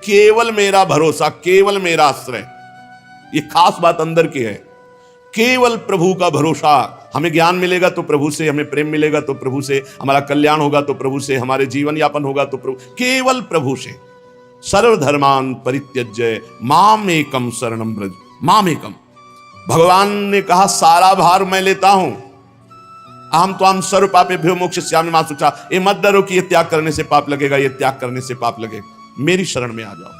केवल मेरा भरोसा, केवल मेरा आश्रय। ये खास बात अंदर की है, केवल प्रभु का भरोसा। हमें ज्ञान मिलेगा तो प्रभु से, हमें प्रेम मिलेगा तो प्रभु से, हमारा कल्याण होगा तो प्रभु से, हमारे जीवन यापन होगा तो प्रभु, केवल प्रभु से। सर्वधर्मान परित्यज्य माम एकम शरणम व्रज। माम एकम, भगवान ने कहा सारा भार मैं लेता हूं। अहम त्वाम सर्व पापेभ्यो मोक्षयिष्यामि मा शुचा। ये मत डरो कि ये त्याग करने से पाप लगेगा, ये त्याग करने से पाप लगेगा। मेरी शरण में आ जाओ।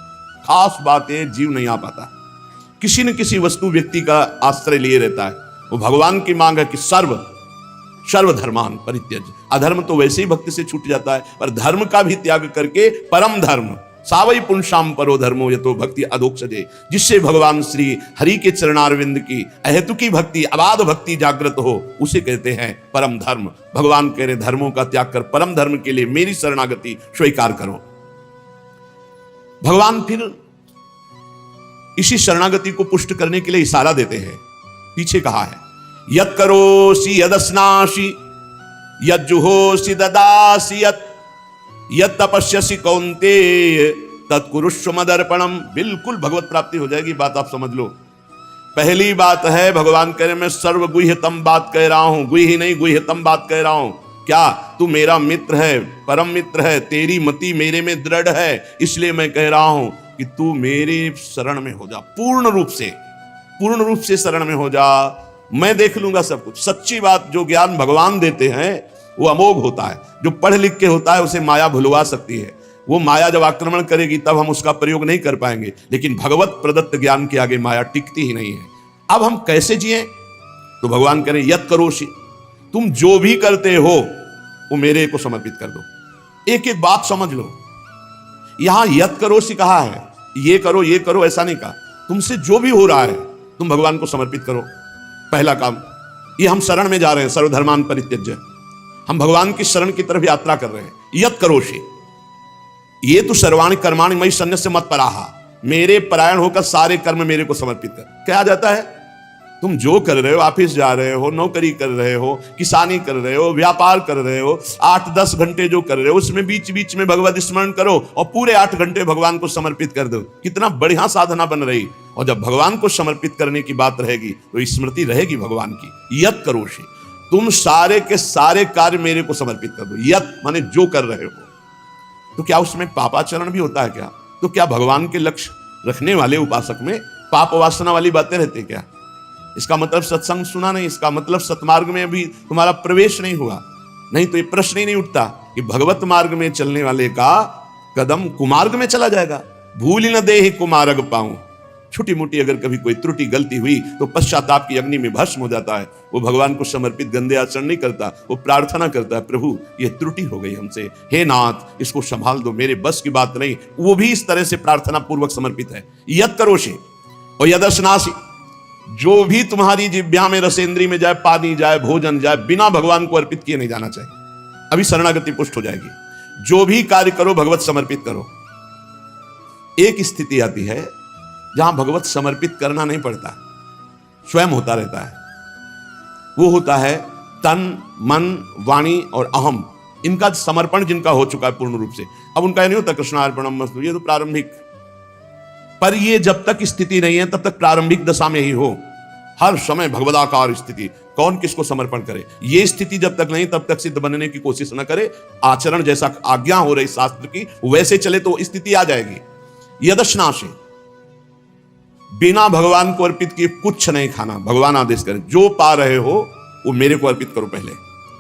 खास बात है, जीव नहीं आ पाता, किसी न किसी वस्तु व्यक्ति का आश्रय लिए रहता है। वो भगवान की मांग है कि सर्वधर्मान परित्यज्य। अधर्म तो वैसे ही भक्ति से छूट जाता है, पर धर्म का भी त्याग करके परम धर्म सावई पुंसाम परो धर्मो यतो भक्ति अधोक्षजे, जिससे भगवान श्री हरि के चरणारविंद की अहेतुकी भक्ति, अबाध भक्ति जागृत हो, उसे कहते हैं परम धर्म। भगवान कह रहे धर्मों का त्याग कर परम धर्म के लिए मेरी शरणागति स्वीकार करो। भगवान फिर इसी शरणागति को पुष्ट करने के लिए इशारा देते हैं। पीछे कहा है, यत् करोसि यदस्नासि यज्जुहोसि ददासि यत् तपस्यसि कौन्तेय तत्कुरुष्व मदर्पणम। बिल्कुल भगवत प्राप्ति हो जाएगी, बात आप समझ लो। पहली बात है, भगवान कह रहे मैं सर्वगुह्यतम बात कह रहा हूं, गुह्य नहीं गुह्यतम बात कह रहा हूं। क्या तू मेरा मित्र है, परम मित्र है, तेरी मति मेरे में दृढ़ है, इसलिए मैं कह रहा हूं कि तू मेरे शरण में हो जा। पूर्ण रूप से शरण में हो जा, मैं देख लूंगा सब कुछ। सच्ची बात, जो ज्ञान भगवान देते हैं वो अमोघ होता है। जो पढ़ लिख के होता है उसे माया भुलवा सकती है। वो माया जब आक्रमण करेगी तब हम उसका प्रयोग नहीं कर पाएंगे, लेकिन भगवत प्रदत्त ज्ञान के आगे माया टिकती ही नहीं है। अब हम कैसे जिए? तो भगवान कह रहे यत् करोषि, तुम जो भी करते हो वो मेरे को समर्पित कर दो। एक एक बात समझ लो। यहां यत् करोषि कहा है, ये करो ऐसा नहीं कहा। तुमसे जो भी हो रहा है तुम भगवान को समर्पित करो। पहला काम ये, हम शरण में जा रहे हैं, सर्वधर्मान परित्यज्य। हम भगवान की शरण की तरफ यात्रा कर रहे हैं। यत् करोषि, ये तो सर्वाणि कर्माणि मयि सन्न्यस्य मत्पराः, मेरे परायण होकर सारे कर्म मेरे को समर्पित कर। क्या आ जाता है? तुम जो कर रहे हो, ऑफिस जा रहे हो, नौकरी कर रहे हो, किसानी कर रहे हो, व्यापार कर रहे हो, 8-10 घंटे जो कर रहे हो उसमें बीच बीच में भगवत स्मरण करो और पूरे 8 घंटे भगवान को समर्पित कर दो। कितना बढ़िया साधना बन रही। और जब भगवान को समर्पित करने की बात रहेगी तो स्मृति रहेगी भगवान की। यत् करोषि, तुम सारे के सारे कार्य मेरे को समर्पित कर दो। यत् माने जो कर रहे हो। तो क्या उसमें पापाचरण भी होता है क्या? तो क्या भगवान के लक्ष्य रखने वाले उपासक में पाप वासना वाली बातें रहती क्या? इसका मतलब सत्संग सुना नहीं, इसका मतलब सतमार्ग में भी तुम्हारा प्रवेश नहीं हुआ। नहीं तो ये प्रश्न ही नहीं उठता कि भगवत मार्ग में चलने वाले का कदम कुमार्ग में चला जाएगा। भूल न देहि कुमार्ग पाऊं। छोटी मोटी अगर कभी कोई त्रुटि गलती हुई तो पश्चाताप की अग्नि में भस्म हो जाता है। वो भगवान को समर्पित गंदे आचरण नहीं करता, वो प्रार्थना करता है, प्रभु ये त्रुटि हो गई हमसे, हे नाथ इसको संभाल दो, मेरे बस की बात नहीं। वो भी इस तरह से प्रार्थना पूर्वक समर्पित है। यत् करोषि और यदस्नासि, जो भी तुम्हारी जिह्वा में, रसेंद्री में जाए, पानी जाए, भोजन जाए, बिना भगवान को अर्पित किए नहीं जाना चाहिए। अभी शरणागति पुष्ट हो जाएगी। जो भी कार्य करो भगवत समर्पित करो। एक स्थिति आती है जहां भगवत समर्पित करना नहीं पड़ता, स्वयं होता रहता है। वो होता है तन, मन, वाणी और अहम, इनका समर्पण जिनका हो चुका है पूर्ण रूप से। अब उनका नहीं होता कृष्णार्पणमस्तु, ये तो प्रारंभिक। पर ये जब तक स्थिति नहीं है तब तक प्रारंभिक दशा में ही हो। हर समय भगवदाकार स्थिति, कौन किसको समर्पण करे, ये स्थिति जब तक नहीं तब तक सिद्ध बनने की कोशिश न करे। आचरण जैसा आज्ञा हो रही शास्त्र की वैसे चले तो स्थिति आ जाएगी। यदस्नासि, बिना भगवान को अर्पित किए कुछ नहीं खाना। भगवान आदेश करें जो पा रहे हो वो मेरे को अर्पित करो पहले।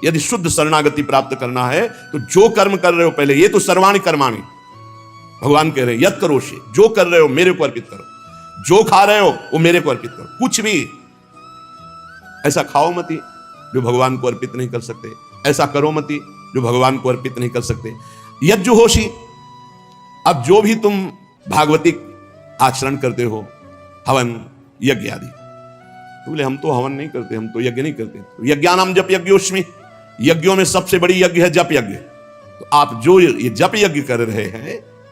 यदि शुद्ध शरणागति प्राप्त करना है तो जो कर्म कर रहे हो पहले, ये तो सर्वाणि कर्माणि, भगवान कह रहे हैं यत् करोषि, जो कर रहे हो मेरे को अर्पित करो। जो खा रहे हो वो मेरे को अर्पित करो। कुछ भी ऐसा खाओ मती जो भगवान को अर्पित नहीं कर सकते, ऐसा करो मती जो भगवान को अर्पित नहीं कर सकते। यज्जुहोषि, अब जो भी तुम भागवतिक आचरण करते हो, हवन यज्ञ आदि, तो बोले हम तो हवन नहीं करते, हम तो यज्ञ नहीं करते। तो यज्ञानाम जप यज्ञोस्मि, यज्ञों में सबसे बड़ी यज्ञ है जप यज्ञ। तो आप जो ये जप यज्ञ कर रहे हैं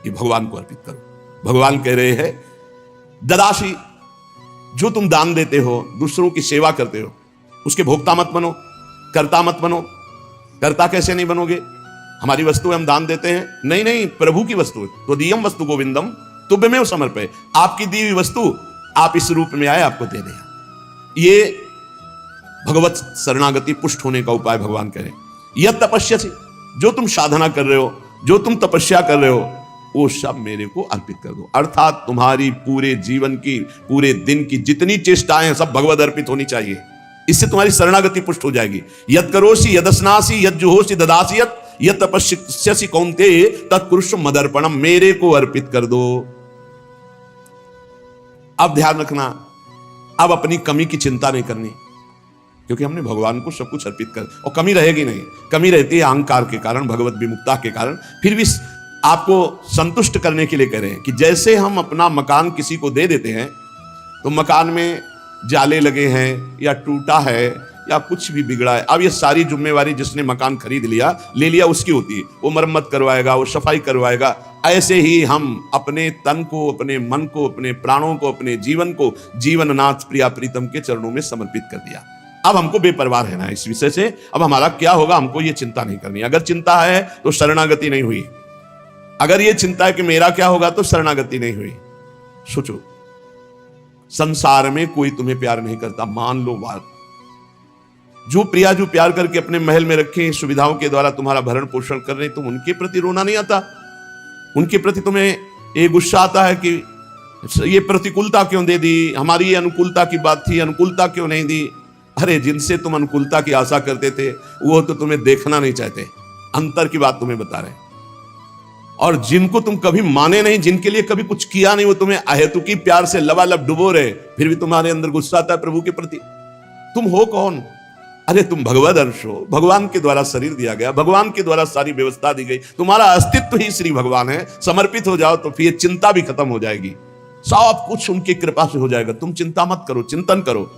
ये भगवान को अर्पित करो। भगवान कह रहे हैं ददासी, जो तुम दान देते हो, दूसरों की सेवा करते हो, उसके भोक्ता मत बनो, कर्ता मत बनो। कर्ता कैसे नहीं बनोगे? हमारी वस्तु हम दान देते हैं, नहीं, प्रभु की वस्तु है। त्वदीयम वस्तु गोविंदम तुभ्यमेव समर्पय, आपकी दी हुई वस्तु आप इस रूप में आए, आपको दे दिया। ये भगवत शरणागति पुष्ट होने का उपाय भगवान कह रहे हैं। यह तपस्या से, जो तुम साधना कर रहे हो, जो तुम तपस्या कर रहे हो, वो सब मेरे को अर्पित कर दो। अर्थात तुम्हारी पूरे जीवन की, पूरे दिन की जितनी चेष्टाएं हैं सब भगवत अर्पित होनी चाहिए। इससे तुम्हारी शरणागति पुष्ट हो जाएगी। यद करोसी यदस्नासी यद जुहोसी ददासी यद तपस्यसि कौन्तेय तत्कुरुष्व मदर्पणम, मेरे को अर्पित कर दो। अब ध्यान रखना, अब अपनी कमी की चिंता नहीं करनी, क्योंकि हमने भगवान को सब कुछ अर्पित कर, और कमी रहेगी नहीं। कमी रहती है अहंकार के कारण, भगवत विमुक्ता के कारण। फिर भी आपको संतुष्ट करने के लिए कह रहे हैं कि जैसे हम अपना मकान किसी को दे देते हैं, तो मकान में जाले लगे हैं या टूटा है या कुछ भी बिगड़ा है, अब ये सारी जिम्मेवारी जिसने मकान खरीद लिया, ले लिया, उसकी होती है। वो मरम्मत करवाएगा, वो सफाई करवाएगा। ऐसे ही हम अपने तन को, अपने मन को, अपने प्राणों को, अपने जीवन को जीवननाथ प्रिया प्रीतम के चरणों में समर्पित कर दिया। अब हमको बेपरवाह रहना है इस विषय से। अब हमारा क्या होगा, हमको ये चिंता नहीं करनी। अगर चिंता है तो शरणागति नहीं हुई। अगर ये चिंता है कि मेरा क्या होगा, तो शरणागति नहीं हुई। सोचो, संसार में कोई तुम्हें प्यार नहीं करता, मान लो बात। जो प्रिया, जो प्यार करके अपने महल में रखे, सुविधाओं के द्वारा तुम्हारा भरण पोषण कर रहे, तुम उनके प्रति रोना नहीं आता? उनके प्रति तुम्हें ये गुस्सा आता है कि ये प्रतिकूलता क्यों दे दी, हमारी ये अनुकूलता की बात थी, अनुकूलता क्यों नहीं दी? अरे जिनसे तुम अनुकूलता की आशा करते थे वो तो तुम्हें देखना नहीं चाहते, अंतर की बात तुम्हें बता रहे। और जिनको तुम कभी माने नहीं, जिनके लिए कभी कुछ किया नहीं, वो तुम्हें अहेतुकी प्यार से लबालब डुबो रहे, फिर भी तुम्हारे अंदर गुस्सा आता है प्रभु के प्रति। तुम हो कौन? अरे तुम भगवद अंश हो, भगवान के द्वारा शरीर दिया गया, भगवान के द्वारा सारी व्यवस्था दी गई, तुम्हारा अस्तित्व ही श्री भगवान है। समर्पित हो जाओ तो फिर चिंता भी खत्म हो जाएगी, सब कुछ उनकी कृपा से हो जाएगा। तुम चिंता मत करो, चिंतन करो।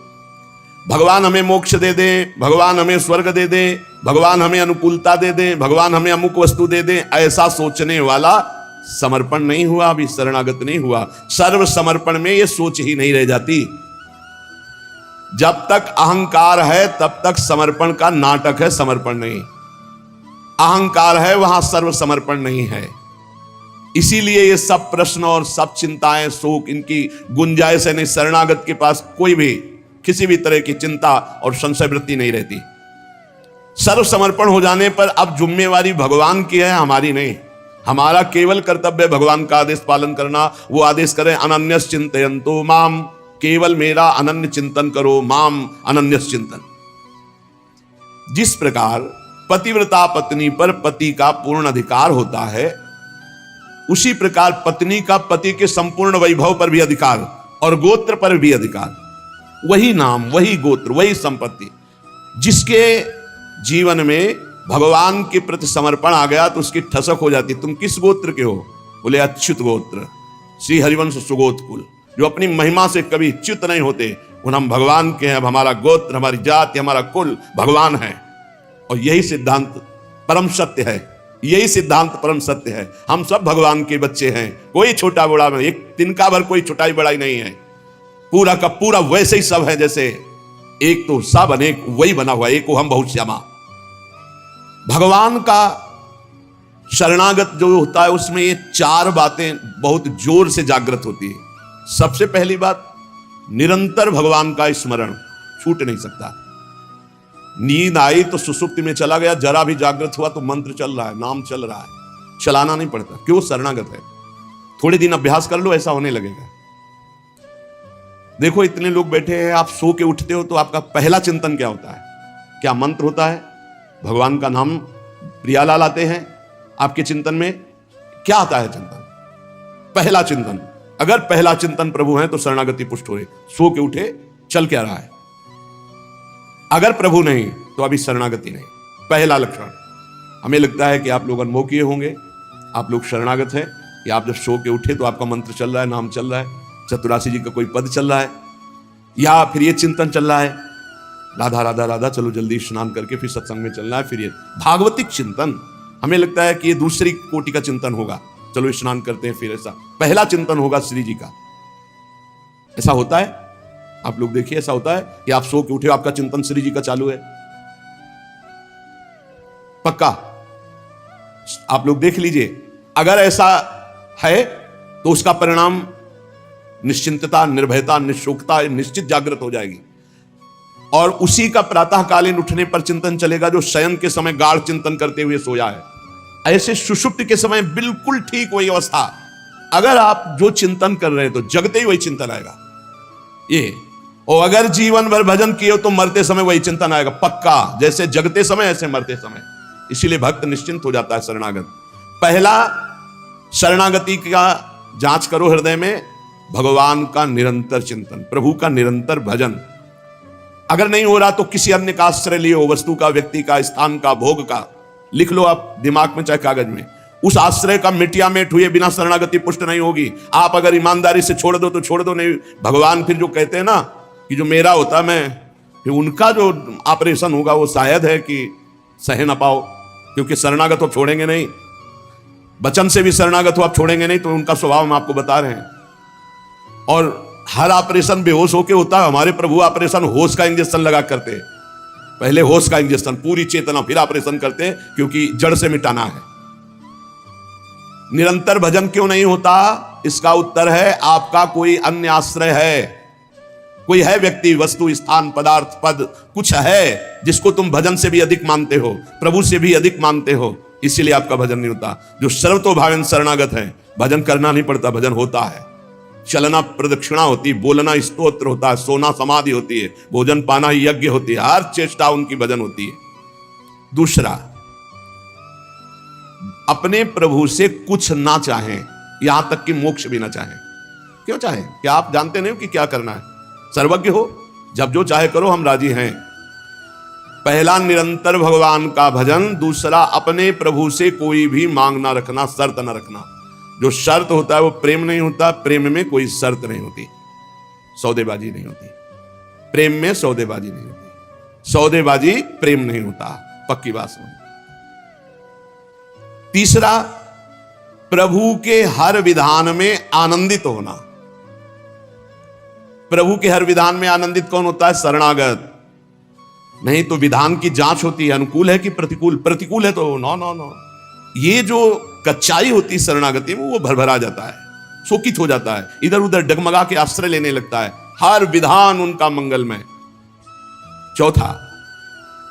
भगवान हमें मोक्ष दे दे, भगवान हमें स्वर्ग दे दे, भगवान हमें अनुकूलता दे दे, भगवान हमें अमुक वस्तु दे दे, ऐसा सोचने वाला समर्पण नहीं हुआ, अभी शरणागत नहीं हुआ। सर्व समर्पण में ये सोच ही नहीं रह जाती। जब तक अहंकार है तब तक समर्पण का नाटक है, समर्पण नहीं। अहंकार है वहां सर्व समर्पण नहीं है। इसीलिए ये सब प्रश्न और सब चिंताएं, शोक, इनकी गुंजाइश नहीं। शरणागत के पास कोई भी किसी भी तरह की चिंता और संशय वृत्ति नहीं रहती। सर्व समर्पण हो जाने पर अब जिम्मेवारी भगवान की है, हमारी नहीं। हमारा केवल कर्तव्य भगवान का आदेश पालन करना। वो आदेश करें अनन्यस चिंतयन्तो माम, केवल मेरा अनन्य चिंतन करो, माम अनन्यस चिंतन। जिस प्रकार पतिव्रता पत्नी पर पति का पूर्ण अधिकार होता है, उसी प्रकार पत्नी का पति के संपूर्ण वैभव पर भी अधिकार और गोत्र पर भी अधिकार। वही नाम, वही गोत्र, वही संपत्ति। जिसके जीवन में भगवान के प्रति समर्पण आ गया तो उसकी ठसक हो जाती। तुम किस गोत्र के हो? बोले अच्युत गोत्र, श्री हरिवंश सुगोत कुल, जो अपनी महिमा से कभी च्युत नहीं होते। उन हम भगवान के हैं। अब हमारा गोत्र, हमारी जाति, हमारा कुल भगवान है। और यही सिद्धांत परम सत्य है, यही सिद्धांत परम सत्य है। हम सब भगवान के बच्चे हैं, कोई छोटा बड़ा नहीं, एक तिनका भर कोई छोटाई बड़ाई नहीं है। पूरा का पूरा वैसे ही सब है, जैसे एक तो सब अनेक वही बना हुआ, एक को हम बहुत श्यामा। भगवान का शरणागत जो होता है उसमें ये चार बातें बहुत जोर से जागृत होती है। सबसे पहली बात, निरंतर भगवान का स्मरण छूट नहीं सकता। नींद आई तो सुसुप्ति में चला गया, जरा भी जागृत हुआ तो मंत्र चल रहा है, नाम चल रहा है, चलाना नहीं पड़ता। क्यों? शरणागत है। थोड़े दिन अभ्यास कर लो, ऐसा होने लगेगा। देखो इतने लोग बैठे हैं, आप सो के उठते हो तो आपका पहला चिंतन क्या होता है? क्या मंत्र होता है? भगवान का नाम प्रियालाल आते हैं आपके चिंतन में? क्या आता है चिंतन? पहला चिंतन। अगर पहला चिंतन प्रभु है तो शरणागति पुष्ट हो रही। सो के उठे, चल क्या रहा है? अगर प्रभु नहीं तो अभी शरणागति नहीं। पहला लक्षण। हमें लगता है कि आप लोग अनमोल किए होंगे, आप लोग शरणागत हैं कि आप जब सो के उठे तो आपका मंत्र चल रहा है, नाम चल रहा है, चतुरासी जी का कोई पद चल रहा है, या फिर ये चिंतन चल रहा है राधा राधा राधा, चलो जल्दी स्नान करके फिर सत्संग में चलना है। फिर ये भागवतिक चिंतन, हमें लगता है कि ये दूसरी कोटि का चिंतन होगा, चलो स्नान करते हैं फिर। ऐसा पहला चिंतन होगा श्री जी का। ऐसा होता है? आप लोग देखिए, ऐसा होता है कि आप सो के उठे, आपका चिंतन श्री जी का चालू है? पक्का? आप लोग देख लीजिए। अगर ऐसा है तो उसका परिणाम निश्चिंतता, निर्भयता, निशुकता निश्चित जागृत हो जाएगी। और उसी का प्रातःकालीन उठने पर चिंतन चलेगा जो शयन के समय गाढ़ चिंतन करते हुए सोया है। ऐसे सुषुप्ति के समय बिल्कुल ठीक वही अवस्था, अगर आप जो चिंतन कर रहे हैं तो जगते ही वही चिंतन आएगा ये। और अगर जीवन भर भजन किए तो मरते समय वही चिंतन आएगा पक्का, जैसे जगते समय ऐसे मरते समय। इसीलिए भक्त निश्चिंत हो जाता है शरणागत। पहला शरणागति का जांच करो हृदय में, भगवान का निरंतर चिंतन, प्रभु का निरंतर भजन। अगर नहीं हो रहा तो किसी अन्य का आश्रय लियो, वस्तु का, व्यक्ति का, स्थान का, भोग का, लिख लो आप दिमाग में चाहे कागज में। उस आश्रय का मिटिया मेट हुए बिना शरणागति पुष्ट नहीं होगी। आप अगर ईमानदारी से छोड़ दो तो छोड़ दो, नहीं भगवान फिर जो कहते हैं ना कि जो मेरा होता मैं, फिर उनका जो ऑपरेशन होगा वो शायद है कि सह ना पाओ, क्योंकि शरणागत हो छोड़ेंगे नहीं। वचन से भी शरणागत हो आप छोड़ेंगे नहीं, तो उनका स्वभाव हम आपको बता रहे हैं। और हर ऑपरेशन बेहोश होके होता है, हमारे प्रभु ऑपरेशन होश का इंजेक्शन लगा करते हैं। पहले होश का इंजेक्शन, पूरी चेतना, फिर ऑपरेशन करते हैं, क्योंकि जड़ से मिटाना है। निरंतर भजन क्यों नहीं होता? इसका उत्तर है आपका कोई अन्य आश्रय है, कोई है व्यक्ति, वस्तु, स्थान, पदार्थ, पद, कुछ है जिसको तुम भजन से भी अधिक मानते हो, प्रभु से भी अधिक मानते हो, इसीलिए आपका भजन नहीं होता। जो सर्वतोभावेन शरणागत है, भजन करना नहीं पड़ता, भजन होता है। चलना प्रदक्षिणा होती, बोलना स्तोत्र होता है, सोना समाधि होती है, भोजन पाना यज्ञ होती है, हर चेष्टा उनकी भजन होती है। दूसरा, अपने प्रभु से कुछ ना चाहें, यहां तक कि मोक्ष भी ना चाहें। क्यों चाहें? क्या आप जानते नहीं हो कि क्या करना है? सर्वज्ञ हो, जब जो चाहे करो, हम राजी हैं। पहला निरंतर भगवान का भजन, दूसरा अपने प्रभु से कोई भी मांग ना रखना, शर्त ना रखना। जो शर्त होता है वो प्रेम नहीं होता, प्रेम में कोई शर्त नहीं होती, सौदेबाजी नहीं होती। प्रेम में सौदेबाजी नहीं होती, सौदेबाजी प्रेम नहीं होता, पक्की बात समझ। तीसरा, प्रभु के हर विधान में आनंदित होना। प्रभु के हर विधान में आनंदित कौन होता है? शरणागत। नहीं तो विधान की जांच होती है, अनुकूल है कि प्रतिकूल। प्रतिकूल है तो नो नो नो। ये जो कच्चाई होती है शरणागति में, वो भरभरा जाता है, शोकित हो जाता है, इधर उधर डगमगा के आश्रय लेने लगता है। हर विधान उनका मंगलमय। चौथा,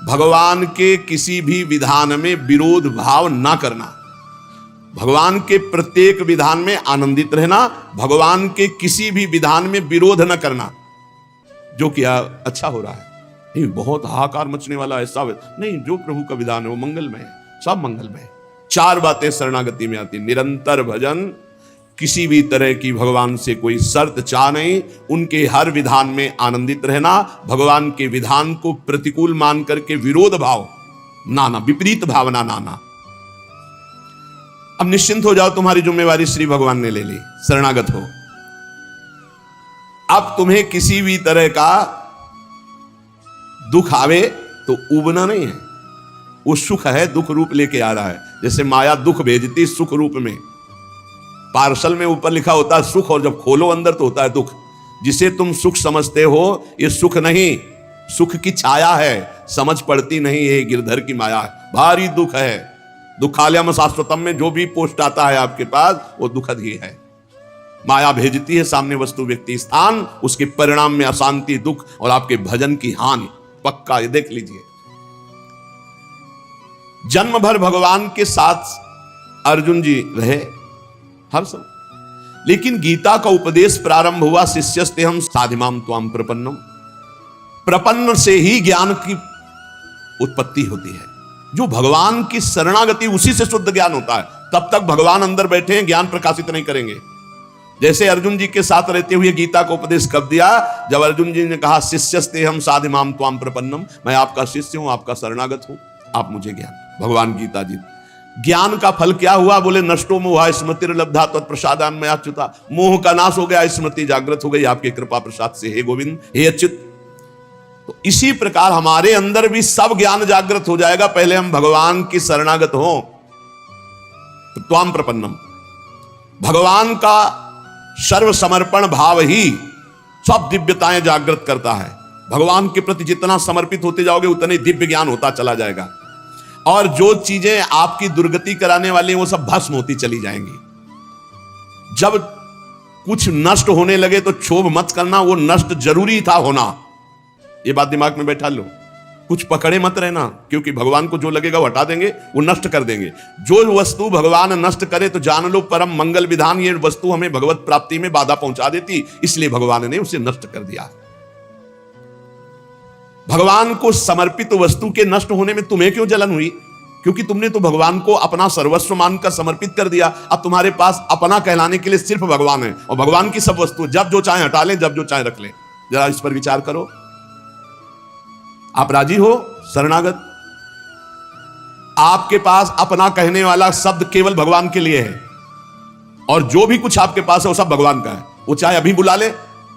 भगवान के किसी भी विधान में विरोध भाव ना करना। भगवान के प्रत्येक विधान में आनंदित रहना, भगवान के किसी भी विधान में विरोध न करना। जो किया अच्छा हो रहा है, नहीं बहुत हाहाकार मचने वाला ऐसा नहीं, जो प्रभु का विधान है वो मंगलमय है, सब मंगलमय है। चार बातें शरणागति में आती, निरंतर भजन, किसी भी तरह की भगवान से कोई शर्त चाह नहीं, उनके हर विधान में आनंदित रहना, भगवान के विधान को प्रतिकूल मान करके विरोध भाव नाना, विपरीत भावना नाना। अब निश्चिंत हो जाओ, तुम्हारी जिम्मेवारी श्री भगवान ने ले ली, शरणागत हो। अब तुम्हें किसी भी तरह का दुख आवे तो उबना नहीं है, वो सुख है, दुख रूप लेके आ रहा है। जैसे माया दुख भेजती सुख रूप में, पार्सल में ऊपर लिखा होता है सुख, और जब खोलो अंदर तो होता है दुख। जिसे तुम सुख समझते हो ये सुख नहीं, सुख की छाया है, समझ पड़ती नहीं, ये गिरधर की माया है, भारी दुख है। दुखालयम शाश्वतम में जो भी पोस्ट आता है आपके पास वो दुखद ही है। माया भेजती है सामने वस्तु, व्यक्ति, स्थान, उसके परिणाम में अशांति, दुख और आपके भजन की हानि। पक्का ये देख लीजिए। जन्म भर भगवान के साथ अर्जुन जी रहे हर समय, लेकिन गीता का उपदेश प्रारंभ हुआ शिष्यस्ते हम साधिमाम त्वाम प्रपन्नम। प्रपन्न से ही ज्ञान की उत्पत्ति होती है। जो भगवान की शरणागति, उसी से शुद्ध ज्ञान होता है। तब तक भगवान अंदर बैठे हैं, ज्ञान प्रकाशित नहीं करेंगे। जैसे अर्जुन जी के साथ रहते हुए गीता का उपदेश कब दिया? जब अर्जुन जी ने कहा शिष्यस्ते हम साधिमाम त्वाम प्रपन्नम, मैं आपका शिष्य हूं, आपका शरणागत हूं, आप मुझे ज्ञान। भगवान गीता जी, ज्ञान का फल क्या हुआ? बोले नष्टो मोह स्मृतिर्लब्धा तत्प्रसादान में अच्युता। मोह का नाश हो गया, स्मृति जागृत हो गई आपके कृपा प्रसाद से, हे गोविंद, हे अच्युत। तो इसी प्रकार हमारे अंदर भी सब ज्ञान जागृत हो जाएगा, पहले हम भगवान की शरणागत हो। तो त्वाम प्रपन्नम, भगवान का सर्व समर्पण भाव ही सब दिव्यताएं जागृत करता है। भगवान के प्रति जितना समर्पित होते जाओगे उतने दिव्य ज्ञान होता चला जाएगा, और जो चीजें आपकी दुर्गति कराने वाली हैं वो सब भस्म होती चली जाएंगी। जब कुछ नष्ट होने लगे तो क्षोभ मत करना, वो नष्ट जरूरी था होना। ये बात दिमाग में बैठा लो। कुछ पकड़े मत रहना, क्योंकि भगवान को जो लगेगा वो हटा देंगे, वो नष्ट कर देंगे। जो वस्तु भगवान नष्ट करे तो जान लो परम मंगल विधान, ये वस्तु हमें भगवत प्राप्ति में बाधा पहुंचा देती, इसलिए भगवान ने उसे नष्ट कर दिया। भगवान को समर्पित वस्तु के नष्ट होने में तुम्हें क्यों जलन हुई? क्योंकि तुमने तो भगवान को अपना सर्वस्व मानकर समर्पित कर दिया। अब तुम्हारे पास अपना कहलाने के लिए सिर्फ भगवान है, और भगवान की सब वस्तु जब जो चाहे हटा ले, जब जो चाहे रख ले। जरा इस पर विचार करो। आप राजी हो शरणागत? आपके पास अपना कहने वाला शब्द केवल भगवान के लिए है, और जो भी कुछ आपके पास है वो सब भगवान का है। वो चाहे अभी बुला ले,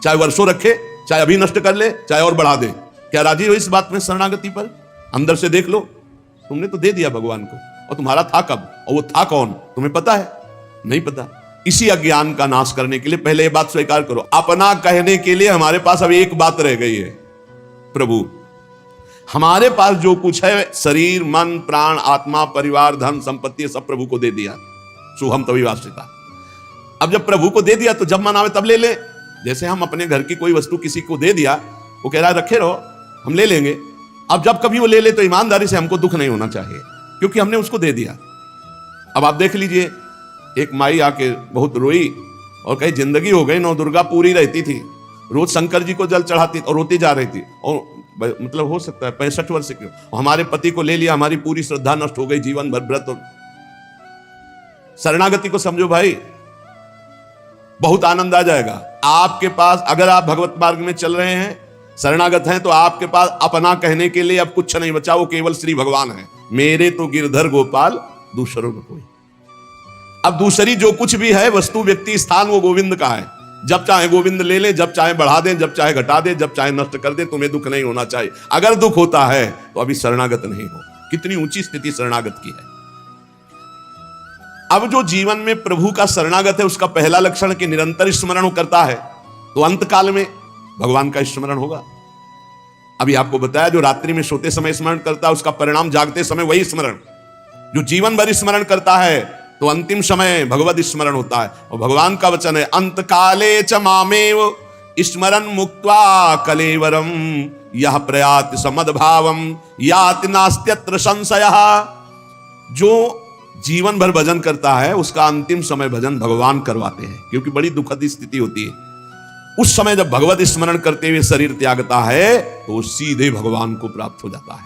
चाहे वर्षों रखे, चाहे अभी नष्ट कर ले, चाहे और बढ़ा दे। क्या राजी हो इस बात में शरणागति पर? अंदर से देख लो, तुमने तो दे दिया भगवान को, और तुम्हारा था कब, और वो था कौन, तुम्हें पता है? नहीं पता। इसी अज्ञान का नाश करने के लिए पहले ये बात स्वीकार करो, अपना कहने के लिए हमारे पास अब एक बात रह गई है, प्रभु। हमारे पास जो कुछ है, शरीर, मन, प्राण, आत्मा, परिवार, धन, संपत्ति, सब प्रभु को दे दिया। शुभम तभी वास्तिता। अब जब प्रभु को दे दिया तो जब मन आवे तब ले ले। जैसे हम अपने घर की कोई वस्तु किसी को दे दिया, वो कह रहा है रखे रहो, हम ले लेंगे। अब जब कभी वो ले ले तो ईमानदारी से हमको दुख नहीं होना चाहिए, क्योंकि हमने उसको दे दिया। अब आप देख लीजिए, एक माई आके बहुत रोई और कही जिंदगी हो गई, नौ दुर्गा पूरी रहती थी, रोज शंकर जी को जल चढ़ाती और रोती जा रही थी, और मतलब हो सकता है 65 वर्ष की, हमारे पति को ले लिया, हमारी पूरी श्रद्धा नष्ट हो गई, जीवन भर व्रत। और शरणागति को समझो भाई, बहुत आनंद आ जाएगा आपके पास। अगर आप भगवत मार्ग में चल रहे हैं, शरणागत हैं, तो आपके पास अपना कहने के लिए अब कुछ नहीं बचा, वो केवल श्री भगवान है। मेरे तो गिरधर गोपाल, दूसरों में कोई। अब दूसरी जो कुछ भी है, वस्तु, व्यक्ति, स्थान, वो गोविंद का है। जब चाहे गोविंद ले ले, जब चाहे बढ़ा दे, जब चाहे घटा दे, जब चाहे नष्ट कर दे। तुम्हें दुख नहीं होना चाहिए। अगर दुख होता है तो अभी शरणागत नहीं हो। कितनी ऊंची स्थिति शरणागत की है। अब जो जीवन में प्रभु का शरणागत है, उसका पहला लक्षण कि निरंतर स्मरण करता है, तो अंत काल में भगवान का स्मरण होगा। अभी आपको बताया, जो रात्रि में सोते समय स्मरण करता है, उसका परिणाम जागते समय वही स्मरण। जो जीवन भर स्मरण करता है, तो अंतिम समय भगवत स्मरण होता है। और भगवान का वचन है, अंत काले च मामेव स्मरन मुक्त्वा कलेवरम यह प्रयाति समद्भावम याति नास्त्यत्र संशयः। जो जीवन भर भजन करता है, उसका अंतिम समय भजन भगवान करवाते हैं, क्योंकि बड़ी दुखद स्थिति होती है। उस समय जब भगवत स्मरण करते हुए शरीर त्यागता है, तो वो सीधे भगवान को प्राप्त हो जाता है।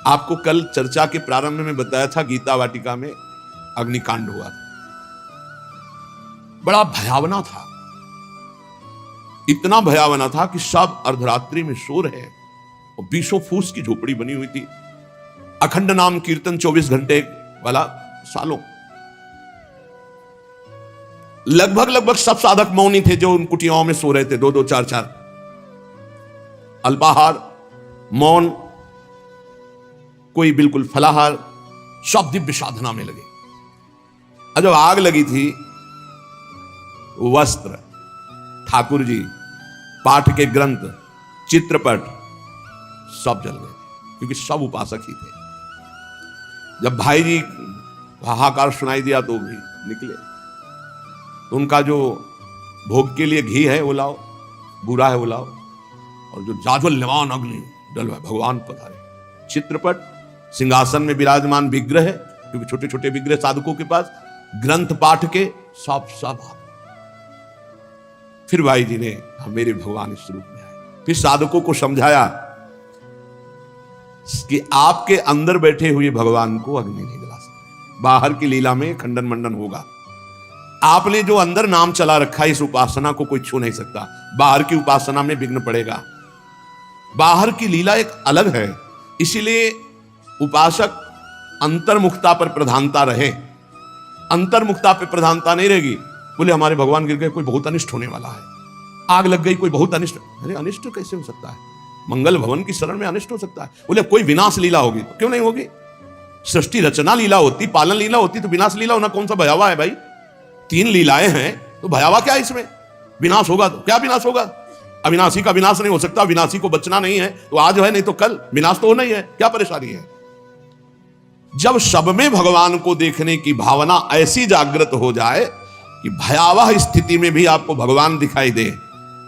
आपको कल चर्चा के प्रारंभ में बताया था, गीता वाटिका में अग्निकांड हुआ था, बड़ा भयावना था। इतना भयावना था कि सब अर्धरात्रि में सो रहे, और 20 फूस की झोपड़ी बनी हुई थी। अखंड नाम कीर्तन 24 घंटे वाला, सालों। लगभग सब साधक मौनी थे, जो उन कुटियाओं में सो रहे थे, 2-2, 4-4। अल्पाहार, मौन, कोई बिल्कुल फलाहार, सब दिव्य साधना में लगे। और जब आग लगी थी, वस्त्र, ठाकुर जी, पाठ के ग्रंथ, चित्रपट सब जल गए, क्योंकि सब उपासक ही थे। जब भाई जी हाहाकार सुनाई दिया तो भी निकले। तो उनका जो भोग के लिए घी है वो लाओ, बुरा है वो लाओ, और जो जाज्वल्यमान अग्नि डलवा, भगवान पधारे। चित्रपट, सिंहासन में विराजमान विग्रह है, क्योंकि छोटे छोटे विग्रह साधकों के पास, ग्रंथ पाठ के सब। फिर भाई जी ने मेरे भगवान इस रूप में आए। फिर साधकों को समझाया कि आपके अंदर बैठे हुए भगवान को अग्नि नहीं जला सकते, बाहर की लीला में खंडन मंडन होगा। आपने जो अंदर नाम चला रखा है, इस उपासना को कोई छू नहीं सकता। बाहर की उपासना में विघ्न पड़ेगा। बाहर की लीला एक अलग है, इसीलिए उपासक अंतर्मुखता पर प्रधानता रहे। अंतर्मुखता पर प्रधानता नहीं रहेगी, बोले हमारे भगवान गिर गए, कोई बहुत अनिष्ट होने वाला है, आग लग गई, कोई बहुत अनिष्ट। अरे अनिष्ट कैसे हो सकता है? मंगल भवन की शरण में अनिष्ट हो सकता है? बोले कोई विनाश लीला होगी, तो क्यों नहीं होगी? सृष्टि रचना लीला होती, पालन लीला होती, तो विनाश लीला होना कौन सा भयावह है भाई? 3 लीलाएं हैं, तो भयावह क्या है इसमें? विनाश होगा तो क्या विनाश होगा? अविनाशी का विनाश नहीं हो सकता, विनाशी को बचना नहीं है, तो आज है नहीं तो कल, विनाश तो होना ही है, क्या परेशानी है? जब सब में भगवान को देखने की भावना ऐसी जागृत हो जाए, कि भयावह स्थिति में भी आपको भगवान दिखाई दे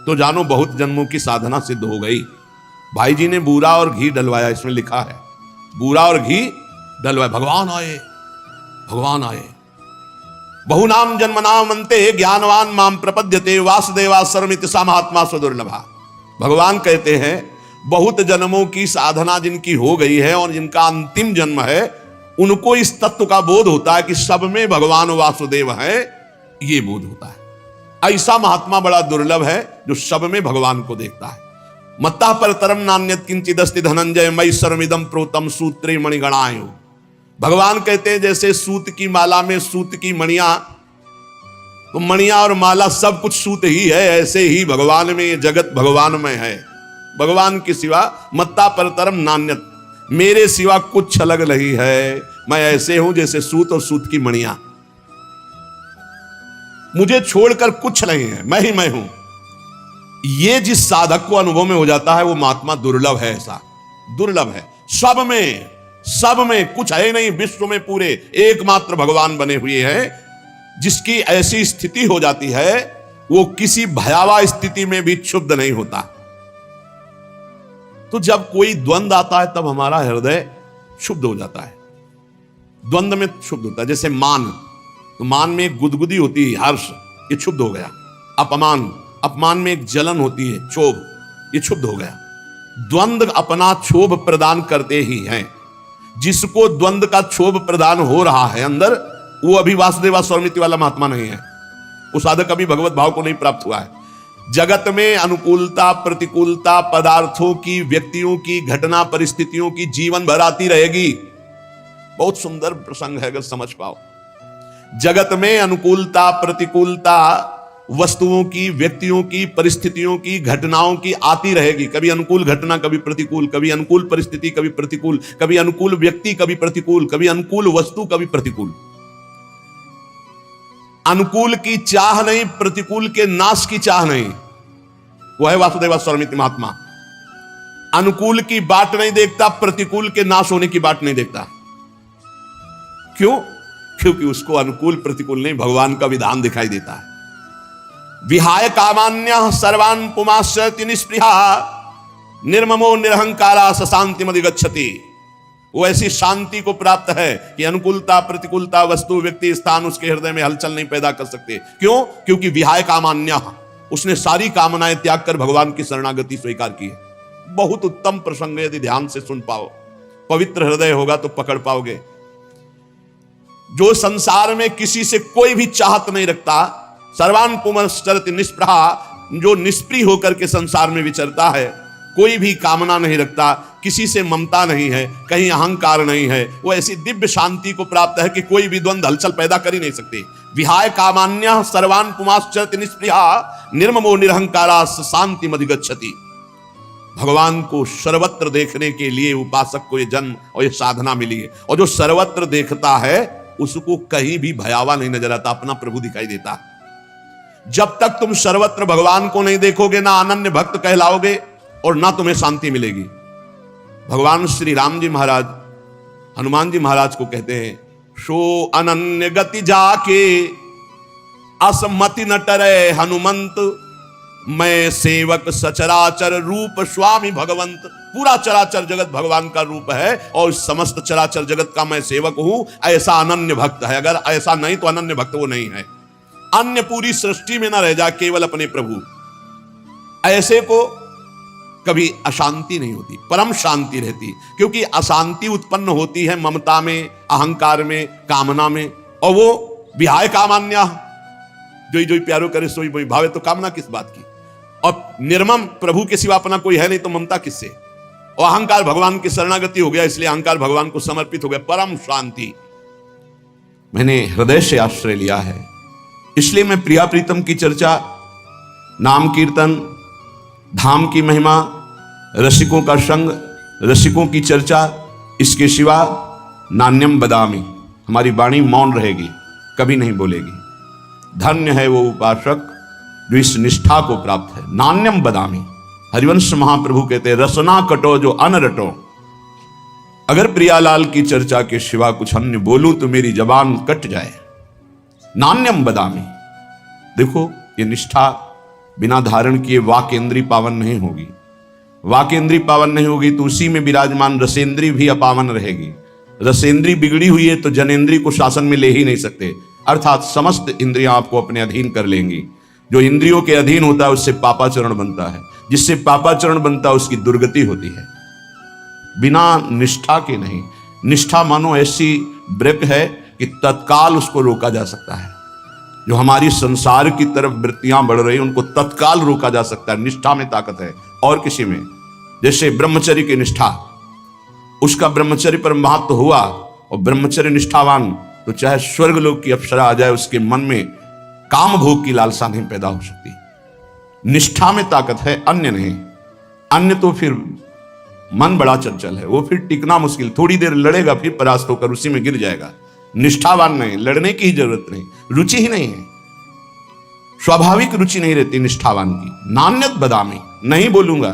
तो जानो बहुत जन्मों की साधना सिद्ध हो गई। भाई जी ने बूरा और घी डलवाया, इसमें लिखा है बूरा और घी डलवाया, भगवान आए, भगवान आए। बहुनाम जन्मनाम अंते ज्ञानवान माम प्रपद्यते वासुदेवा सर्वमिति सा महात्मा सुदुर्लभा। भगवान कहते हैं बहुत जन्मों की साधना जिनकी हो गई है और जिनका अंतिम जन्म है, उनको इस तत्व का बोध होता है कि सब में भगवान वासुदेव है, ये बोध होता है। ऐसा महात्मा बड़ा दुर्लभ है जो सब में भगवान को देखता है। मत्ता परतरम नान्यत किंचिदस्ति धनंजय मयि सर्वमिदं प्रोतम सूत्रे मणिगणायो। भगवान कहते हैं जैसे सूत की माला में सूत की मणियां, तो मणियां और माला सब कुछ सूत ही है, ऐसे ही भगवान में ये जगत भगवान में है। भगवान के सिवा मत्ता परतरम नान्यत, मेरे सिवा कुछ अलग नहीं है। मैं ऐसे हूं जैसे सूत और सूत की मणियां, मुझे छोड़कर कुछ नहीं है, मैं ही मैं हूं। ये जिस साधक को अनुभव में हो जाता है वो महात्मा दुर्लभ है, ऐसा दुर्लभ है। सब में कुछ है नहीं, विश्व में पूरे एकमात्र भगवान बने हुए हैं। जिसकी ऐसी स्थिति हो जाती है वो किसी भयावह स्थिति में भी क्षुब्ध नहीं होता। तो जब कोई द्वंद आता है तब हमारा हृदय क्षुब्ध हो जाता है, द्वंद में क्षुब्ध होता है। जैसे मान, तो मान में एक गुदगुदी होती है, हर्ष, ये क्षुब्ध हो गया। अपमान, अपमान में एक जलन होती है, क्षोभ, ये क्षुब्ध हो गया। द्वंद अपना क्षोभ प्रदान करते ही हैं। जिसको द्वंद का क्षोभ प्रदान हो रहा है अंदर, वो अभी वासुदेवा स्वरमिति वाला महात्मा नहीं है, वो साधक अभी भगवत भाव को नहीं प्राप्त हुआ है। जगत में अनुकूलता प्रतिकूलता पदार्थों की, व्यक्तियों की, घटना परिस्थितियों की जीवन भर आती रहेगी। बहुत सुंदर प्रसंग है अगर समझ पाओ। जगत में अनुकूलता प्रतिकूलता वस्तुओं की, व्यक्तियों की, परिस्थितियों की, घटनाओं की आती रहेगी। कभी अनुकूल घटना, कभी प्रतिकूल, कभी अनुकूल परिस्थिति, कभी प्रतिकूल, कभी अनुकूल व्यक्ति, कभी प्रतिकूल, कभी अनुकूल वस्तु, कभी प्रतिकूल। अनुकूल की चाह नहीं, प्रतिकूल के नाश की चाह नहीं, वो है वासुदेवा स्वरमिति महात्मा। अनुकूल की बात नहीं देखता, प्रतिकूल के नाश होने की बात नहीं देखता। क्यों? क्योंकि उसको अनुकूल प्रतिकूल नहीं, भगवान का विधान दिखाई देता है। विहाय कामान्य सर्वान् पुमाश्चरति निस्पृहा निर्ममो निरहंकारा सशांति मधिगच्छति। वो ऐसी शांति को प्राप्त है कि अनुकूलता प्रतिकूलता वस्तु व्यक्ति स्थान उसके हृदय में हलचल नहीं पैदा कर सकते। क्यों? क्योंकि विहाय कामान्य, उसने सारी कामनाएं त्याग कर भगवान की शरणागति स्वीकार की है। बहुत उत्तम प्रसंग है, यदि ध्यान से सुन पाओ, पवित्र हृदय होगा तो पकड़ पाओगे। जो संसार में किसी से कोई भी चाहत नहीं रखता, सर्वान् पुमाश्चरति निस्पृहा, जो निष्प्रिय होकर के संसार में विचरता है, कोई भी कामना नहीं रखता, किसी से ममता नहीं है, कहीं अहंकार नहीं है, वो ऐसी दिव्य शांति को प्राप्त है कि कोई भी द्वंद हलचल पैदा कर ही नहीं सकते। विहाय कामान्य सर्वान् पुमाश्चरति निस्पृहा निर्ममो निरहंकारा शांति मधिगच्छति। भगवान को सर्वत्र देखने के लिए उपासक को ये जन्म और ये साधना मिली है। और जो सर्वत्र देखता है उसको कहीं भी भयावह नहीं नजर आता, अपना प्रभु दिखाई देता। जब तक तुम सर्वत्र भगवान को नहीं देखोगे, ना अनन्य भक्त कहलाओगे और ना तुम्हें शांति मिलेगी। भगवान श्री राम जी महाराज हनुमान जी महाराज को कहते हैं, सो अनन्य गति जाके असमति न टरे हनुमंत, मैं सेवक सचराचर रूप स्वामी भगवंत। पूरा चराचर जगत भगवान का रूप है और समस्त चराचर जगत का मैं सेवक हूं, ऐसा अनन्य भक्त है। अगर ऐसा नहीं तो अनन्य भक्त वो नहीं है। अन्य पूरी सृष्टि में ना रह जा, केवल अपने प्रभु। ऐसे को कभी अशांति नहीं होती, परम शांति रहती। क्योंकि अशांति उत्पन्न होती है ममता में, अहंकार में, कामना में। और वो विहाय कामान्य, जो प्यारो करे सोई मोहि भावे, तो कामना किस बात की। और निर्मम, प्रभु के सिवा अपना कोई है नहीं तो ममता किससे। और अहंकार भगवान की शरणागति हो गया, इसलिए अहंकार भगवान को समर्पित हो गया। परम शांति। मैंने हृदय से आश्रय लिया है, इसलिए मैं प्रिया प्रीतम की चर्चा, नाम कीर्तन, धाम की महिमा, रसिकों का संग, रसिकों की चर्चा, इसके सिवा नान्यम बदामी, हमारी वाणी मौन रहेगी, कभी नहीं बोलेगी। धन्य है वो उपासक जो इस निष्ठा को प्राप्त है। नान्यम बदामी, हरिवंश महाप्रभु कहते हैं, रसना कटो जो अन रटो। अगर प्रियालाल की चर्चा के सिवा कुछ अन्य बोलूं तो मेरी जबान कट जाए। नान्यम बदामी, देखो ये निष्ठा बिना धारण किए वाक इंद्री पावन नहीं होगी। वाक इंद्री पावन नहीं होगी तो उसी में विराजमान रसेंद्री भी अपावन रहेगी। रसेंद्री बिगड़ी हुई है तो जनेंद्री को शासन में ले ही नहीं सकते, अर्थात समस्त इंद्रियां आपको अपने अधीन कर लेंगी। जो इंद्रियों के अधीन होता है उससे पापाचरण बनता है, जिससे पापाचरण बनता है उसकी दुर्गति होती है। बिना निष्ठा के नहीं। निष्ठा मानो ऐसी ब्रेक है कि तत्काल उसको रोका जा सकता है। जो हमारी संसार की तरफ वृत्तियां बढ़ रही उनको तत्काल रोका जा सकता है। निष्ठा में ताकत है और किसी में। जैसे ब्रह्मचर्य की निष्ठा, उसका ब्रह्मचर्य पर महत्व हुआ और ब्रह्मचर्य निष्ठावान तो चाहे स्वर्ग लोक की अप्सरा आ जाए उसके मन में काम भोग की लालसा नहीं पैदा हो सकती। निष्ठा में ताकत है, अन्य नहीं। अन्य तो फिर मन बड़ा चंचल है, वो फिर टिकना मुश्किल, थोड़ी देर लड़ेगा फिर परास्त होकर उसी में गिर जाएगा। निष्ठावान नहीं, लड़ने की ही जरूरत नहीं, रुचि ही नहीं है, स्वाभाविक रुचि नहीं रहती निष्ठावान की। नान्यत बदामी, नहीं बोलूंगा।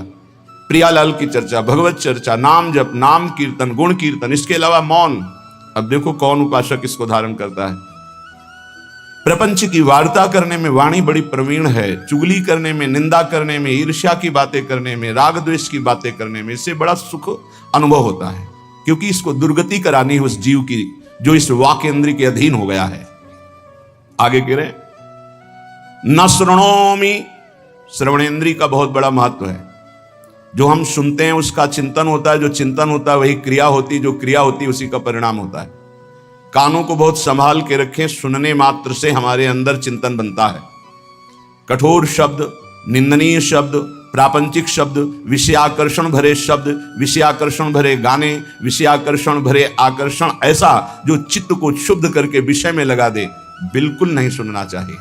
प्रियालाल की चर्चा, भगवत चर्चा, नाम जप, नाम कीर्तन, गुण कीर्तन, इसके अलावा मौन। अब देखो कौन उपासक इसको धारण करता है। प्रपंच की वार्ता करने में वाणी बड़ी प्रवीण है, चुगली करने में, निंदा करने में, ईर्ष्या की बातें करने में, राग द्वेष की बातें करने में, इससे बड़ा सुख अनुभव होता है, क्योंकि इसको दुर्गति करानी है उस जीव की जो इस वाक इंद्रिय के अधीन हो गया है। आगे कह रहे न श्रृणोमि, श्रवणेन्द्रिय का बहुत बड़ा महत्व है। जो हम सुनते हैं उसका चिंतन होता है, जो चिंतन होता है वही क्रिया होती, जो क्रिया होती है उसी का परिणाम होता है। कानों को बहुत संभाल के रखें, सुनने मात्र से हमारे अंदर चिंतन बनता है। कठोर शब्द, निंदनीय शब्द, प्रापंचिक शब्द, विषयाकर्षण भरे शब्द, विषयाकर्षण भरे गाने, विषयाकर्षण भरे आकर्षण, ऐसा जो चित्त को क्षुब्ध करके विषय में लगा दे, बिल्कुल नहीं सुनना चाहिए।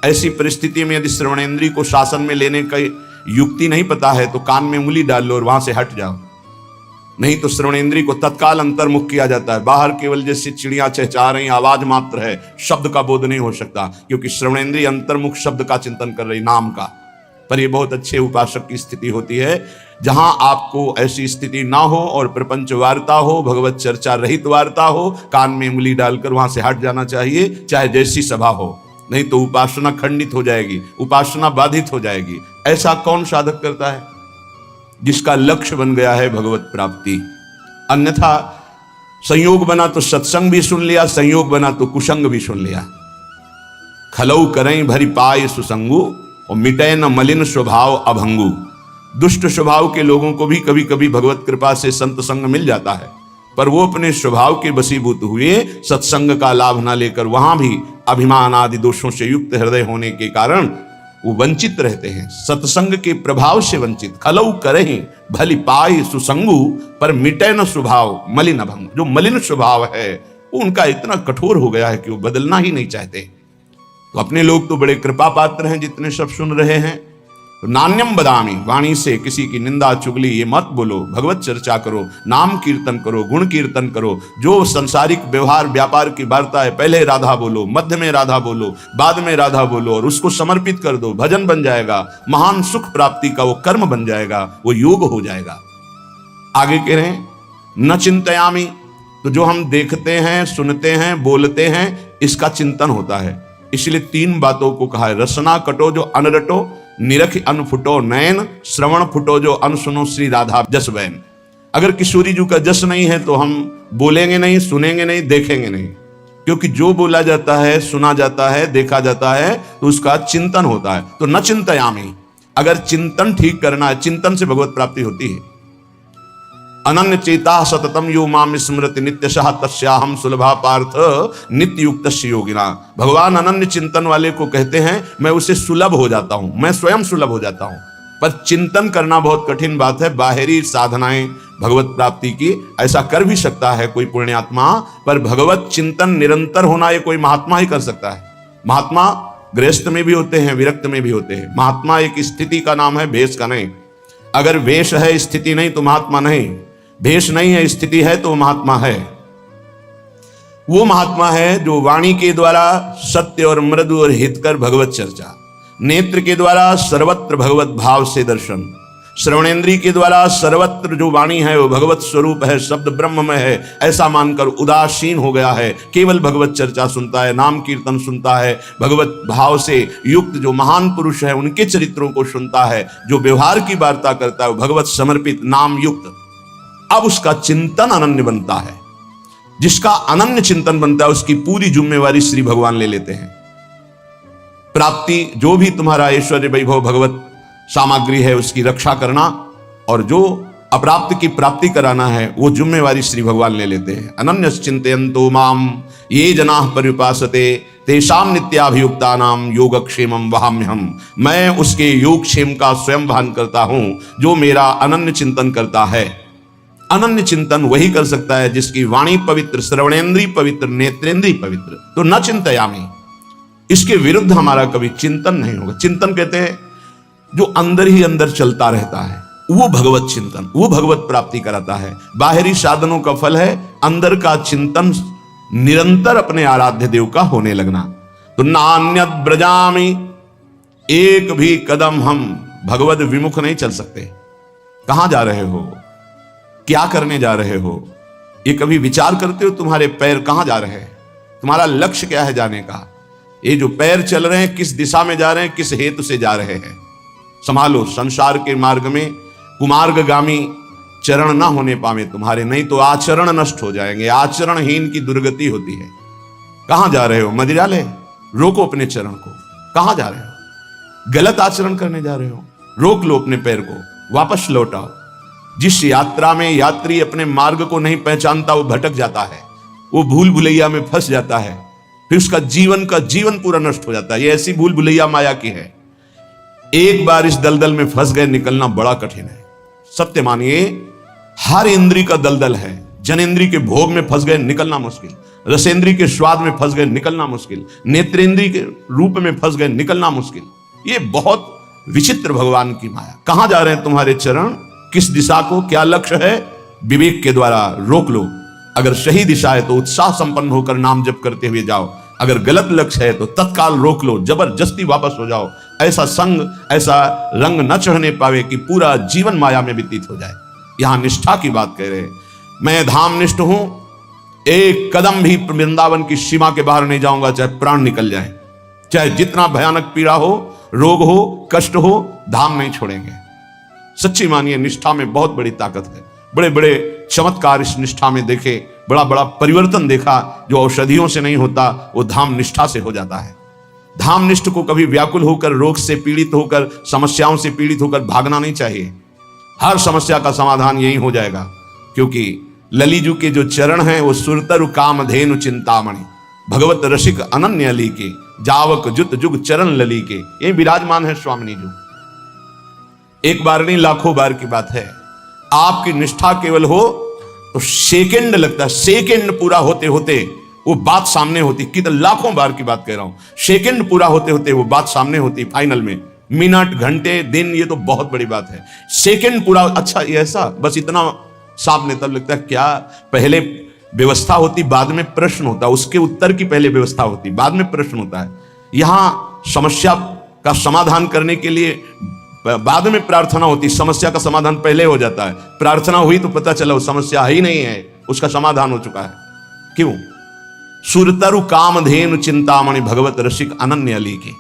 ऐसी परिस्थिति में यदि श्रवणेन्द्रिय को शासन में लेने का युक्ति नहीं पता है तो कान में उंगली डाल लो और वहां से हट जाओ, नहीं तो श्रवणेन्द्रिय को तत्काल अंतर्मुख किया जाता है। बाहर केवल जैसे चिड़ियां चहचहा रही, आवाज मात्र है, शब्द का बोध नहीं हो सकता, क्योंकि श्रवणेन्द्रिय अंतर्मुख शब्द का चिंतन कर रही, नाम का। पर यह बहुत अच्छे उपासक की स्थिति होती है जहां आपको ऐसी स्थिति ना हो और प्रपंच वार्ता हो, भगवत चर्चा रहित वार्ता हो, कान में उंगली डालकर वहां से हट जाना चाहिए, चाहे जैसी सभा हो, नहीं तो उपासना खंडित हो जाएगी, उपासना बाधित हो जाएगी। ऐसा कौन साधक करता है? जिसका लक्ष्य बन गया है भगवत प्राप्ति। अन्यथा संयोग बना तो सत्संग भी सुन लिया, संयोग बना तो कुसंग भी सुन लिया। खलऊ करें भरी पाए सुसंगु और मिटे न मलिन स्वभाव अभंगु। दुष्ट स्वभाव के लोगों को भी कभी कभी भगवत कृपा से संत संग मिल जाता है, पर वो अपने स्वभाव के वशीभूत हुए सत्संग का लाभ ना लेकर वहां भी अभिमान आदि दोषों से युक्त हृदय होने के कारण वो वंचित रहते हैं, सत्संग के प्रभाव से वंचित। खलऊ करें भली पाए सुसंगु पर मिटे न स्वभाव मलिन अभंग। जो मलिन स्वभाव है वो उनका इतना कठोर हो गया है कि वो बदलना ही नहीं चाहते। तो अपने लोग तो बड़े कृपा पात्र हैं जितने सब सुन रहे हैं। तो नान्यम बदामी, वाणी से किसी की निंदा चुगली ये मत बोलो, भगवत चर्चा करो, नाम कीर्तन करो, गुण कीर्तन करो। जो संसारिक व्यवहार व्यापार की वार्ता है, पहले राधा बोलो, मध्य में राधा बोलो, बाद में राधा बोलो और उसको समर्पित कर दो, भजन बन जाएगा, महान सुख प्राप्ति का वो कर्म बन जाएगा, वो योग हो जाएगा। आगे कह रहे हैं न चिंतयामी, तो जो हम देखते हैं, सुनते हैं, बोलते हैं, इसका चिंतन होता है। इसलिए तीन बातों को कहा है, रसना कटो जो अनरटो, निरख अन फुटो नयन, श्रवण फुटो जो अन सुनो श्री राधा जस वैन। अगर किशोरी जी का जस नहीं है तो हम बोलेंगे नहीं, सुनेंगे नहीं, देखेंगे नहीं, क्योंकि जो बोला जाता है, सुना जाता है, देखा जाता है तो उसका चिंतन होता है। तो न चिंतयामी, अगर चिंतन ठीक करना है, चिंतन से भगवत प्राप्ति होती है। अनन्य चेता सततम यो माम स्मृति नित्यशः तस्याहम सुलभा पार्थ नित्य युक्त योगिना। भगवान अनन्य चिंतन वाले को कहते हैं मैं उसे सुलभ हो जाता हूं, मैं स्वयं सुलभ हो जाता हूं। पर चिंतन करना बहुत कठिन बात है। बाहरी साधनाएं भगवत प्राप्ति की ऐसा कर भी सकता है कोई पुण्यात्मा, पर भगवत चिंतन निरंतर होना ये कोई महात्मा ही कर सकता है। महात्मा गृहस्थ में भी होते हैं, विरक्त में भी होते हैं। महात्मा एक स्थिति का नाम है, भेष का नहीं। अगर वेश है, स्थिति नहीं तो महात्मा नहीं। भेष नहीं है, स्थिति है तो महात्मा है। वो महात्मा है जो वाणी के द्वारा सत्य और मृदु और हितकर भगवत चर्चा, नेत्र के द्वारा सर्वत्र भगवत भाव से दर्शन, श्रवणेन्द्रिय के द्वारा सर्वत्र जो वाणी है वो भगवत स्वरूप है, शब्द ब्रह्म में है, ऐसा मानकर उदासीन हो गया है। केवल भगवत चर्चा सुनता है, नाम कीर्तन सुनता है, भगवत भाव से युक्त जो महान पुरुष है उनके चरित्रों को सुनता है, जो व्यवहार की वार्ता करता है वो भगवत समर्पित नाम युक्त। अब उसका चिंतन अनन्य बनता है। जिसका अनन्य चिंतन बनता है उसकी पूरी जिम्मेवारी श्री भगवान ले लेते हैं। प्राप्ति जो भी तुम्हारा ऐश्वर्य वैभव भगवत सामग्री है उसकी रक्षा करना, और जो अप्राप्त की प्राप्ति कराना है वो जिम्मेवारी श्री भगवान ले लेते हैं। अनन्यस चिंतयन्तो माम ये जनाः पर्युपासते तेषां नित्याभियुक्तानां योगक्षेमं वहाम्यहम्। मैं उसके योगक्षेम का स्वयं भान करता हूं जो मेरा अनन्य चिंतन करता है। अनन्य चिंतन वही कर सकता है जिसकी वाणी पवित्र, श्रवणेन्द्रिय पवित्र, नेत्रेंद्रिय पवित्र। तो न चिंतयामि, इसके विरुद्ध हमारा कभी चिंतन नहीं होगा। चिंतन कहते हैं जो अंदर ही अंदर चलता रहता है, वो भगवत चिंतन, वो भगवत प्राप्ति कराता है। बाहरी साधनों का फल है अंदर का चिंतन, निरंतर अपने आराध्य देव का होने लगना। तो नान्यत ब्रजामि, एक भी कदम हम भगवत विमुख नहीं चल सकते। कहां जा रहे हो, क्या करने जा रहे हो, ये कभी विचार करते हो? तुम्हारे पैर कहां जा रहे हैं, तुम्हारा लक्ष्य क्या है जाने का? ये जो पैर चल रहे हैं किस दिशा में जा रहे हैं, किस हेतु से जा रहे हैं? संभालो, संसार के मार्ग में कुमार्गगामी चरण ना होने पावे तुम्हारे, नहीं तो आचरण नष्ट हो जाएंगे। आचरणहीन की दुर्गति होती है। कहां जा रहे हो? मदिरालय? रोको अपने चरण को। कहां जा रहे हो? गलत आचरण करने जा रहे हो? रोक लो अपने पैर को, वापस लौटाओ। जिस यात्रा में यात्री अपने मार्ग को नहीं पहचानता वो भटक जाता है, वो भूल भुलैया में फंस जाता है, फिर उसका जीवन पूरा नष्ट हो जाता है। ये ऐसी भूल भुलैया माया की है। एक बार इस दलदल में फंस गए, निकलना बड़ा कठिन है। सत्य मानिए, हर इंद्री का दलदल है। जनेन्द्रिय के भोग में फंस गए, निकलना मुश्किल। रसेंद्रिय के स्वाद में फंस गए, निकलना मुश्किल। नेत्रेंद्रिय के रूप में फंस गए, निकलना मुश्किल। ये बहुत विचित्र भगवान की माया। कहां जा रहे हैं तुम्हारे चरण, किस दिशा को, क्या लक्ष्य है? विवेक के द्वारा रोक लो। अगर सही दिशा है तो उत्साह संपन्न होकर नाम जप करते हुए जाओ। अगर गलत लक्ष्य है तो तत्काल रोक लो, जबरदस्ती वापस हो जाओ। ऐसा संग, ऐसा रंग न चढ़ने पावे कि पूरा जीवन माया में व्यतीत हो जाए। यहां निष्ठा की बात कह रहे हैं। मैं धाम निष्ठ हूं, एक कदम भी वृंदावन की सीमा के बाहर नहीं जाऊंगा, चाहे प्राण निकल जाए, चाहे जितना भयानक पीड़ा हो, रोग हो, कष्ट हो, धाम नहीं छोड़ेंगे। सच्ची मानिए, निष्ठा में बहुत बड़ी ताकत है। बड़े बड़े चमत्कार इस निष्ठा में देखे, बड़ा बड़ा परिवर्तन देखा। जो औषधियों से नहीं होता वो धाम निष्ठा से हो जाता है। धाम निष्ठ को कभी व्याकुल होकर, रोग से पीड़ित होकर, समस्याओं से पीड़ित होकर भागना नहीं चाहिए। हर समस्या का समाधान यही हो जाएगा, क्योंकि ललीजू के जो चरण हैं वो सुरतरु कामधेनु चिंतामणि, भगवत रसिक अनन्य अली के, जावक जुत जुग चरण लली के, ये विराजमान है स्वामिनी जी। एक बार नहीं, लाखों बार की बात है। आपकी निष्ठा केवल हो तो सेकंड लगता है, सेकंड पूरा होते होते वो बात सामने होती। कितने लाखों बार की बात कह रहा हूं, सेकंड पूरा होते होते वो बात सामने होती। फाइनल में मिनट, घंटे, दिन, ये तो बहुत बड़ी बात है। सेकंड पूरा, अच्छा ये ऐसा, बस इतना सामने। तब लगता है क्या, पहले व्यवस्था होती, बाद में प्रश्न होता, उसके उत्तर की पहले व्यवस्था होती, बाद में प्रश्न होता है। यहां समस्या का समाधान करने के लिए बाद में प्रार्थना होती, समस्या का समाधान पहले हो जाता है। प्रार्थना हुई तो पता चला वो समस्या ही नहीं है, उसका समाधान हो चुका है। क्यों? सुरतरु कामधेनु चिंतामणि, भगवत रसिक अनन्य अली के।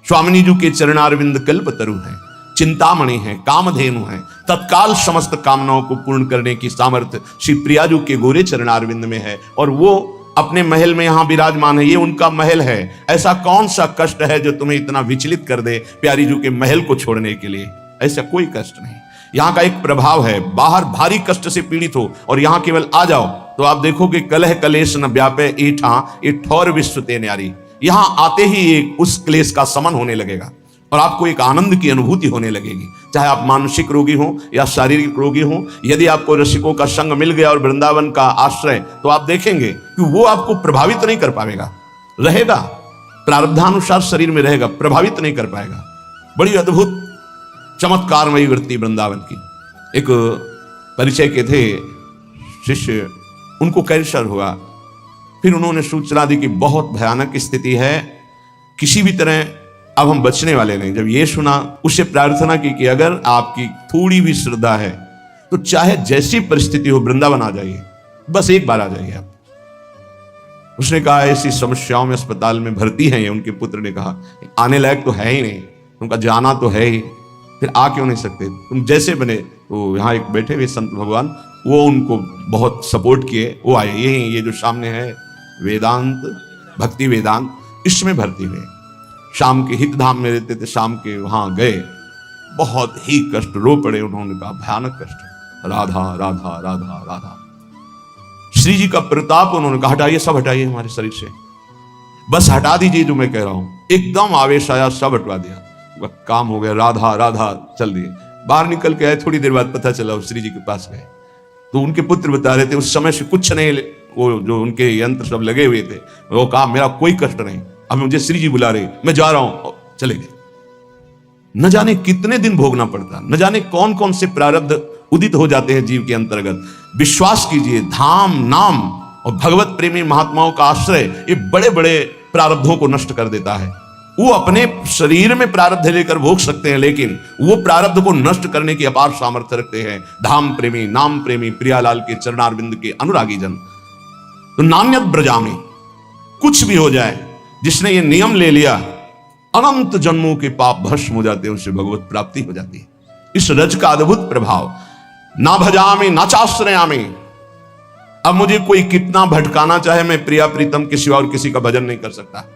स्वामिनी जी के चरणारविंद कल्पतरु है, चिंतामणि है, कामधेनु है। तत्काल समस्त कामनाओं को पूर्ण करने की सामर्थ्य श्री प्रियाजू के गोरे चरणारविंद में है, और वो अपने महल में यहां विराजमान है। ये उनका महल है। ऐसा कौन सा कष्ट है जो तुम्हें इतना विचलित कर दे प्यारी जू के महल को छोड़ने के लिए? ऐसा कोई कष्ट नहीं। यहां का एक प्रभाव है, बाहर भारी कष्ट से पीड़ित हो और यहां केवल आ जाओ तो आप देखोगे कलह कलेश न व्यापे ईठा ये ठौर विश्व ते न्यारी। यहां आते ही एक उस क्लेश का समन होने लगेगा और आपको एक आनंद की अनुभूति होने लगेगी। चाहे आप मानसिक रोगी हो या शारीरिक रोगी हो, यदि आपको रसिकों का संग मिल गया और वृंदावन का आश्रय, तो आप देखेंगे कि वो आपको प्रभावित नहीं कर पाएगा। रहेगा, प्रारब्धानुसार शरीर में रहेगा, प्रभावित नहीं कर पाएगा। बड़ी अद्भुत चमत्कारमयी वृत्ति वृंदावन की। एक परिचय के थे शिष्य, उनको कैंसर हुआ। फिर उन्होंने सूचना दी कि बहुत भयानक स्थिति है, किसी भी तरह अब हम बचने वाले नहीं। जब ये सुना, उससे प्रार्थना की कि अगर आपकी थोड़ी भी श्रद्धा है तो चाहे जैसी परिस्थिति हो वृंदावन आ जाइए, बस एक बार आ जाइए आप। उसने कहा ऐसी समस्याओं में अस्पताल में भर्ती हैं ये। उनके पुत्र ने कहा आने लायक तो है ही नहीं, उनका जाना तो है ही, फिर आ क्यों नहीं सकते, तुम जैसे बने। तो यहाँ एक बैठे हुए संत भगवान, वो उनको बहुत सपोर्ट किए, वो आए। ये जो सामने है वेदांत, भक्ति वेदांत, इसमें भर्ती हुए। शाम के हित धाम में रहते थे, शाम के वहां गए, बहुत ही कष्ट, रो पड़े। उन्होंने कहा भयानक कष्ट, राधा राधा राधा राधा। श्री जी का प्रताप, उन्होंने कहा हटाइए, सब हटाइए हमारे शरीर से, बस हटा दीजिए जो मैं कह रहा हूं। एकदम आवेश आया, सब हटवा दिया, काम हो गया। राधा राधा चल दिए। बाहर निकल के आए, थोड़ी देर बाद पता चला श्री जी के पास गए तो उनके पुत्र बता रहे थे उस समय से कुछ नहीं, वो जो उनके यंत्र सब लगे हुए थे, वो कहा मेरा कोई कष्ट नहीं, अब मुझे श्री जी बुला रहे, मैं जा रहा हूं, चले गए। न जाने कितने दिन भोगना पड़ता, न जाने कौन कौन से प्रारब्ध उदित हो जाते हैं जीव के अंतर्गत। विश्वास कीजिए, धाम, नाम और भगवत प्रेमी महात्माओं का आश्रय ये बड़े बड़े प्रारब्धों को नष्ट कर देता है। वो अपने शरीर में प्रारब्ध लेकर भोग सकते हैं, लेकिन वो प्रारब्ध को नष्ट करने की अपार सामर्थ्य रखते हैं धाम प्रेमी, नाम प्रेमी, प्रियालाल के चरणारविंद के अनुरागी जन। तो नान्यत ब्रजामी, कुछ भी हो जाए, जिसने ये नियम ले लिया, अनंत जन्मों के पाप भस्म हो जाते हैं, उससे भगवत प्राप्ति हो जाती है। इस रज का अद्भुत प्रभाव। ना भजामी ना चाश्रयामी, अब मुझे कोई कितना भटकाना चाहे, मैं प्रिया प्रीतम के सिवा और किसी का भजन नहीं कर सकता।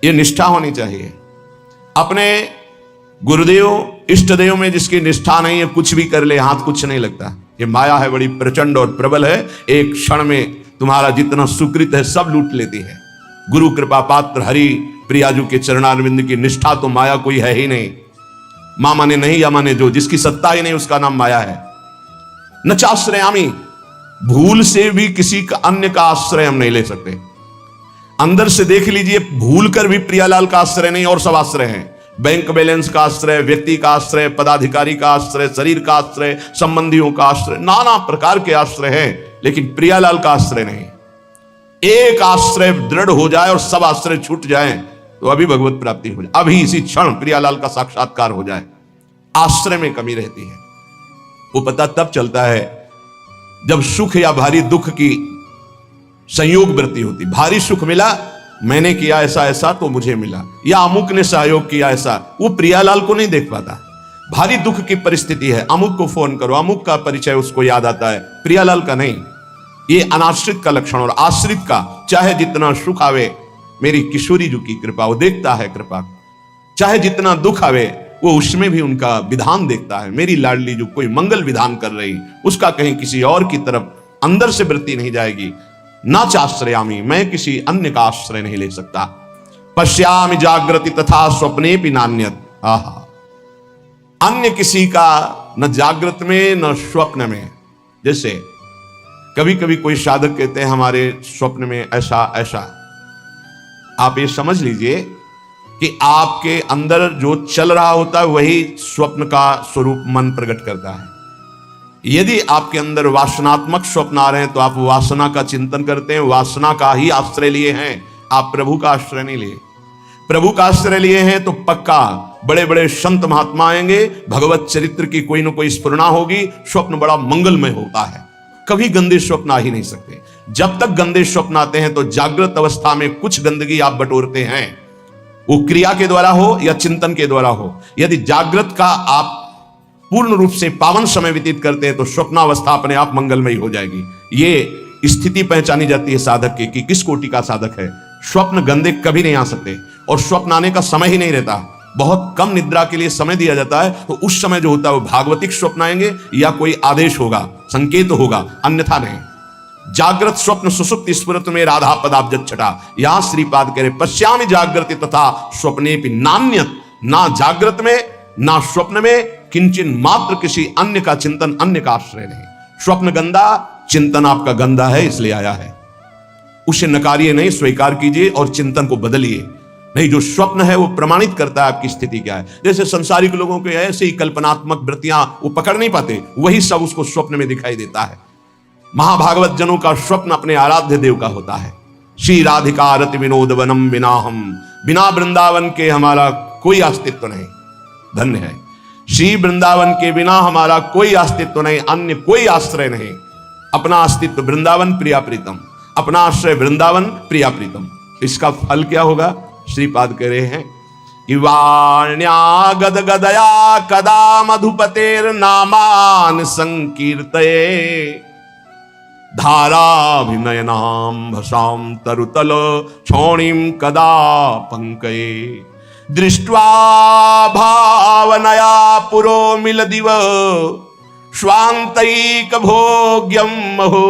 ये निष्ठा होनी चाहिए। अपने गुरुदेव इष्टदेव में जिसकी निष्ठा नहीं है, कुछ भी कर ले, हाथ कुछ नहीं लगता। ये माया है, बड़ी प्रचंड और प्रबल है, एक क्षण में तुम्हारा जितना सुकृत है सब लूट लेती है। गुरु कृपा पात्र हरि प्रियाजू के चरणारविंद की निष्ठा तो माया कोई है ही नहीं। मां माने नहीं या माने जो, जिसकी सत्ता ही नहीं उसका नाम माया है। न चाश्रयामी, भूल से भी किसी का अन्य का आश्रय हम नहीं ले सकते। अंदर से देख लीजिए, भूल कर भी प्रियालाल का आश्रय नहीं और सब आश्रय हैं। बैंक बैलेंस का आश्रय, व्यक्ति का आश्रय, पदाधिकारी का आश्रय, शरीर का आश्रय, संबंधियों का आश्रय, नाना प्रकार के आश्रय हैं, लेकिन प्रियालाल का आश्रय नहीं। एक आश्रय दृढ़ हो जाए और सब आश्रय छूट जाए तो अभी भगवत प्राप्ति हो जाए, अभी इसी क्षण प्रियालाल का साक्षात्कार हो जाए। आश्रय में कमी रहती है। वो पता तब चलता है जब सुख या भारी दुख की संयोग वृत्ति होती। भारी सुख मिला, मैंने किया ऐसा ऐसा तो मुझे मिला, या अमुक ने सहयोग किया ऐसा, वो प्रियालाल को नहीं देख पाता। भारी दुख की परिस्थिति है, अमुक को फोन करो, अमुक का परिचय उसको याद आता है, प्रियालाल का नहीं। ये अनाश्रित का लक्षण। और आश्रित का, चाहे जितना सुख आवे, मेरी किशोरी जी की कृपा, वो देखता है कृपा, चाहे जितना दुख आवे वो उसमें भी उनका विधान देखता है। मेरी लाडली जो कोई मंगल विधान कर रही, उसका कहीं किसी और की तरफ अंदर से वृत्ति नहीं जाएगी। ना चाश्रयामी, मैं किसी अन्य का आश्रय नहीं ले सकता। पश्यामि जागृति तथा स्वप्ने भी नान्यत, आहा, अन्य किसी का न जागृत में न स्वप्न में। जैसे कभी कभी कोई साधक कहते हैं हमारे स्वप्न में ऐसा ऐसा, आप ये समझ लीजिए कि आपके अंदर जो चल रहा होता है वही स्वप्न का स्वरूप मन प्रकट करता है। यदि आपके अंदर वासनात्मक स्वप्न आ रहे हैं तो आप वासना का चिंतन करते हैं, वासना का ही आश्रय लिए हैं, आप प्रभु का आश्रय नहीं लिए। प्रभु का आश्रय लिए हैं तो पक्का बड़े बड़े संत महात्मा आएंगे, भगवत चरित्र की कोई न कोई स्फुरणा होगी, स्वप्न बड़ा मंगलमय होता है। कभी गंदे स्वप्न आ ही नहीं सकते। जब तक गंदे स्वप्न आते हैं तो जागृत अवस्था में कुछ गंदगी आप बटोरते हैं, वो क्रिया के द्वारा हो या चिंतन के द्वारा हो। यदि जागृत का आप पूर्ण रूप से पावन समय व्यतीत करते हैं तो स्वप्नावस्था अपने आप मंगलमयी हो जाएगी। ये स्थिति पहचानी जाती है साधक की कि किस कोटि का साधक है। स्वप्न गंदे कभी नहीं आ सकते, और स्वप्न आने का समय ही नहीं रहता। बहुत कम निद्रा के लिए समय दिया जाता है, तो उस समय जो होता है वो भागवतिक स्वप्न आएंगे या कोई आदेश होगा, संकेत होगा, अन्यथा नहीं। जागृत स्वप्न सुसुप्त स्फुरत में राधा पदाब्ज छटा, यहां श्रीपाद कह रहे पश्यामि जागृति तथा स्वप्ने भी नान्यत, ना जागृत में ना स्वप्न में किंचन मात्र किसी अन्य का चिंतन, अन्य का आश्रय नहीं। स्वप्न गंदा, चिंतन आपका गंदा है इसलिए आया है, उसे नकारिए नहीं, स्वीकार कीजिए और चिंतन को बदलिए। नहीं, जो स्वप्न है वो प्रमाणित करता है आपकी स्थिति क्या है। जैसे संसारिक लोगों के ऐसे ही कल्पनात्मक वृत्तियां वो पकड़ नहीं पाते, वही सब उसको स्वप्न में दिखाई देता है। महाभागवत जनों का स्वप्न अपने आराध्य देव का होता है। श्री राधिका रति विनोद वनम बिना हम, बिना वृंदावन के हमारा कोई अस्तित्व नहीं। धन्य है, श्री वृंदावन के बिना हमारा कोई अस्तित्व नहीं, अन्य कोई आश्रय नहीं। अपना अस्तित्व वृंदावन प्रिया प्रीतम, अपना आश्रय वृंदावन प्रिया प्रीतम। इसका फल क्या होगा? श्रीपाद कह रहे हैं कि वाण्या गद गदया कदा मधुपतेर नामान संकीर्तये धाराभिनयनाम भसाम तरुतल क्षोणीम कदा पंकये दृष्ट्वा भावनया पुरो मिलदिव स्वान्तैक भोग्यम महो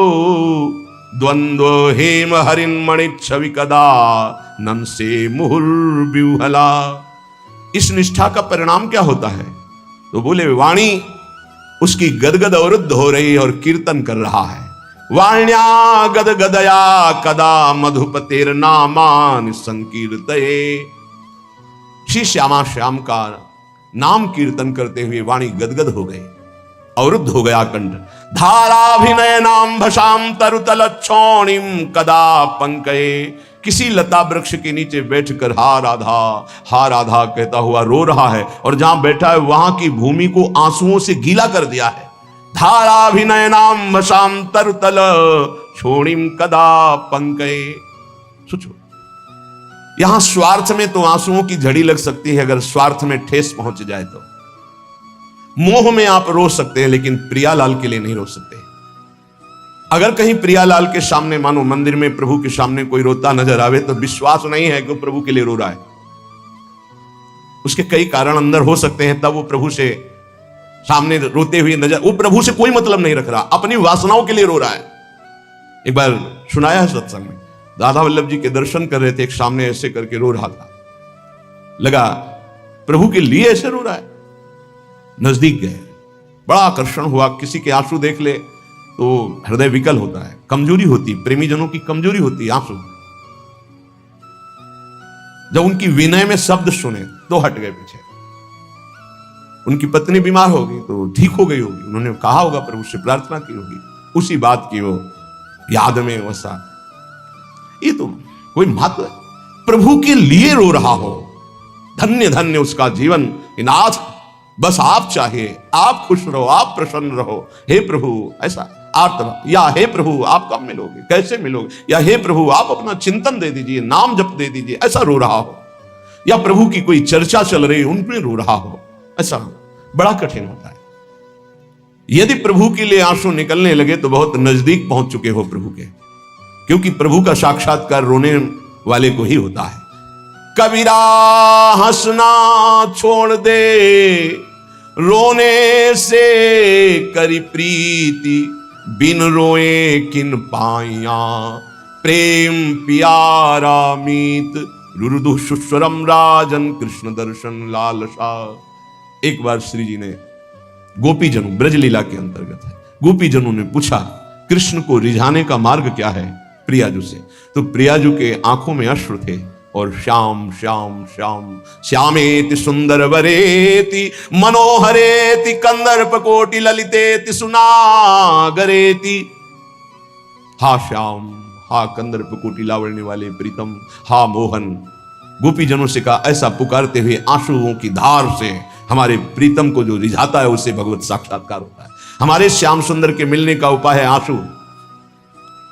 द्वंद्व हेम हरिन्मणि छवि कदा नंसे मुहुर्व्यूहला। इस निष्ठा का परिणाम क्या होता है? तो बोले वाणी उसकी गदगद अवरुद्ध हो रही और कीर्तन कर रहा है। वाण्या गद गदया कदा मधुपतेर नामान संकीर्तये। श्री श्यामा श्याम का नाम कीर्तन करते हुए वाणी गदगद हो गई, अवरुद्ध हो गया कंठ। धाराभिनय नाम भसाम तरुतल क्षोणिम कदा पंकये। किसी लता वृक्ष के नीचे बैठकर हा राधा कहता हुआ रो रहा है, और जहां बैठा है वहां की भूमि को आंसुओं से गीला कर दिया है। धाराभिनय नाम भसाम तरुतल क्षोणिम कदा पंकये। सोचो, यहां स्वार्थ में तो आंसुओं की झड़ी लग सकती है, अगर स्वार्थ में ठेस पहुंच जाए तो। मोह में आप रो सकते हैं, लेकिन प्रियालाल के लिए नहीं रो सकते। अगर कहीं प्रियालाल के सामने, मानो मंदिर में प्रभु के सामने कोई रोता नजर आवे, तो विश्वास नहीं है कि वो प्रभु के लिए रो रहा है। उसके कई कारण अंदर हो सकते हैं, तब वो प्रभु से सामने रोते हुए नजर, वो प्रभु से कोई मतलब नहीं रख रहा, अपनी वासनाओं के लिए रो रहा है। एक बार सुनाया है सत्संग में, राधा वल्लभ जी के दर्शन कर रहे थे, एक सामने ऐसे करके रो रहा था, लगा प्रभु के लिए ऐसे रो रहा है। नजदीक गए, बड़ा आकर्षण हुआ। किसी के आंसू देख ले तो हृदय विकल होता है, कमजोरी होती, प्रेमी जनों की कमजोरी होती आंसू। जब उनकी विनय में शब्द सुने तो हट गए पीछे। उनकी पत्नी बीमार हो गई तो ठीक हो गई होगी, उन्होंने कहा होगा प्रभु से, प्रार्थना की होगी, उसी बात की वो याद में वसा। ये तो कोई महत्व है, प्रभु के लिए रो रहा हो। धन्य धन्य उसका जीवन। नाथ बस आप चाहिए, आप खुश रहो, आप प्रसन्न रहो, हे प्रभु ऐसा आर्त, या हे प्रभु आप कब मिलोगे, कैसे मिलोगे, या हे प्रभु आप अपना चिंतन दे दीजिए, नाम जप दे दीजिए, ऐसा रो रहा हो। या प्रभु की कोई चर्चा चल रही, उनमें रो रहा हो, ऐसा बड़ा कठिन होता है। यदि प्रभु के लिए आंसू निकलने लगे तो बहुत नजदीक पहुंच चुके हो प्रभु के, क्योंकि प्रभु का साक्षात्कार रोने वाले को ही होता है। कबीरा हंसना छोड़ दे, रोने से करी प्रीति, बिन रोए किन पाइया, प्रेम प्यारा मीत, रुरुदु सुस्वरम राजन कृष्ण दर्शन लालसा। एक बार श्री जी ने गोपीजनों, ब्रजलीला के अंतर्गत है, गोपीजनों ने पूछा कृष्ण को रिझाने का मार्ग क्या है प्रियाजू से, तो प्रियाजू के आंखों में अश्रु थे, और श्याम श्याम श्याम श्यामेति सुंदर वरेति मनोहरेति कंदर्प कोटि ललितेति सुनागरेति। हा श्याम, हा कंदर्प कोटि लावण्य वाले प्रीतम, हा मोहन। गोपीजनों से कहा, ऐसा पुकारते हुए आंसुओं की धार से हमारे प्रीतम को जो रिझाता है उससे भगवत साक्षात्कार होता है। हमारे श्याम सुंदर के मिलने का उपाय है आंसू।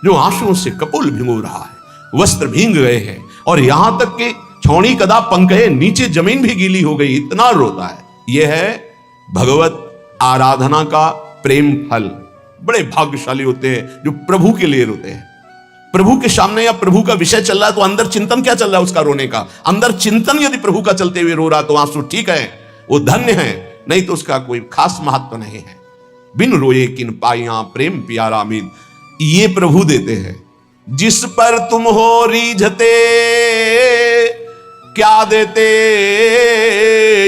जो आंसुओं से कपोल भिगो रहा है, वस्त्र भींग गए हैं, और यहां तक कि छौणी कदा पंकहे, नीचे जमीन भी गीली हो गई, इतना रोता है। यह है भगवत आराधना का प्रेम फल। बड़े भाग्यशाली होते हैं जो प्रभु के लिए रोते हैं। प्रभु के सामने या प्रभु का विषय चल रहा है तो अंदर चिंतन क्या चल रहा है उसका रोने का, अंदर चिंतन यदि प्रभु का चलते हुए रो रहा तो आंसू ठीक है, वो धन्य है, नहीं तो उसका कोई खास महत्व नहीं है। बिन रोए किन पाइया, प्रेम प्यारा मीत, ये प्रभु देते हैं। जिस पर तुम हो रीझते, क्या देते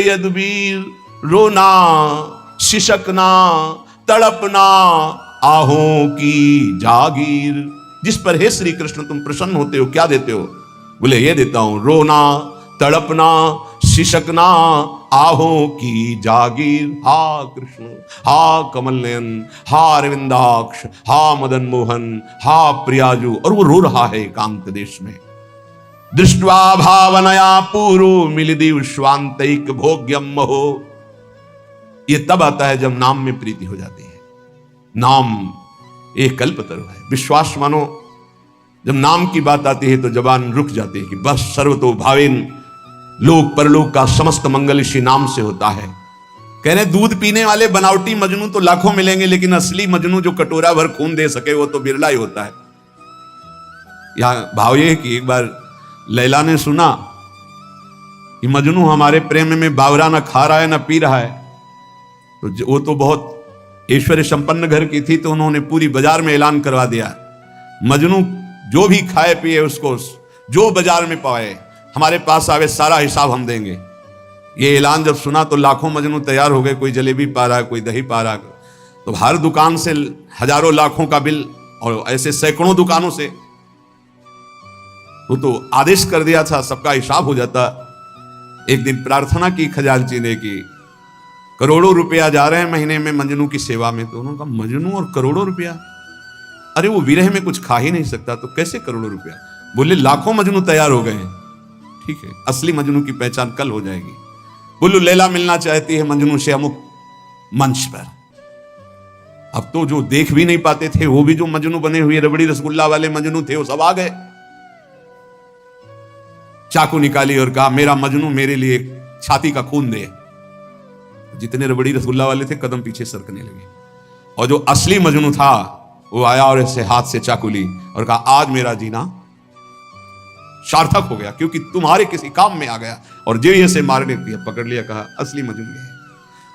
यदुवीर, रोना शिशकना तड़पना आहों की जागीर। जिस पर हे श्री कृष्ण तुम प्रसन्न होते हो, क्या देते हो? बोले ये देता हूं, रोना तड़पना शिशकना आहों की जागीर। हा कृष्ण, हा कमल नयन, हा अरविंदाक्ष, हा मदन मोहन, हा प्रियाजू। और वो रो रहा है एकांत देश में, दृष्ट्वा भावनया पूर्व मिलिदि विश्वांतैक भोग्यम महो। ये तब आता है जब नाम में प्रीति हो जाती है। नाम एक कल्पतरु है। विश्वास मानो जब नाम की बात आती है तो जबान रुक जाती है कि बस सर्वतो भावेन, लोक परलोक का समस्त मंगल इसी नाम से होता है। कह रहे दूध पीने वाले बनावटी मजनू तो लाखों मिलेंगे, लेकिन असली मजनू जो कटोरा भर खून दे सके वो तो बिरला ही होता है। यहां भाव ये कि एक बार लैला ने सुना कि मजनू हमारे प्रेम में बावरा ना खा रहा है ना पी रहा है, तो वो तो बहुत ऐश्वर्य संपन्न घर की थी, तो उन्होंने पूरी बाजार में ऐलान करवा दिया, मजनू जो भी खाए पिए उसको जो बाजार में पाए हमारे पास आवे, सारा हिसाब हम देंगे। ये ऐलान जब सुना तो लाखों मजनू तैयार हो गए। कोई जलेबी पा रहा है, कोई दही पा रहा है, तो हर दुकान से हजारों लाखों का बिल, और ऐसे सैकड़ों दुकानों से वो तो आदेश कर दिया था, सबका हिसाब हो जाता। एक दिन प्रार्थना की खजांची ने कि करोड़ों रुपया जा रहे हैं महीने में मजनू की सेवा में। तो उन्होंने कहा मजनू और करोड़ों रुपया, अरे वो विरह में कुछ खा ही नहीं सकता, तो कैसे करोड़ों रुपया? बोले लाखों मजनू तैयार हो गए हैं। ठीक है, असली मजनू की पहचान कल हो जाएगी। बोलो लैला मिलना चाहती है मजनू से अमुक मंच पर। अब तो जो देख भी नहीं पाते थे वो भी जो मजनू बने हुए रबड़ी रसगुल्ला वाले मजनू थे वो सब आ गए। चाकू निकाली और कहा मेरा मजनू मेरे लिए छाती का खून दे। जितने रबड़ी रसगुल्ला वाले थे कदम पीछे सरकने लगे, और जो असली मजनू था वो आया और ऐसे हाथ से चाकू ली और कहा आज मेरा जीना सार्थक हो गया, क्योंकि तुम्हारे किसी काम में आ गया। और जेल से मारने दिया, पकड़ लिया, कहा असली मजनू है।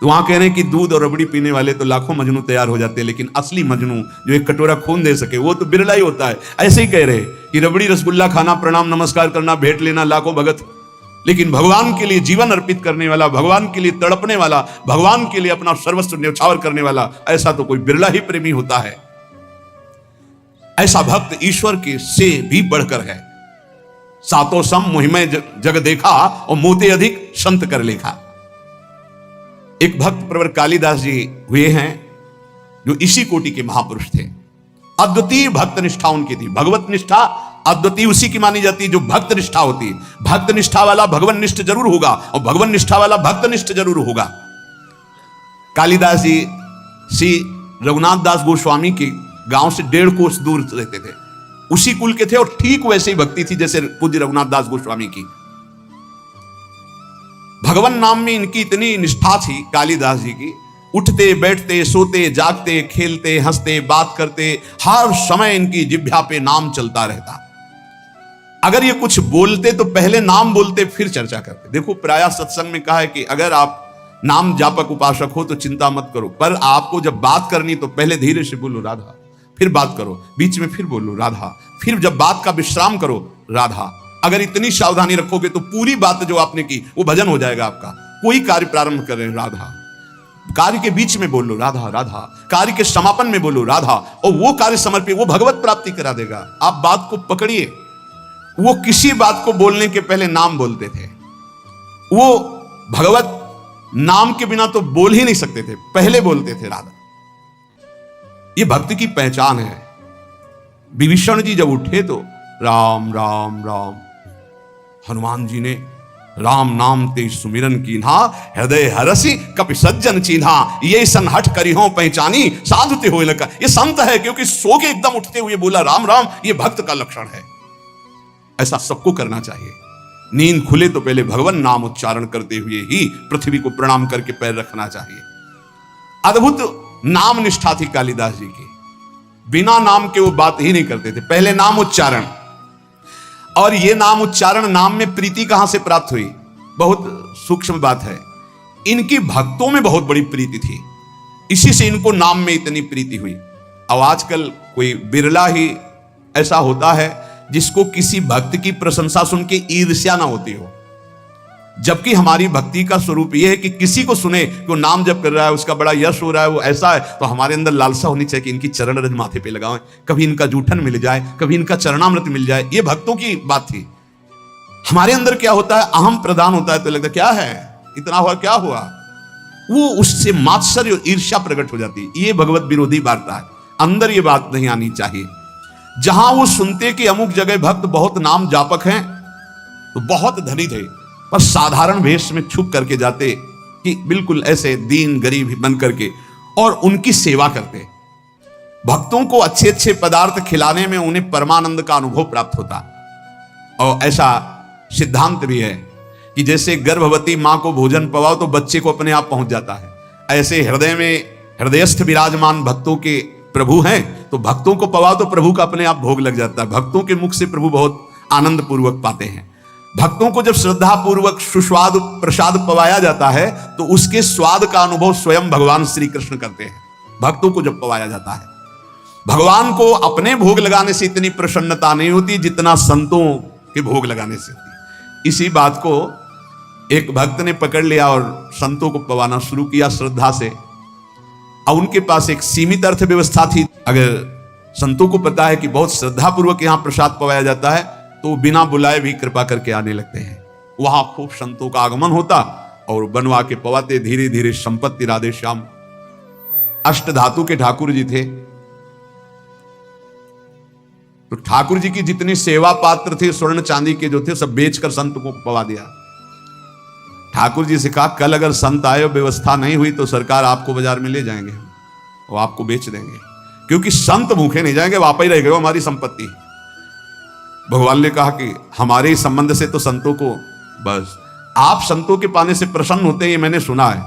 तो वहां कह रहे हैं कि दूध और रबड़ी पीने वाले तो लाखों मजनू तैयार हो जाते हैं, लेकिन असली मजनू जो एक कटोरा खून दे सके वो तो बिरला ही होता है। ऐसे ही कह रहे कि रबड़ी रसगुल्ला खाना, प्रणाम नमस्कार करना, भेंट लेना लाखों भगत, लेकिन भगवान के लिए जीवन अर्पित करने वाला, भगवान के लिए तड़पने वाला, भगवान के लिए अपना सर्वस्व न्यौछावर करने वाला, ऐसा तो कोई बिरला ही प्रेमी होता है। ऐसा भक्त ईश्वर के से भी बढ़कर है। सातों सम मुहिमय जग देखा और मोते अधिक संत कर लेखा। एक भक्त प्रवर कालिदास जी हुए हैं जो इसी कोटि के महापुरुष थे। अद्वितीय भक्त निष्ठा उनकी थी। भगवत निष्ठा अद्वितीय उसी की मानी जाती है जो भक्त निष्ठा होती है। भक्त निष्ठा वाला भगवान निष्ठ जरूर होगा और भगवान निष्ठा वाला भक्त निष्ठ जरूर होगा। कालिदास जी श्री रघुनाथ दास गोस्वामी के गांव से 1.5 कोस दूर रहते थे, उसी कुल के थे, और ठीक वैसे ही भक्ति थी जैसे पूज्य रघुनाथ दास गोस्वामी की। भगवान नाम में इनकी इतनी निष्ठा थी कालिदास जी की, उठते बैठते सोते जागते खेलते हंसते बात करते हर समय इनकी जिह्वा पे नाम चलता रहता। अगर ये कुछ बोलते तो पहले नाम बोलते फिर चर्चा करते। देखो प्रायः सत्संग में कहा है कि अगर आप नाम जापक उपासक हो तो चिंता मत करो, पर आपको जब बात करनी तो पहले धीरे से बोलो राधा, फिर बात करो, बीच में फिर बोलो राधा, फिर जब बात का विश्राम करो राधा। अगर इतनी सावधानी रखोगे तो पूरी बात जो आपने की वो भजन हो जाएगा आपका। कोई कार्य प्रारंभ करें राधा, कार्य के बीच में बोलो राधा राधा, कार्य के समापन में बोलो राधा, और वो कार्य समर्पित, वो भगवत प्राप्ति करा देगा। आप बात को पकड़िए। वो किसी बात को बोलने के पहले नाम बोलते थे। वो भगवत नाम के बिना तो बोल ही नहीं सकते थे, पहले बोलते थे राधा। ये भक्ति की पहचान है। विभीषण जी जब उठे तो राम राम राम, हनुमान जी ने राम नाम ते सुमिरन कीन्हा, हृदय हरसी कपि सज्जन चीन्हा, ये संहट करी हो पहचानी साधु ते होए लका। ये संत है क्योंकि सो के एकदम उठते हुए बोला राम राम। ये भक्त का लक्षण है। ऐसा सबको करना चाहिए। नींद खुले तो पहले भगवान नाम उच्चारण करते हुए ही पृथ्वी को प्रणाम करके पैर रखना चाहिए। अद्भुत नाम निष्ठा थी कालिदास जी की। बिना नाम के वो बात ही नहीं करते थे, पहले नाम उच्चारण। और ये नाम उच्चारण, नाम में प्रीति कहां से प्राप्त हुई? बहुत सूक्ष्म बात है। इनकी भक्तों में बहुत बड़ी प्रीति थी, इसी से इनको नाम में इतनी प्रीति हुई। अब आजकल कोई बिरला ही ऐसा होता है जिसको किसी भक्त की प्रशंसा सुन के ईर्ष्या ना होती हो। जबकि हमारी भक्ति का स्वरूप यह है कि किसी को सुने कि वो नाम जप कर रहा है, उसका बड़ा यश हो रहा है, वो ऐसा है, तो हमारे अंदर लालसा होनी चाहिए कि इनकी चरण रज माथे पे लगाएं, कभी इनका जूठन मिल जाए, कभी इनका चरणामृत मिल जाए। ये भक्तों की बात थी। हमारे अंदर क्या होता है, अहम प्रदान होता है तो लगता क्या है, इतना हुआ, क्या हुआ, वो उससे मात्सर्य और ईर्ष्या प्रकट हो जाती है। ये भगवत विरोधी वार्ता है। अंदर ये बात नहीं आनी चाहिए। जहां वो सुनते कि अमुक जगह भक्त बहुत नाम जापक हैं, तो बहुत धनी थे, पर साधारण वेश में छुप करके जाते कि बिल्कुल ऐसे दीन गरीब बन करके, और उनकी सेवा करते। भक्तों को अच्छे अच्छे पदार्थ खिलाने में उन्हें परमानंद का अनुभव प्राप्त होता। और ऐसा सिद्धांत भी है कि जैसे गर्भवती मां को भोजन पवाओ तो बच्चे को अपने आप पहुंच जाता है, ऐसे हृदय में हृदयस्थ विराजमान भक्तों के प्रभु हैं, तो भक्तों को पवाओ तो प्रभु का अपने आप भोग लग जाता है। भक्तों के मुख से प्रभु बहुत आनंद पूर्वक पाते हैं। भक्तों को जब श्रद्धा पूर्वक सुस्वाद प्रसाद पवाया जाता है तो उसके स्वाद का अनुभव स्वयं भगवान श्री कृष्ण करते हैं। भक्तों को जब पवाया जाता है, भगवान को अपने भोग लगाने से इतनी प्रसन्नता नहीं होती जितना संतों के भोग लगाने से होती। इसी बात को एक भक्त ने पकड़ लिया और संतों को पवाना शुरू किया श्रद्धा से। अब उनके पास एक सीमित अर्थव्यवस्था थी। अगर संतों को पता है कि बहुत श्रद्धा पूर्वक यहां प्रसाद पवाया जाता है तो बिना बुलाए भी कृपा करके आने लगते हैं। वहां खूब संतों का आगमन होता और बनवा के पवाते। धीरे धीरे संपत्ति राधे श्याम अष्ट धातु के ठाकुर जी थे, तो ठाकुर जी की जितनी सेवा पात्र थे स्वर्ण चांदी के जो थे सब बेचकर संत को पवा दिया। ठाकुर जी से कहा कल अगर संत आए और व्यवस्था नहीं हुई तो सरकार आपको बाजार में ले जाएंगे और आपको बेच देंगे, क्योंकि संत भूखे नहीं जाएंगे, वापस ही रहेगा, वो हमारी संपत्ति है। भगवान ने कहा कि हमारे संबंध से तो संतों को, बस आप संतों के पाने से प्रसन्न होते हैं ये मैंने सुना है,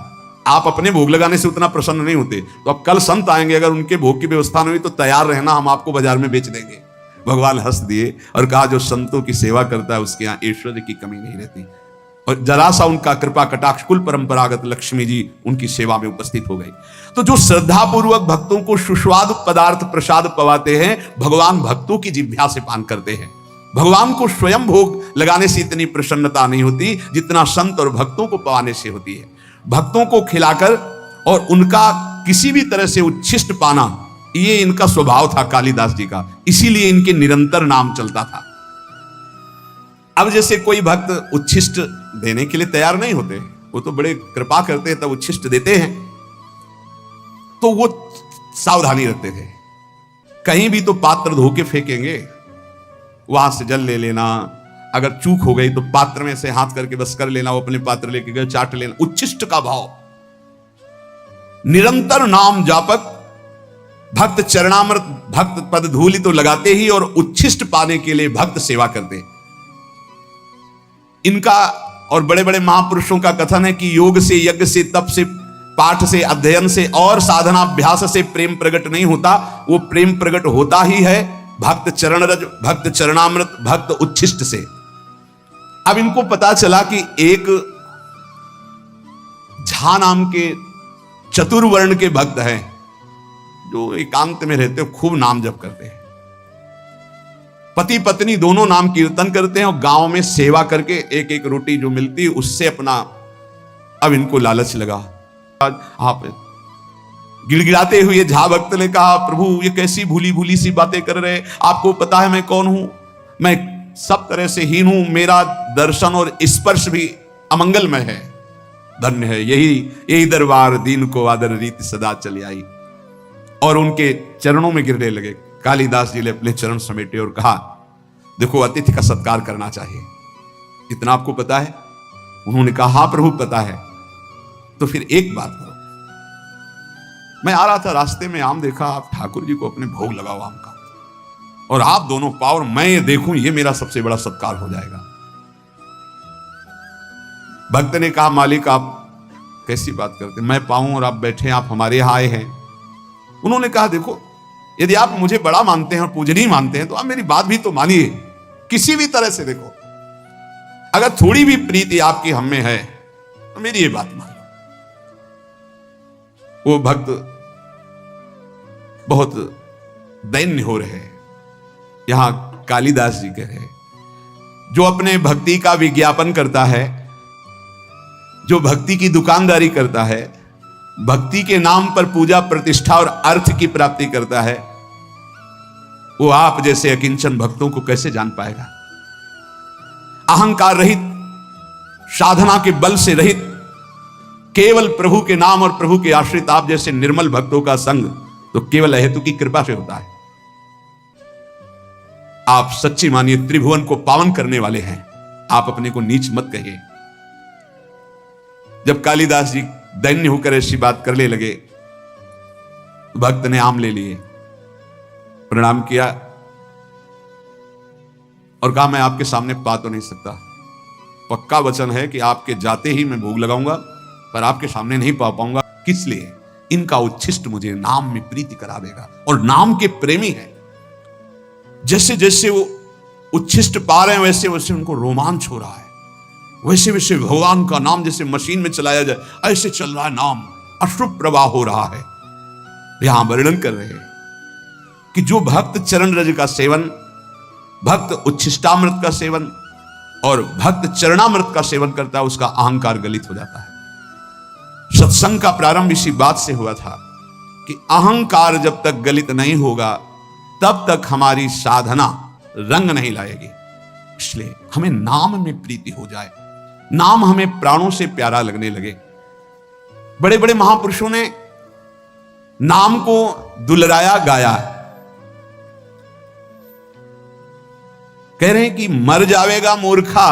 आप अपने भोग लगाने से उतना प्रसन्न नहीं होते। तो अब कल संत आएंगे, अगर उनके भोग की व्यवस्था नहीं हुई तो तैयार रहना, हम आपको बाजार में बेच देंगे। भगवान हंस दिए और कहा जो संतों की सेवा करता है उसके यहाँ ऐश्वर्य की कमी नहीं रहती। और जरा सा उनका कृपा कटाक्ष कुल परंपरागत लक्ष्मी जी उनकी सेवा में उपस्थित हो गई। तो जो श्रद्धा पूर्वक भक्तों को सुस्वाद पदार्थ प्रसाद पवाते हैं, भगवान भक्तों की जिह्वा से पान करते हैं। भगवान को स्वयं भोग लगाने से इतनी प्रसन्नता नहीं होती जितना संत और भक्तों को पवाने से होती है। भक्तों को खिलाकर और उनका किसी भी तरह से उच्छिष्ट पाना, ये इनका स्वभाव था कालिदास जी का, इसीलिए इनके निरंतर नाम चलता था। अब जैसे कोई भक्त उच्छिष्ट देने के लिए तैयार नहीं होते, वो तो बड़े कृपा करते हैं तब उच्छिष्ट देते हैं, तो वो सावधानी रखते थे। कहीं भी तो पात्र धो के फेंकेंगे, वहां से जल ले लेना, अगर चूक हो गई तो पात्र में से हाथ करके बस कर लेना, वो अपने पात्र लेके गए चाट लेना। उच्छिष्ट का भाव, निरंतर नाम जापक भक्त चरणामृत भक्त पद धूलि तो लगाते ही, और उच्छिष्ट पाने के लिए भक्त सेवा करते। इनका और बड़े बड़े महापुरुषों का कथन है कि योग से, यज्ञ से, तप से, पाठ से, अध्ययन से और साधनाभ्यास से प्रेम प्रकट नहीं होता, वो प्रेम प्रकट होता ही है भक्त चरण रज, भक्त चरणामृत, भक्त उच्छिष्ट से। अब इनको पता चला कि एक झा नाम के चतुर्वर्ण के भक्त हैं जो एकांत में रहते हो, खूब नाम जप करते हैं, पति पत्नी दोनों नाम कीर्तन करते हैं और गांव में सेवा करके एक एक रोटी जो मिलती है उससे अपना। अब इनको लालच लगा। आप गिड़गिड़ाते हुए झा भक्त ने कहा प्रभु ये कैसी भूली भूली सी बातें कर रहे, आपको पता है मैं कौन हूं, मैं सब तरह से हीन हूं, मेरा दर्शन और स्पर्श भी अमंगलमय है। धन्य है यही दरबार, दीन को आदर रीति सदा चली आई। और उनके चरणों में गिरने लगे। कालिदास जी ने अपने चरण समेटे और कहा देखो अतिथि का सत्कार करना चाहिए, इतना आपको पता है? उन्होंने कहा हाँ प्रभु पता है। तो फिर एक बात करो, मैं आ रहा था रास्ते में आम देखा, आप ठाकुर जी को अपने भोग लगाओ आम का, और आप दोनों पाओ और मैं ये देखूं, ये मेरा सबसे बड़ा सत्कार हो जाएगा। भक्त ने कहा मालिक आप कैसी बात करते, मैं पाऊं और आप बैठे, आप हमारे यहां आए हैं। उन्होंने कहा देखो यदि आप मुझे बड़ा मानते हैं और पूजनीय मानते हैं तो आप मेरी बात भी तो मानिए किसी भी तरह से। देखो अगर थोड़ी भी प्रीति आपकी हम में है तो मेरी ये बात मान लो। वो भक्त बहुत दैन्य हो रहे, यहां कालिदास जी कह रहे, जो अपने भक्ति का विज्ञापन करता है, जो भक्ति की दुकानदारी करता है, भक्ति के नाम पर पूजा प्रतिष्ठा और अर्थ की प्राप्ति करता है, वो आप जैसे अकिंचन भक्तों को कैसे जान पाएगा? अहंकार रहित, साधना के बल से रहित, केवल प्रभु के नाम और प्रभु के आश्रित आप जैसे निर्मल भक्तों का संग तो केवल हेतु की कृपा से होता है। आप सच्ची मानिए त्रिभुवन को पावन करने वाले हैं, आप अपने को नीच मत कहिए। जब कालिदास जी दैन्य होकर ऐसी बात करने लगे, भक्त ने आम ले लिए, प्रणाम किया और कहा मैं आपके सामने पा तो नहीं सकता, पक्का वचन है कि आपके जाते ही मैं भोग लगाऊंगा, पर आपके सामने नहीं पा पाऊंगा। किस लिए? इनका उच्छिष्ट मुझे नाम में प्रीति करा देगा, और नाम के प्रेमी है। जैसे जैसे वो उच्छिष्ट पा रहे हैं वैसे वैसे उनको रोमांच हो रहा है, वैसे वैसे भगवान का नाम जैसे मशीन में चलाया जाए ऐसे चल रहा है, नाम अश्रु प्रवाह हो रहा है। यहां वर्णन कर रहे हैं कि जो भक्त चरण रज का सेवन, भक्त उच्छिष्टामृत का सेवन और भक्त चरणामृत का सेवन करता है, उसका अहंकार गलित हो जाता है। सत्संग का प्रारंभ इसी बात से हुआ था कि अहंकार जब तक गलित नहीं होगा तब तक हमारी साधना रंग नहीं लाएगी। इसलिए हमें नाम में प्रीति हो जाए, नाम हमें प्राणों से प्यारा लगने लगे। बड़े बड़े महापुरुषों ने नाम को दुलराया, गाया। कह रहे हैं कि मर जावेगा मूर्खा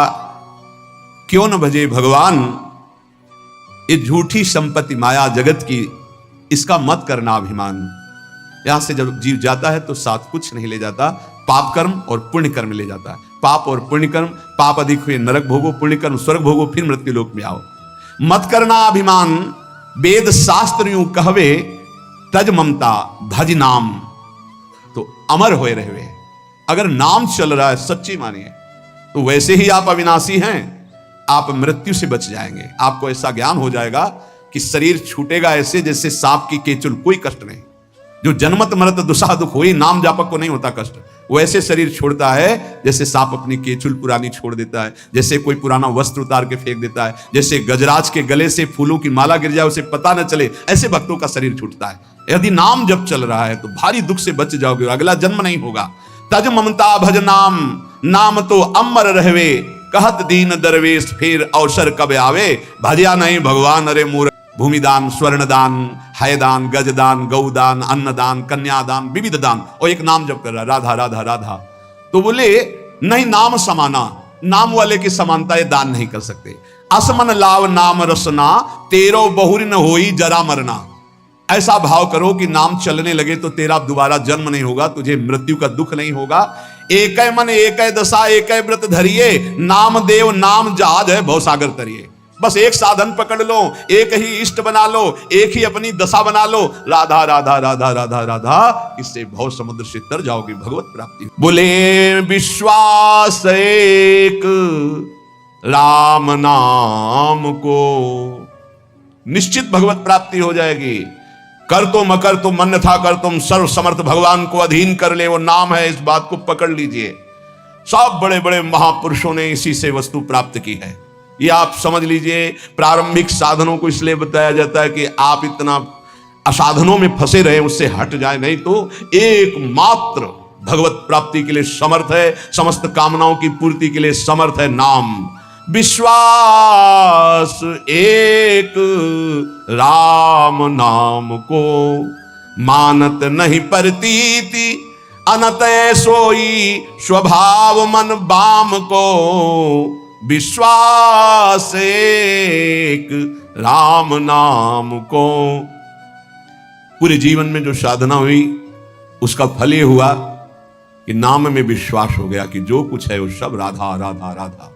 क्यों न भजे भगवान, ये झूठी संपत्ति माया जगत की, इसका मत करना अभिमान। यहां से जब जीव जाता है तो साथ कुछ नहीं ले जाता, पाप कर्म और पुण्य कर्म ले जाता है। पाप और पुण्य कर्म, पाप अधिक हुए नरक भोगो, पुण्य कर्म स्वर्ग भोगो, फिर मृत्यु लोक में आओ। मत करना अभिमान, वेद शास्त्र यूं कहवे, तज ममता भज नाम, तो अमर होए रहे। अगर नाम चल रहा है सच्ची मानिए तो वैसे ही आप अविनाशी हैं, आप मृत्यु से बच जाएंगे। आपको ऐसा ज्ञान हो जाएगा कि शरीर छूटेगा ऐसे जैसे सांप की केचुल, कोई कष्ट नहीं। जो जन्मत मरत दुसा दुख हुई, नाम जापक को नहीं होता कष्ट, वैसे शरीर छोड़ता है जैसे सांप अपनी केचुल पुरानी छोड़ देता है, जैसे कोई पुराना वस्त्र उतार के फेंक देता है, जैसे गजराज के गले से फूलों की माला गिर जाए उसे पता न चले, ऐसे भक्तों का शरीर छूटता है। यदि नाम जब चल रहा है तो भारी दुख से बच जाओगे, अगला जन्म नहीं होगा। तज ममता भज नाम, नाम तो अमर रहवे, कहत दीन दरवेश फिर अवसर कब आवे। भजिया नहीं भगवान अरे मूर्ख, भूमिदान, स्वर्णदान, हयदान, गजदान, गौदान, अन्नदान, कन्यादान, विविध दान, और एक नाम जब कर रहा राधा राधा राधा। तो बोले नहीं, नाम समाना, नाम वाले की समानता ये दान नहीं कर सकते। असमन लाव नाम रसना, तेरो बहुरी न होई जरा मरना। ऐसा भाव करो कि नाम चलने लगे तो तेरा दोबारा जन्म नहीं होगा, तुझे मृत्यु का दुख नहीं होगा। एक मन एक दशा एक व्रत धरिए, नाम देव नाम जहाज है भवसागर तरिए। बस एक साधन पकड़ लो, एक ही इष्ट बना लो, एक ही अपनी दशा बना लो, राधा राधा राधा राधा राधा, इससे भव समुद्र से तर जाओगे, भगवत प्राप्ति। बोले विश्वास एक राम नाम को, निश्चित भगवत प्राप्ति हो जाएगी। कर तुम अकर तुम मन था कर तुम, सर्व समर्थ भगवान को अधीन कर ले, वो नाम है, इस बात को पकड़ लीजिए। सब बड़े बड़े महापुरुषों ने इसी से वस्तु प्राप्त की है, ये आप समझ लीजिए। प्रारंभिक साधनों को इसलिए बताया जाता है कि आप इतना असाधनों में फंसे रहे, उससे हट जाए, नहीं तो एकमात्र भगवत प्राप्ति के लिए समर्थ है, समस्त कामनाओं की पूर्ति के लिए समर्थ है नाम। विश्वास एक राम नाम को, मानत नहीं प्रतीति अनत सोई, स्वभाव मन बाम को। विश्वास एक राम नाम को। पूरे जीवन में जो साधना हुई उसका फल ये हुआ कि नाम में विश्वास हो गया कि जो कुछ है वो सब राधा राधा राधा।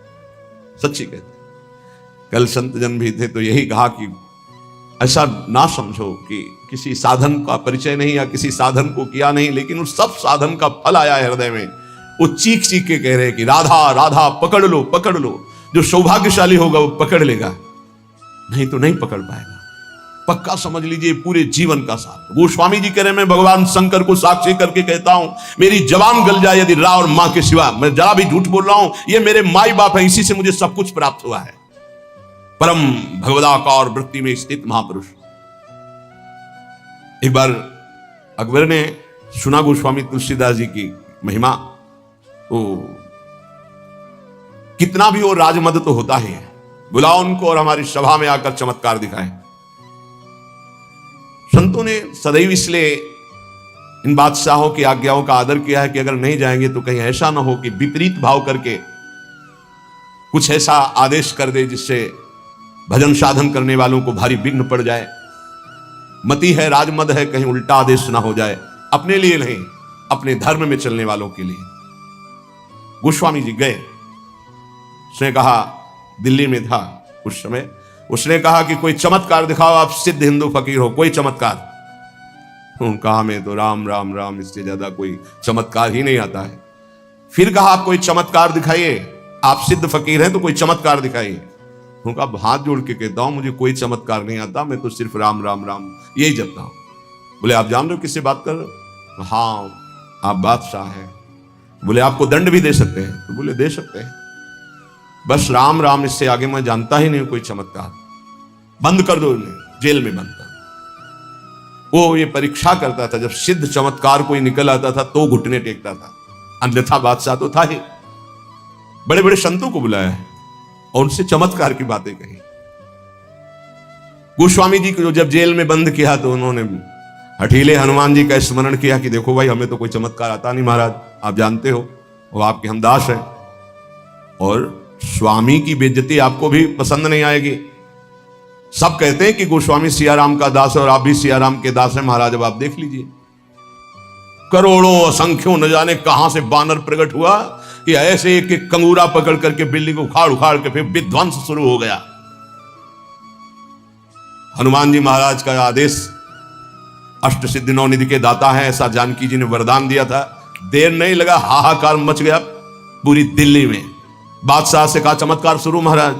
सच्ची कहते। कल संत जन भी थे तो यही कहा कि ऐसा ना समझो कि किसी साधन का परिचय नहीं या किसी साधन को किया नहीं, लेकिन उस सब साधन का फल आया है हृदय में। वो चीख चीख के कह रहे कि राधा राधा पकड़ लो पकड़ लो। जो सौभाग्यशाली होगा वो पकड़ लेगा, नहीं तो नहीं पकड़ पाएगा। पक्का समझ लीजिए पूरे जीवन का साथ। गोस्वामी जी कह रहे मैं भगवान शंकर को साक्षी करके कहता हूं, मेरी जबान गल जाए यदि रा और मां के सिवा, मैं जरा भी झूठ बोल रहा हूं, ये मेरे माई बाप है, इसी से मुझे सब कुछ प्राप्त हुआ है। परम भगवदाकार वृत्ति में स्थित महापुरुष। एक बार अकबर ने सुना गोस्वामी तुलसीदास जी की महिमा, तो कितना भी हो राजमद तो होता ही है, बुलाओ उनको और हमारी सभा में आकर चमत्कार दिखाएं। संतों ने सदैव इसलिए इन बादशाहों की आज्ञाओं का आदर किया है कि अगर नहीं जाएंगे तो कहीं ऐसा ना हो कि विपरीत भाव करके कुछ ऐसा आदेश कर दे जिससे भजन साधन करने वालों को भारी विघ्न पड़ जाए। मति है, राजमद है, कहीं उल्टा आदेश ना हो जाए, अपने लिए नहीं, अपने धर्म में चलने वालों के लिए। गोस्वामी जी गए, उसने कहा, दिल्ली में था उस समय, उसने कहा कि कोई चमत्कार दिखाओ, आप सिद्ध हिंदू फकीर हो, कोई चमत्कार। कहा मैं तो राम राम राम, इससे ज्यादा कोई चमत्कार ही नहीं आता है। फिर कहा आप कोई चमत्कार दिखाइए, आप सिद्ध फकीर हैं तो कोई चमत्कार दिखाइए। उनका हाथ जोड़ के कहता हूं मुझे कोई चमत्कार नहीं आता, मैं तो सिर्फ राम राम राम यही जपता हूं। बोले आप जान रहे हो किससे बात कर रहे हो? हाँ आप बादशाह हैं। बोले आपको दंड भी दे सकते हैं? तो बोले दे सकते हैं, बस राम राम, इससे आगे मैं जानता ही नहीं कोई चमत्कार। बंद कर दो इन्हें, जेल में बंद कर। वो ये परीक्षा करता था, जब सिद्ध चमत्कार कोई निकल आता था तो घुटने टेकता था, अन्यथा बादशाह तो था ही। बड़े बड़े संतों को बुलाया और उनसे चमत्कार की बातें कही। गोस्वामी जी को जब जेल में बंद किया तो उन्होंने हठीले हनुमान जी का स्मरण किया कि देखो भाई, हमें तो कोई चमत्कार आता नहीं महाराज, आप जानते हो, वो आपके हम दास हैं, और स्वामी की बेइज्जती आपको भी पसंद नहीं आएगी। सब कहते हैं कि गोस्वामी सियाराम का दास है और आप भी सियाराम के दास हैं महाराज, अब आप देख लीजिए। करोड़ों असंख्यों न जाने कहां से बानर प्रकट हुआ कि ऐसे एक एक कंगूरा पकड़ करके बिल्डिंग को उखाड़ उखाड़ के फिर विध्वंस शुरू हो गया। हनुमान जी महाराज का आदेश, अष्ट सिद्धि नौ निधि के दाता है, ऐसा जानकी जी ने वरदान दिया था। देर नहीं लगा, हाहाकार मच गया पूरी दिल्ली में। बादशाह से कहा चमत्कार शुरू महाराज,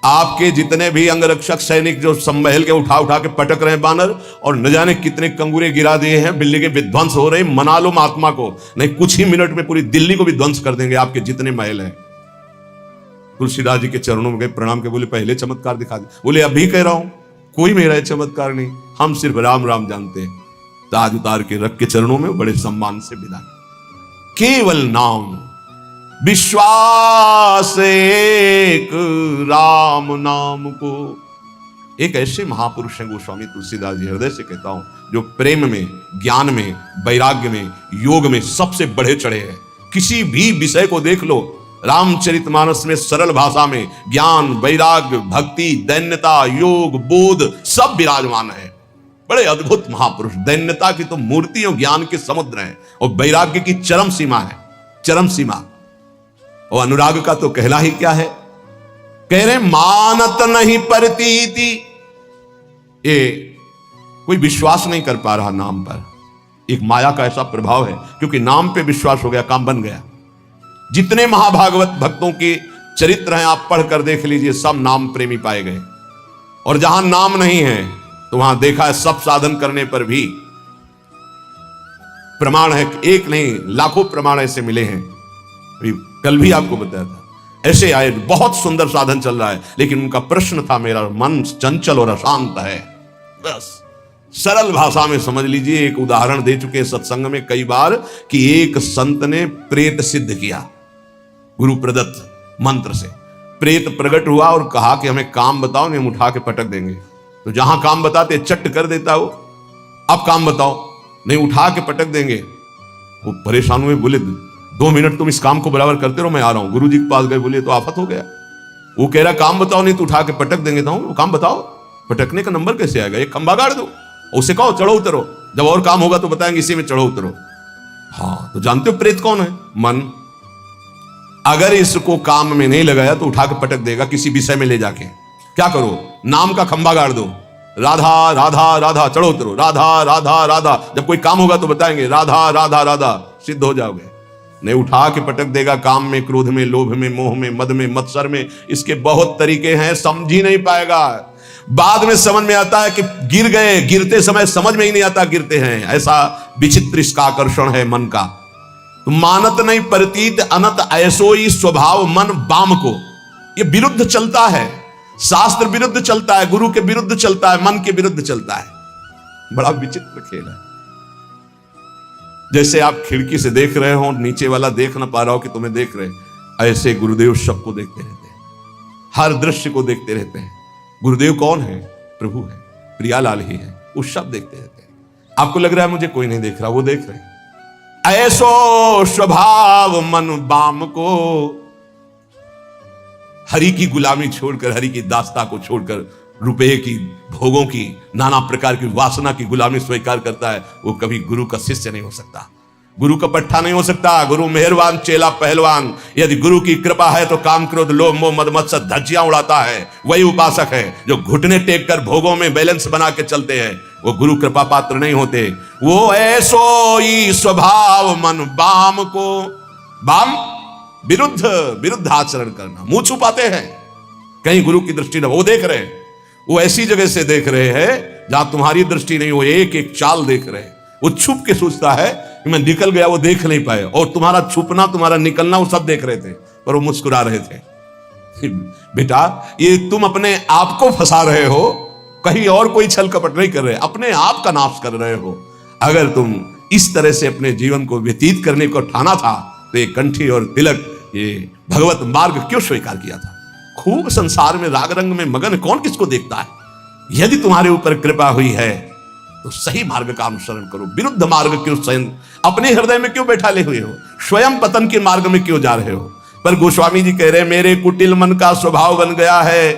आपके जितने भी अंगरक्षक सैनिक जो संभल के उठा उठा के पटक रहे हैं बानर, और न जाने कितने कंगूरे गिरा दिए हैं, बिल्ली के विध्वंस हो रहे, मना लो महात्मा को, नहीं कुछ ही मिनट में पूरी दिल्ली को भी ध्वंस कर देंगे, आपके जितने महल हैं। तुलसीदास जी के चरणों में गए, प्रणाम के बोले पहले चमत्कार दिखा दे। बोले अभी कह रहा हूं, कोई मेरा चमत्कार नहीं, हम सिर्फ राम राम जानते हैं। ताज उतार के रख के चरणों में बड़े सम्मान से विदा। केवल नाम विश्वास एक राम नाम को। एक ऐसे महापुरुष हैं गोस्वामी तुलसीदास जी, हृदय से कहता हूं, जो प्रेम में, ज्ञान में, वैराग्य में, योग में सबसे बढ़े चढ़े हैं। किसी भी विषय को देख लो, रामचरितमानस में सरल भाषा में ज्ञान, वैराग्य, भक्ति, दैन्यता, योग, बोध सब विराजमान है। बड़े अद्भुत महापुरुष। दैन्यता की तो मूर्ति और ज्ञान के समुद्र हैं, और वैराग्य की चरम सीमा है, चरम सीमा। और अनुराग का तो कहला ही क्या है। कह रहे मानत नहीं परतीति, ये कोई विश्वास नहीं कर पा रहा नाम पर। एक माया का ऐसा प्रभाव है, क्योंकि नाम पे विश्वास हो गया, काम बन गया। जितने महाभागवत भक्तों के चरित्र हैं आप पढ़ कर देख लीजिए, सब नाम प्रेमी पाए गए। और जहां नाम नहीं है तो वहां देखा है सब साधन करने पर भी प्रमाण है, एक नहीं लाखों प्रमाण ऐसे मिले हैं। कल भी आपको बताया था, ऐसे आए, बहुत सुंदर साधन चल रहा है, लेकिन उनका प्रश्न था मेरा मन चंचल और अशांत है। बस सरल भाषा में समझ लीजिए। एक उदाहरण दे चुके सत्संग में कई बार कि एक संत ने प्रेत सिद्ध किया, गुरु प्रदत्त मंत्र से प्रेत प्रकट हुआ और कहा कि हमें काम बताओ, नहीं हम उठा के पटक देंगे। तो जहां काम बताते चट कर देता हो, अब काम बताओ, नहीं उठा के पटक देंगे। वो परेशान हुए, बोले 2 मिनट तुम इस काम को बराबर करते रहो, मैं आ रहा हूं। गुरुजी के पास गए, बोले तो आफत हो गया। वो कह रहा काम बताओ, नहीं तो उठा के पटक देंगे। तो काम बताओ, पटकने का नंबर कैसे आएगा? एक खंबा गाड़ दो, उसे कहो चढ़ो उतरो, जब और काम होगा तो बताएंगे इसी में चढ़ो उतरो। हाँ, तो जानते हो प्रेत कौन है? मन। अगर इसको काम में नहीं लगाया तो उठा के पटक देगा किसी विषय में ले जाके। क्या करो? नाम का खंबा गाड़ दो, राधा राधा राधा, चढ़ो उतरो, राधा राधा राधा, जब कोई काम होगा तो बताएंगे राधा राधा राधा, सिद्ध हो जाओगे। नहीं उठा के पटक देगा काम में, क्रोध में, लोभ में, मोह में, मद में, मत्सर में। इसके बहुत तरीके हैं, समझ ही नहीं पाएगा। बाद में समझ में आता है कि गिर गए, गिरते समय समझ में ही नहीं आता गिरते हैं। ऐसा विचित्र इसका आकर्षण है मन का। तो मानत नहीं परतीत अनत ऐसोई स्वभाव मन बाम को। ये विरुद्ध चलता है, शास्त्र विरुद्ध चलता है, गुरु के विरुद्ध चलता है, मन के विरुद्ध चलता है। बड़ा विचित्र खेल है। जैसे आप खिड़की से देख रहे हो, नीचे वाला देख ना पा रहा हो कि तुम्हें देख रहे, ऐसे गुरुदेव सबको देखते रहते हैं, हर दृश्य को देखते रहते हैं। गुरुदेव कौन है? प्रभु है, प्रियालाल ही है, वो सब देखते रहते हैं। आपको लग रहा है मुझे कोई नहीं देख रहा, वो देख रहे हैं। ऐसो स्वभाव मन बाम को, हरि की गुलामी छोड़कर, हरि की दास्ता को छोड़कर, रुपये की, भोगों की, नाना प्रकार की वासना की गुलामी स्वीकार करता है, वो कभी गुरु का शिष्य नहीं हो सकता, गुरु का पट्टा नहीं हो सकता। गुरु मेहरबान, चेला पहलवान। यदि गुरु की कृपा है तो काम, क्रोध, लोभ, मोह, मद, मत्सर धज्जियां उड़ाता है, वही उपासक है। जो घुटने टेक कर भोगों में बैलेंस बना के चलते हैं, वो गुरु कृपा पात्र नहीं होते। वो ऐसो ही स्वभाव मन बाम को, बाम विरुद्ध आचरण करना, मुंह छुपाते हैं, कहीं गुरु की दृष्टि न, वो देख रहे हैं, वो ऐसी जगह से देख रहे हैं जहां तुम्हारी दृष्टि नहीं, वो एक एक चाल देख रहे हैं। वो छुप के सोचता है कि मैं निकल गया, वो देख नहीं पाए, और तुम्हारा छुपना, तुम्हारा निकलना वो सब देख रहे थे, पर वो मुस्कुरा रहे थे। बेटा, ये तुम अपने आप को फंसा रहे हो, कहीं और कोई छल कपट नहीं कर रहे, अपने आप का नाश कर रहे हो। अगर तुम इस तरह से अपने जीवन को व्यतीत करने को ठाना था तो ये कंठी और तिलक, ये भगवत मार्ग क्यों स्वीकार किया था? खूब संसार में राग रंग में मगन कौन किसको देखता है? यदि तुम्हारे ऊपर कृपा हुई है तो सही मार्ग का अनुसरण करो, विरुद्ध मार्ग क्यों स्वयं अपने हृदय में क्यों बैठाले हुए हो? स्वयं पतन के मार्ग में क्यों जा रहे हो? पर गोस्वामी जी कह रहे, मेरे कुटिल मन का स्वभाव बन गया है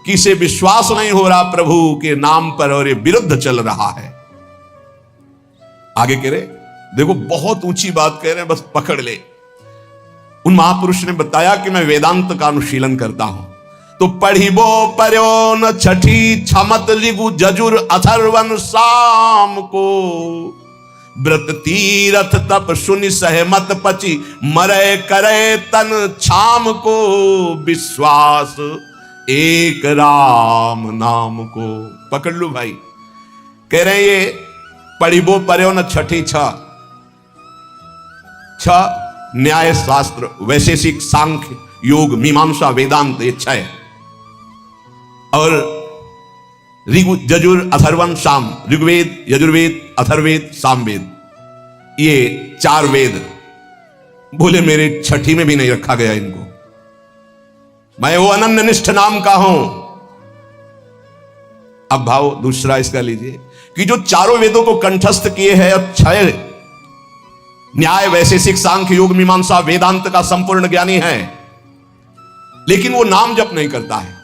कि इसे विश्वास नहीं हो रहा प्रभु के नाम पर, और ये विरुद्ध चल रहा है। आगे कह रहे, देखो बहुत ऊंची बात कह रहे हैं, बस पकड़ ले। उन महापुरुष ने बताया कि मैं वेदांत का अनुशीलन करता हूं, तो पढ़िबो पर्यो न छठी छमत ऋगु जजुर अथर्वन साम को, व्रत तीरथ तप सुनि सहमत पची मरे करे तन छाम को, विश्वास एक राम नाम को। पकड़ लो भाई, कह रहे ये पढ़िबो पर्यो न छठी छ न्याय शास्त्र, वैशेषिक, सांख्य, योग, मीमांसा, वेदांत, ये छह, और ऋग यजुर अथर्वण साम, ऋग्वेद, यजुर्वेद, अथर्ववेद, सामवेद, ये 4 वेद। बोले मेरे छठी में भी नहीं रखा गया इनको, मैं वो अनन्य निष्ठ नाम का हूं। अब भाव दूसरा इसका लीजिए कि जो 4 वेदों को कंठस्थ किए हैं और 6 न्याय, वैशेषिक, सांख्य, योग, मीमांसा, वेदांत का संपूर्ण ज्ञानी है, लेकिन वो नाम जप नहीं करता है।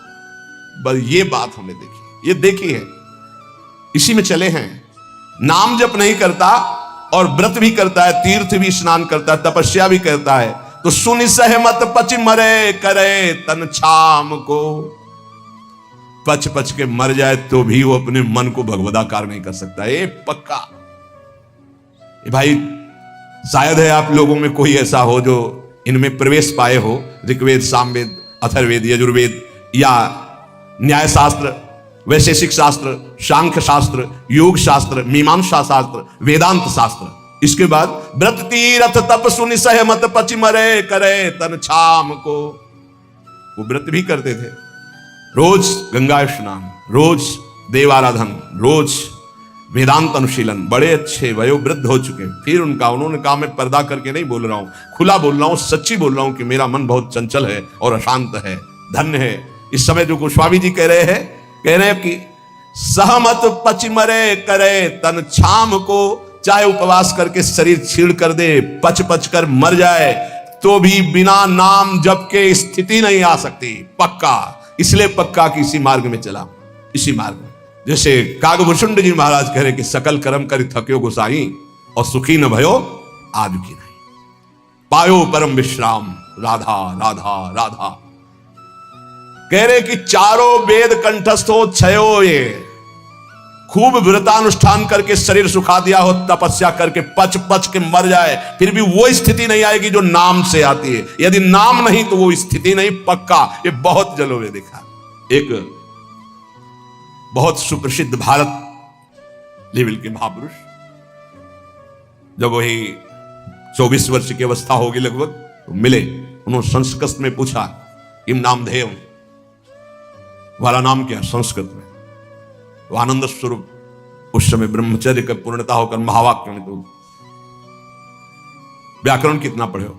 बस ये बात हमने देखी, ये देखी है, इसी में चले हैं। नाम जप नहीं करता और व्रत भी करता है, तीर्थ भी स्नान करता है, तपस्या भी करता है, तो सुनि सहमत पच मरे करे तन छाम को। पच पच के मर जाए तो भी वो अपने मन को भगवदाकार नहीं कर सकता, ये पक्का। ये भाई शायद है आप लोगों में कोई ऐसा हो जो इनमें प्रवेश पाए हो, ऋग्वेद, सामवेद, अथर्ववेद, यजुर्वेद, या न्याय शास्त्र, वैशेषिक शास्त्र, सांख्य शास्त्र, योग शास्त्र, मीमांसा शास्त्र, वेदांत शास्त्र। इसके बाद व्रत तीरथ तप सुनि सहमत पचि मरे करे तन छाम को। वो व्रत भी करते थे, रोज गंगा स्नान, रोज देवाराधन, रोज वेदांत अनुशीलन, बड़े अच्छे वयोवृद्ध हो चुके। फिर उन्होंने कहा, मैं पर्दा करके नहीं बोल रहा हूं, खुला बोल रहा हूं, सच्ची बोल रहा हूं कि मेरा मन बहुत चंचल है और अशांत है, धन्य है। इस समय जो गोस्वामी जी कह रहे हैं कि सहमत पच मरे करे तन छाम को, चाहे उपवास करके शरीर छीड़ कर दे, पच पच कर मर जाए, तो भी बिना नाम जप के स्थिति नहीं आ सकती, पक्का। इसलिए पक्का कि इसी मार्ग में चला, इसी मार्ग में। जैसे कागभूषुंड जी महाराज कह रहे कि सकल कर्म करि थक्यो गोसाई, और सुखी न भयो आज की नहीं, पायो परम विश्राम राधा राधा राधा। कह रहे कि 4 वेद कंठस्थ हो, 6 ये खूब व्रतानुष्ठान करके शरीर सुखा दिया हो, तपस्या करके पच पच के मर जाए, फिर भी वो स्थिति नहीं आएगी जो नाम से आती है। यदि नाम नहीं तो वो स्थिति नहीं, पक्का। ये बहुत जलों में देखा। एक बहुत सुप्रसिद्ध भारत लेवल के महापुरुष, जब वही 24 वर्ष की अवस्था होगी लगभग, तो मिले। उन्होंने संस्कृत में पूछा, किम नामधेयम, तुम्हारा नाम क्या है संस्कृत में? तो आनंद स्वरूप उस समय ब्रह्मचर्य का पूर्णता होकर महावाक्य में, तो व्याकरण कितना पढ़े हो?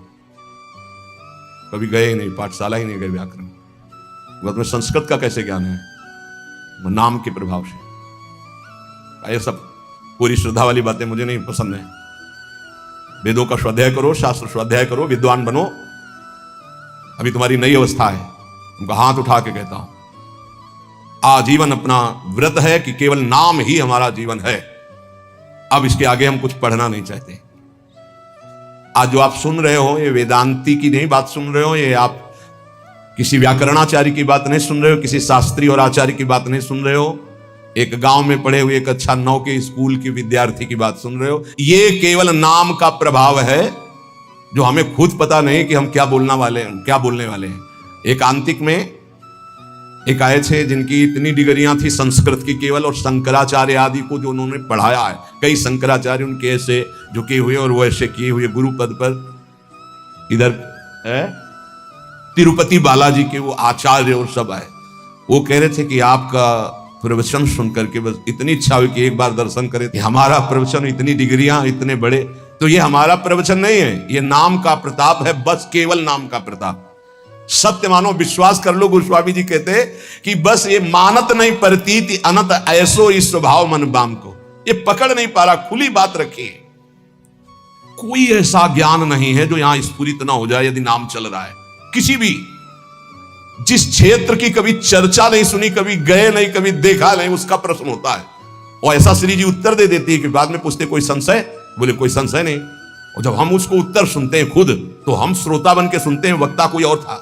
कभी गए नहीं, पाठशाला ही नहीं गए व्याकरण, में संस्कृत का कैसे ज्ञान है? नाम के प्रभाव से। ये सब पूरी श्रद्धा वाली बातें मुझे नहीं पसंद है। वेदों का स्वाध्याय करो, शास्त्र स्वाध्याय करो, विद्वान बनो। अभी तुम्हारी नई अवस्था है, उनका हाथ उठा के कहता हूं, आजीवन अपना व्रत है कि केवल नाम ही हमारा जीवन है। अब इसके आगे हम कुछ पढ़ना नहीं चाहते। आज जो आप सुन रहे हो ये वेदांती की नहीं बात सुन रहे हो, ये आप किसी व्याकरणाचार्य की बात नहीं सुन रहे हो, किसी शास्त्री और आचार्य की बात नहीं सुन रहे हो, एक गांव में पढ़े हुए एक अच्छा 9 के स्कूल के विद्यार्थी की बात सुन रहे हो। ये केवल नाम का प्रभाव है जो हमें खुद पता नहीं कि हम क्या बोलने वाले हैं। एक आंतिक में एक आए थे जिनकी इतनी डिग्रियां थी संस्कृत की केवल, और शंकराचार्य आदि को जो उन्होंने पढ़ाया है, कई शंकराचार्य उनके ऐसे झुके हुए और वो ऐसे किए हुए गुरु पद पर, इधर तिरुपति बालाजी के वो आचार्य और सब आए। वो कह रहे थे कि आपका प्रवचन सुन करके बस इतनी इच्छा हुई कि एक बार दर्शन करें। हमारा प्रवचन, इतनी डिग्रियां, इतने बड़े, तो ये हमारा प्रवचन नहीं है, ये नाम का प्रताप है, बस केवल नाम का प्रताप। सत्य मानो, विश्वास कर लो। गोस्वामी जी कहते कि बस ये मानत नहीं प्रतीति अनंत ऐसो इस स्वभाव मन बाम को, ये पकड़ नहीं पा रहा। खुली बात रखी, कोई ऐसा ज्ञान नहीं है जो यहां स्फुरित ना हो जाए यदि नाम चल रहा है। किसी भी जिस क्षेत्र की कभी चर्चा नहीं सुनी, कभी गए नहीं, कभी देखा नहीं, उसका प्रश्न होता है और ऐसा श्री जी उत्तर दे देती है कि बाद में पूछते कोई संशय, बोले कोई संशय नहीं। और जब हम उसको उत्तर सुनते हैं खुद, तो हम श्रोता बन के सुनते हैं, वक्ता कोई और था।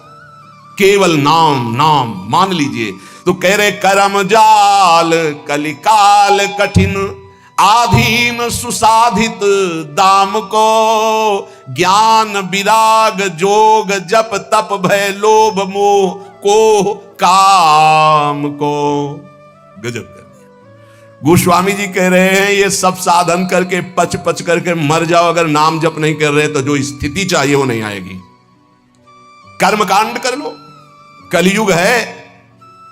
केवल नाम नाम मान लीजिए। तो कह रहे कर्म जाल कलिकाल कठिन आधीन सुसाधित दाम को, ज्ञान विराग जोग जप तप भय लोभ मोह को काम को। गजब कर दिया। गोस्वामी जी कह रहे हैं ये सब साधन करके पच पच करके मर जाओ, अगर नाम जप नहीं कर रहे तो जो स्थिति चाहिए वो नहीं आएगी। कर्मकांड कर लो, कलयुग है,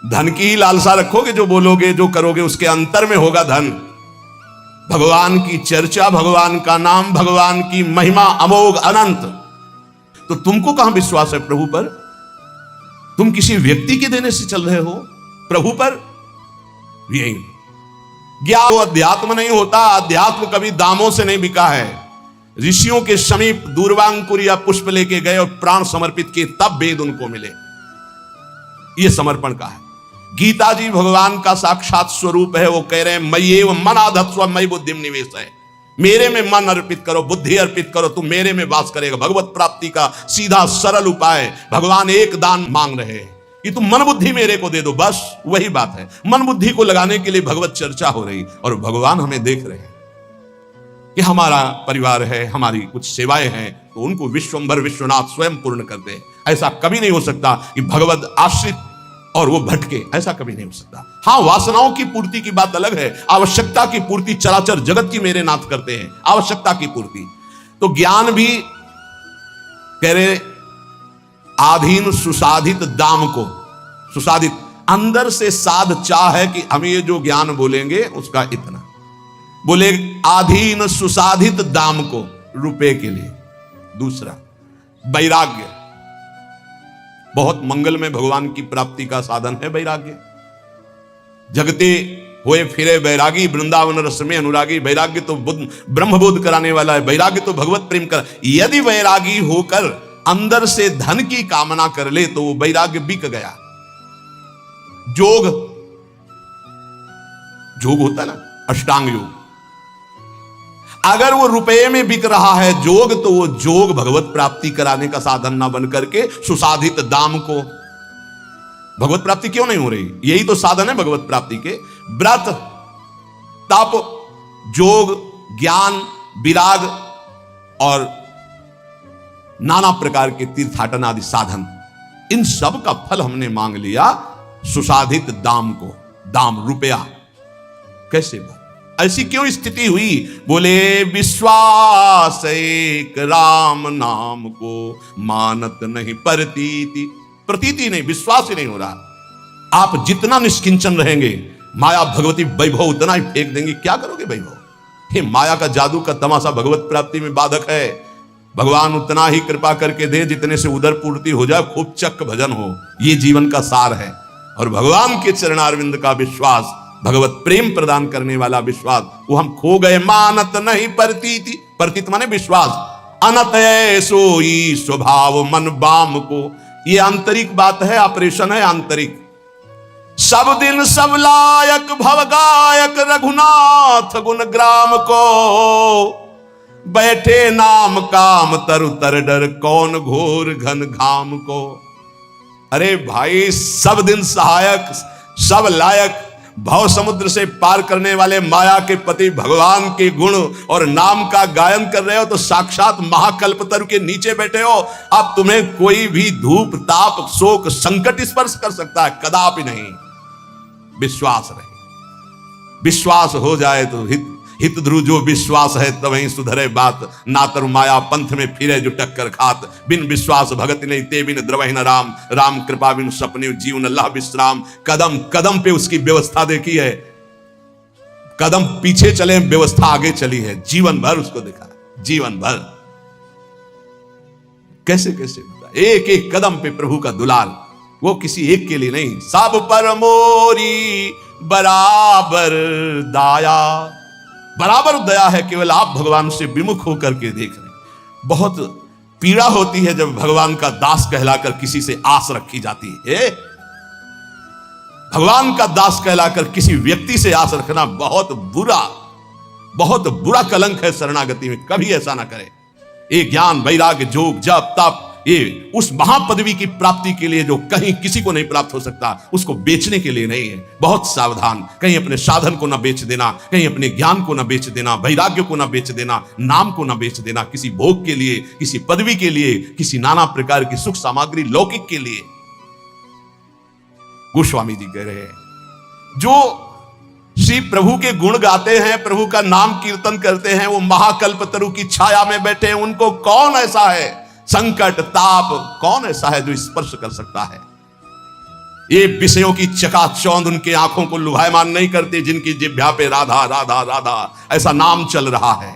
धन की ही लालसा रखोगे, जो बोलोगे जो करोगे उसके अंतर में होगा धन। भगवान की चर्चा, भगवान का नाम, भगवान की महिमा अमोघ अनंत। तो तुमको कहां विश्वास है प्रभु पर? तुम किसी व्यक्ति के देने से चल रहे हो, प्रभु पर यही। ज्ञान अध्यात्म नहीं होता, अध्यात्म कभी दामों से नहीं बिका है। ऋषियों के समीप दूर्वांकुर या पुष्प लेके गए और प्राण समर्पित किए, तब वेद उनको मिले। यह समर्पण का है। गीता जी भगवान का साक्षात स्वरूप है। वो कह रहे हैं मय्येव मनाधत्स्व मयि बुद्धिम निवेश है, मेरे में मन अर्पित करो, बुद्धि अर्पित करो, तुम मेरे में वास करेगा। भगवत प्राप्ति का सीधा सरल उपाय। भगवान एक दान मांग रहे हैं कि तुम मन बुद्धि मेरे को दे दो, बस वही बात है। मन बुद्धि को लगाने के लिए भगवत चर्चा हो रही, और भगवान हमें देख रहे हैं कि हमारा परिवार है, हमारी कुछ सेवाएं हैं, तो उनको विश्वंभर विश्वनाथ स्वयं पूर्ण कर दे। ऐसा कभी नहीं हो सकता कि भगवत आश्रित और वो भटके, ऐसा कभी नहीं हो सकता। हां, वासनाओं की पूर्ति की बात अलग है, आवश्यकता की पूर्ति चराचर जगत की मेरे नाथ करते हैं, आवश्यकता की पूर्ति। तो ज्ञान भी कह रहे आधीन सुसाधित दाम को, सुसाधित अंदर से साध चाह है कि हम ये जो ज्ञान बोलेंगे उसका इतना, बोले आधीन सुसाधित दाम को, रुपए के लिए। दूसरा वैराग्य, बहुत मंगल में भगवान की प्राप्ति का साधन है वैराग्य। जगते हुए फिरे वैरागी, वृंदावन रस में अनुरागी। वैराग्य तो ब्रह्मबोध कराने वाला है, वैराग्य तो भगवत प्रेम कर। यदि वैरागी होकर अंदर से धन की कामना कर ले तो वो वैराग्य बिक गया। जोग, जोग होता ना, अष्टांग योग, अगर वो रुपए में बिक रहा है जोग, तो वो जोग भगवत प्राप्ति कराने का साधन ना बन करके सुसाधित दाम को, भगवत प्राप्ति क्यों नहीं हो रही? यही तो साधन है भगवत प्राप्ति के। व्रत, तप, जोग, ज्ञान, विराग और नाना प्रकार के तीर्थाटन आदि साधन, इन सब का फल हमने मांग लिया सुसाधित दाम को। दाम रुपया, कैसे बात? ऐसी क्यों स्थिति हुई? बोले विश्वास एक राम नाम को मानत नहीं प्रतीति। प्रतीति नहीं, विश्वास ही नहीं हो रहा। आप जितना निष्किंचन रहेंगे, माया भगवती वैभव उतना ही फेंक देंगे। क्या करोगे वैभव? हे माया का जादू का तमाशा भगवत प्राप्ति में बाधक है। भगवान उतना ही कृपा करके दे जितने से उदर पूर्ति हो जाए, खूब चक्क भजन हो, ये जीवन का सार है। और भगवान के चरणारविंद का विश्वास, भगवत प्रेम प्रदान करने वाला विश्वास, वो हम खो गए। मानत नहीं प्रतीति, प्रतीत माने विश्वास। अनत सोई स्वभाव मन बाम को, ये आंतरिक बात है, ऑपरेशन है आंतरिक। सब दिन सब लायक भव गायक रघुनाथ गुण ग्राम को, बैठे नाम काम तरु तर डर कौन घोर घन घाम को। अरे भाई, सब दिन सहायक सब लायक भव समुद्र से पार करने वाले माया के पति भगवान के गुण और नाम का गायन कर रहे हो तो साक्षात महाकल्पतरु के नीचे बैठे हो। अब तुम्हें कोई भी धूप ताप शोक संकट स्पर्श कर सकता है? कदापि नहीं। विश्वास रहे, विश्वास हो जाए तो हित ध्रुव जो विश्वास है तवहीं सुधरे बात, ना तरु माया पंथ में फिरे जो टक्कर खात। बिन विश्वास भगत नहीं ते बिन द्रवहि न राम, राम कृपा बिन सपने जीवन अल्लाह विश्राम। कदम कदम पे उसकी व्यवस्था देखी है, कदम पीछे चले व्यवस्था आगे चली है, जीवन भर उसको देखा, जीवन भर कैसे कैसे एक एक कदम पे प्रभु का दुलार, वो किसी एक के लिए नहीं, सब पर मोरी बराबर दाया। बराबर दया है, केवल आप भगवान से विमुख होकर के देख रहे। बहुत पीड़ा होती है जब भगवान का दास कहलाकर किसी से आस रखी जाती है। भगवान का दास कहलाकर किसी व्यक्ति से आस रखना बहुत बुरा कलंक है शरणागति में। कभी ऐसा ना करें। ये ज्ञान वैराग्य जोग जप तप, ये उस महापदवी की प्राप्ति के लिए जो कहीं किसी को नहीं प्राप्त हो सकता, उसको बेचने के लिए नहीं है। बहुत सावधान, कहीं अपने साधन को ना बेच देना, कहीं अपने ज्ञान को ना बेच देना, वैराग्य को ना बेच देना, नाम को ना बेच देना, किसी भोग के लिए, किसी पदवी के लिए, किसी नाना प्रकार की सुख सामग्री लौकिक के लिए। गोस्वामी जी कह रहे हैं जो श्री प्रभु के गुण गाते हैं, प्रभु का नाम कीर्तन करते हैं, वो महाकल्पतरु की छाया में बैठे हैं। उनको कौन ऐसा है, संकट ताप कौन ऐसा है जो स्पर्श कर सकता है? ये विषयों की चकाचौंध उनके आंखों को लुभायमान नहीं करते, जिनकी जिह्वा पे राधा राधा राधा ऐसा नाम चल रहा है।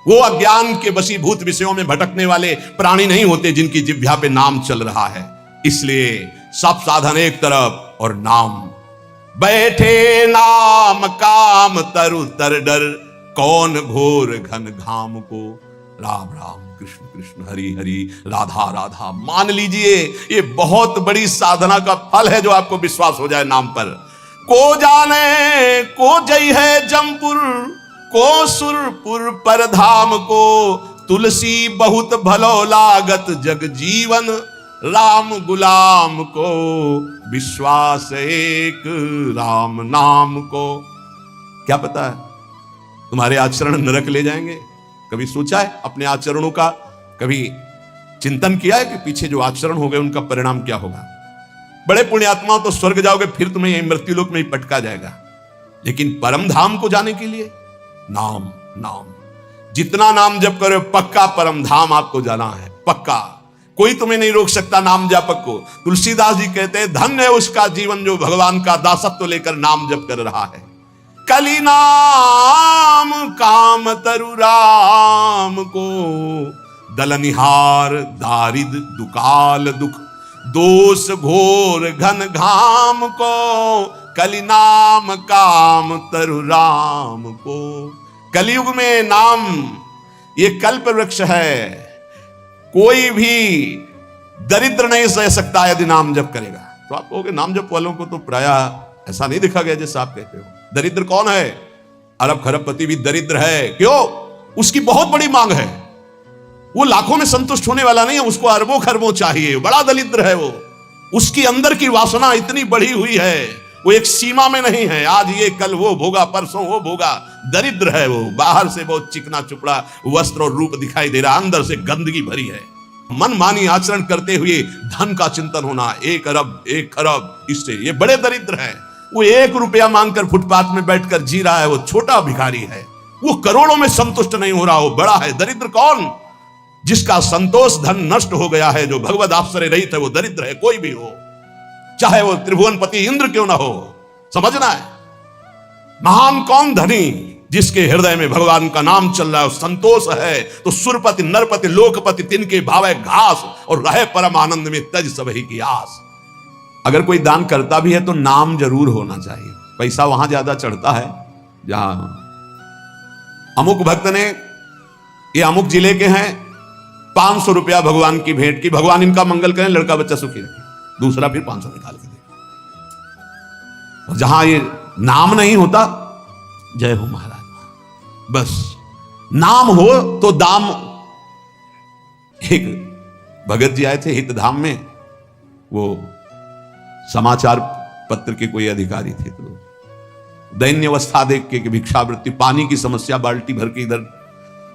वो अज्ञान के वशीभूत विषयों में भटकने वाले प्राणी नहीं होते, जिनकी जिह्वा पे नाम चल रहा है। इसलिए सब साधन एक तरफ और नाम, बैठे नाम काम तरु तर डर कौन घोर घन घाम को। राम राम कृष्ण कृष्ण हरि हरि राधा राधा। मान लीजिए ये बहुत बड़ी साधना का फल है जो आपको विश्वास हो जाए नाम पर। को जाने को जय है जमपुर, को सुरपुर पर धाम को, तुलसी बहुत भलो लागत जग जीवन, राम गुलाम को विश्वास एक राम नाम को। क्या पता है तुम्हारे आचरण नरक ले जाएंगे? कभी सोचा है अपने आचरणों का? कभी चिंतन किया है कि पीछे जो आचरण हो गए उनका परिणाम क्या होगा? बड़े पुण्यात्माओं तो स्वर्ग जाओगे, फिर तुम्हें यही मृत्युलोक में ही पटका जाएगा। लेकिन परम धाम को जाने के लिए नाम नाम, जितना नाम जप करो पक्का परम धाम आपको जाना है, पक्का। कोई तुम्हें नहीं रोक सकता नाम जापक को। तुलसीदास जी कहते हैं धन्य है उसका जीवन जो भगवान का दासत्व लेकर नाम जप कर रहा है। कली नाम काम तरु राम को, दलनिहार दारिद दुकाल दुख, दोष घोर घन घाम को, कली नाम काम तरु राम को। कलयुग में नाम ये कल्प वृक्ष है, कोई भी दरिद्र नहीं सह सकता यदि नाम जप करेगा। तो आप कहोगे नाम जप वालों को तो प्रायः ऐसा नहीं देखा गया जैसा आप कहते हो। दरिद्र कौन है? अरब खरबपति भी दरिद्र है। क्यों? उसकी बहुत बड़ी मांग है, वो लाखों में संतुष्ट होने वाला नहीं है, उसको अरबों खरबों चाहिए। बड़ा दरिद्र है वो, उसकी अंदर की वासना इतनी बढ़ी हुई है, वो एक सीमा में नहीं है। आज ये कल वो भोगा, परसों वो भोगा। दरिद्र है वो, बाहर से बहुत चिकना चुपड़ा वस्त्र और रूप दिखाई दे रहा, अंदर से गंदगी भरी है। मनमानी आचरण करते हुए धन का चिंतन होना, 1 अरब 1 खरब, इससे ये बड़े दरिद्र है। वो 1 रुपया मांगकर फुटपाथ में बैठकर जी रहा है, वो छोटा भिखारी है। वो करोड़ों में संतुष्ट नहीं हो रहा, वो बड़ा है। दरिद्र कौन? जिसका संतोष धन नष्ट हो गया है, जो भगवद आश्रय रहित है, वो दरिद्र है। कोई भी हो, चाहे वो त्रिभुवनपति इंद्र क्यों ना हो, समझना है। महान कौन? धनी, जिसके हृदय में भगवान का नाम चल रहा है, संतोष है। तो सुरपति नरपति लोकपति तिनके भावे घास, और रहे परम आनंद में तज सबही की आस। अगर कोई दान करता भी है तो नाम जरूर होना चाहिए। पैसा वहां ज्यादा चढ़ता है जहां अमुक भक्त ने, ये अमुक जिले के हैं, 500 रुपया भगवान की भेंट की, भगवान इनका मंगल करें, लड़का बच्चा सुखी रखे। दूसरा फिर 500 निकाल के दे। और जहां ये नाम नहीं होता, जय हो महाराज, बस नाम हो तो दाम। एक भगत जी आए थे हितधाम में, वो समाचार पत्र के कोई अधिकारी थे, तो दैन्य अवस्था देख के भिक्षावृत्ति, पानी की समस्या, बाल्टी भर के इधर,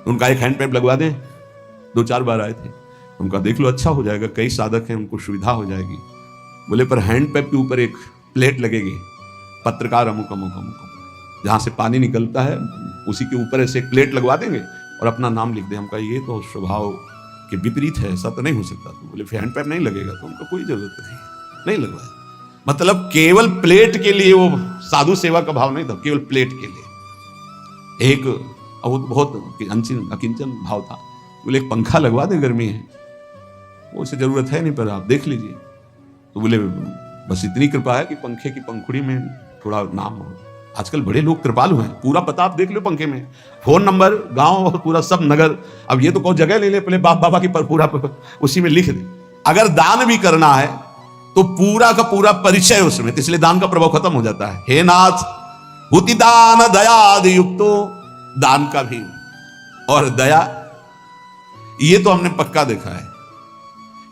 उनका एक हैंडपैप लगवा दें। 2-4 बार आए थे, उनका देख लो अच्छा हो जाएगा, कई साधक हैं, उनको सुविधा हो जाएगी। बोले पर हैंडपैप के ऊपर एक प्लेट लगेगी, पत्रकार अमुक अमुक अमुक, जहां से पानी निकलता है उसी के ऊपर ऐसे एक प्लेट लगवा देंगे और अपना नाम लिख दें। हमका ये तो स्वभाव के विपरीत है, ऐसा तो नहीं हो सकता। तो बोले फिर हैंडपैप नहीं लगेगा, तो उनको कोई जरूरत नहीं लगवाया। मतलब केवल प्लेट के लिए, वो साधु सेवा का भाव नहीं था, केवल प्लेट के लिए। एक बहुत अकिंचन भाव था, बोले एक पंखा लगवा दे, गर्मी है, वो उसे जरूरत है नहीं, पर आप देख लीजिए। तो बोले बस इतनी कृपा है कि पंखे की पंखुड़ी में थोड़ा नाम हो। आजकल बड़े लोग कृपालु हैं, पूरा पता आप देख लो पंखे में, फोन नंबर, गांव, पूरा सब नगर। अब ये तो कोई जगह ले ले, पहले बाप बाबा की पूरा उसी में लिख दे। अगर दान भी करना है तो पूरा का पूरा परिचय उसमें, तो इसलिए दान का प्रभाव खत्म हो जाता है। हे नाथ हुति दान दयादि युक्तो, दान का भी और दया, ये तो हमने पक्का देखा है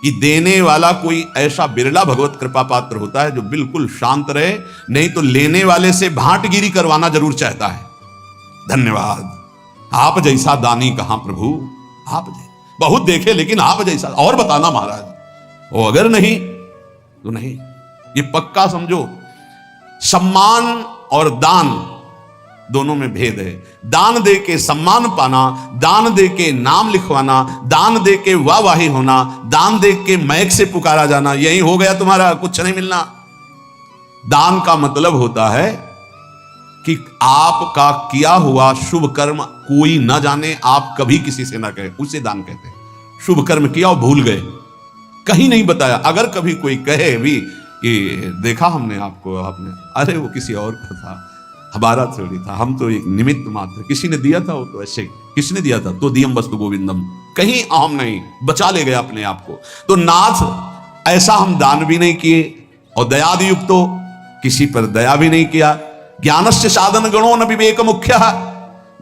कि देने वाला कोई ऐसा बिरला भगवत कृपा पात्र होता है जो बिल्कुल शांत रहे, नहीं तो लेने वाले से भांटगिरी करवाना जरूर चाहता है। धन्यवाद, आप जैसा दानी कहां प्रभु, आप बहुत देखे लेकिन आप जैसा, और बताना महाराज, वो अगर नहीं तो नहीं। ये पक्का समझो, सम्मान और दान दोनों में भेद है। दान दे के सम्मान पाना, दान दे के नाम लिखवाना, दान दे के वाहवाही होना, दान दे के मैक से पुकारा जाना, यही हो गया तुम्हारा, कुछ नहीं मिलना। दान का मतलब होता है कि आपका किया हुआ शुभ कर्म कोई ना जाने, आप कभी किसी से ना कहे, उसे दान कहते हैं। शुभ कर्म किया और भूल गए, कहीं नहीं बताया। अगर कभी कोई कहे भी कि देखा हमने आपको, आपने, अरे वो किसी और का था, हमारा थोड़ी था, हम तो एक निमित्त मात्र, किसी ने दिया था, वो तो ऐसे, किसने दिया था, तो दियम वस्तु गोविंदम, कहीं अहम नहीं, बचा ले गए अपने आप को। तो नाथ ऐसा हम दान भी नहीं किए, और दयादि युक्त तो किसी पर दया भी नहीं किया। ज्ञानस्य साधन गणो न विवेक मुख्य,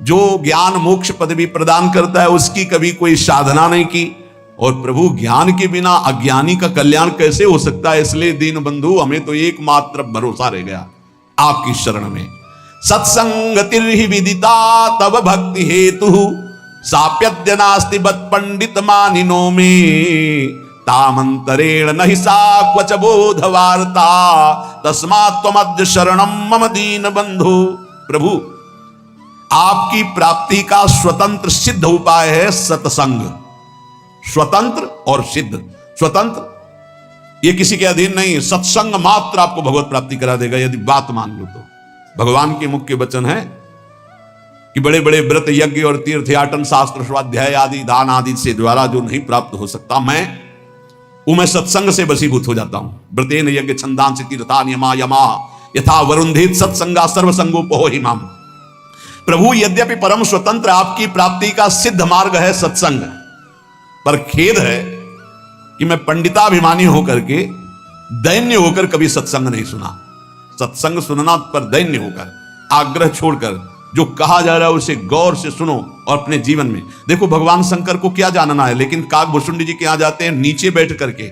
जो ज्ञान मोक्ष पदवी प्रदान करता है उसकी कभी कोई साधना नहीं की। और प्रभु ज्ञान के बिना अज्ञानी का कल्याण कैसे हो सकता है? इसलिए दीन बंधु हमें तो एकमात्र भरोसा रह गया आपकी शरण में। सत्संगतिर्हि विदिता तब भक्ति हेतु, साप्यद्य नास्ति बत पंडित मानिनो में, तामंतरेण नहि सा क्वच बोध वार्ता, तस्मात् त्वमद्य शरणम मम दीन बंधु। प्रभु आपकी प्राप्ति का स्वतंत्र सिद्ध उपाय है सत्संग। स्वतंत्र और सिद्ध, स्वतंत्र ये किसी के अधीन नहीं, सत्संग मात्र आपको भगवत प्राप्ति करा देगा यदि बात मान लो तो। भगवान के मुख्य वचन है कि बड़े बड़े व्रत यज्ञ और तीर्थयाटन शास्त्र स्वाध्याय आदि दान आदि से द्वारा जो नहीं प्राप्त हो सकता, मैं सत्संग से वशीभूत हो जाता हूं। व्रतेन यज्ञ छंदांसि तीर्थान यमा यमा यथा वरुंधित सत्संगा सर्वसंगोपहो हिमाम। प्रभु यद्यपि परम स्वतंत्र आपकी प्राप्ति का सिद्ध मार्ग है सत्संग, पर खेद है कि मैं पंडिताभिमानी होकर के दैन्य होकर कभी सत्संग नहीं सुना। सत्संग सुनना पर दैन्य होकर, आग्रह छोड़कर, जो कहा जा रहा है उसे गौर से सुनो और अपने जीवन में देखो। भगवान शंकर को क्या जानना है, लेकिन काकभूषुंड जी के यहाँ जाते हैं, नीचे बैठ करके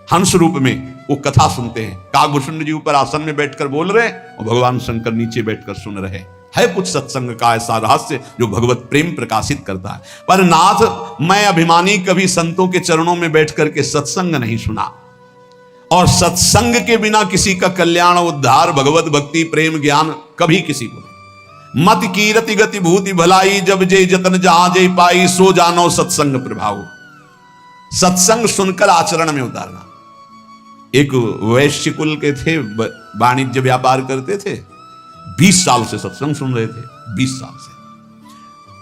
हंस रूप में वो कथा सुनते हैं। काकभूषुंड जी ऊपर आसन में बैठकर बोल रहे हैं और भगवान शंकर नीचे बैठकर सुन रहे हैं। है कुछ सत्संग का ऐसा रहस्य जो भगवत प्रेम प्रकाशित करता है। पर नाथ मैं अभिमानी कभी संतों के चरणों में बैठ करके सत्संग नहीं सुना, और सत्संग के बिना किसी का कल्याण उद्धार भगवत भक्ति प्रेम ज्ञान कभी किसी को नहीं। मत कीरति गति भूति भलाई, जब जय जतन जहां जय पाई, सो जानो सत्संग प्रभाव। सत्संग सुनकर आचरण में उतारना। एक वैश्य कुल के थे, वाणिज्य व्यापार करते थे, 20 साल से सत्संग सुन रहे थे, 20 साल से।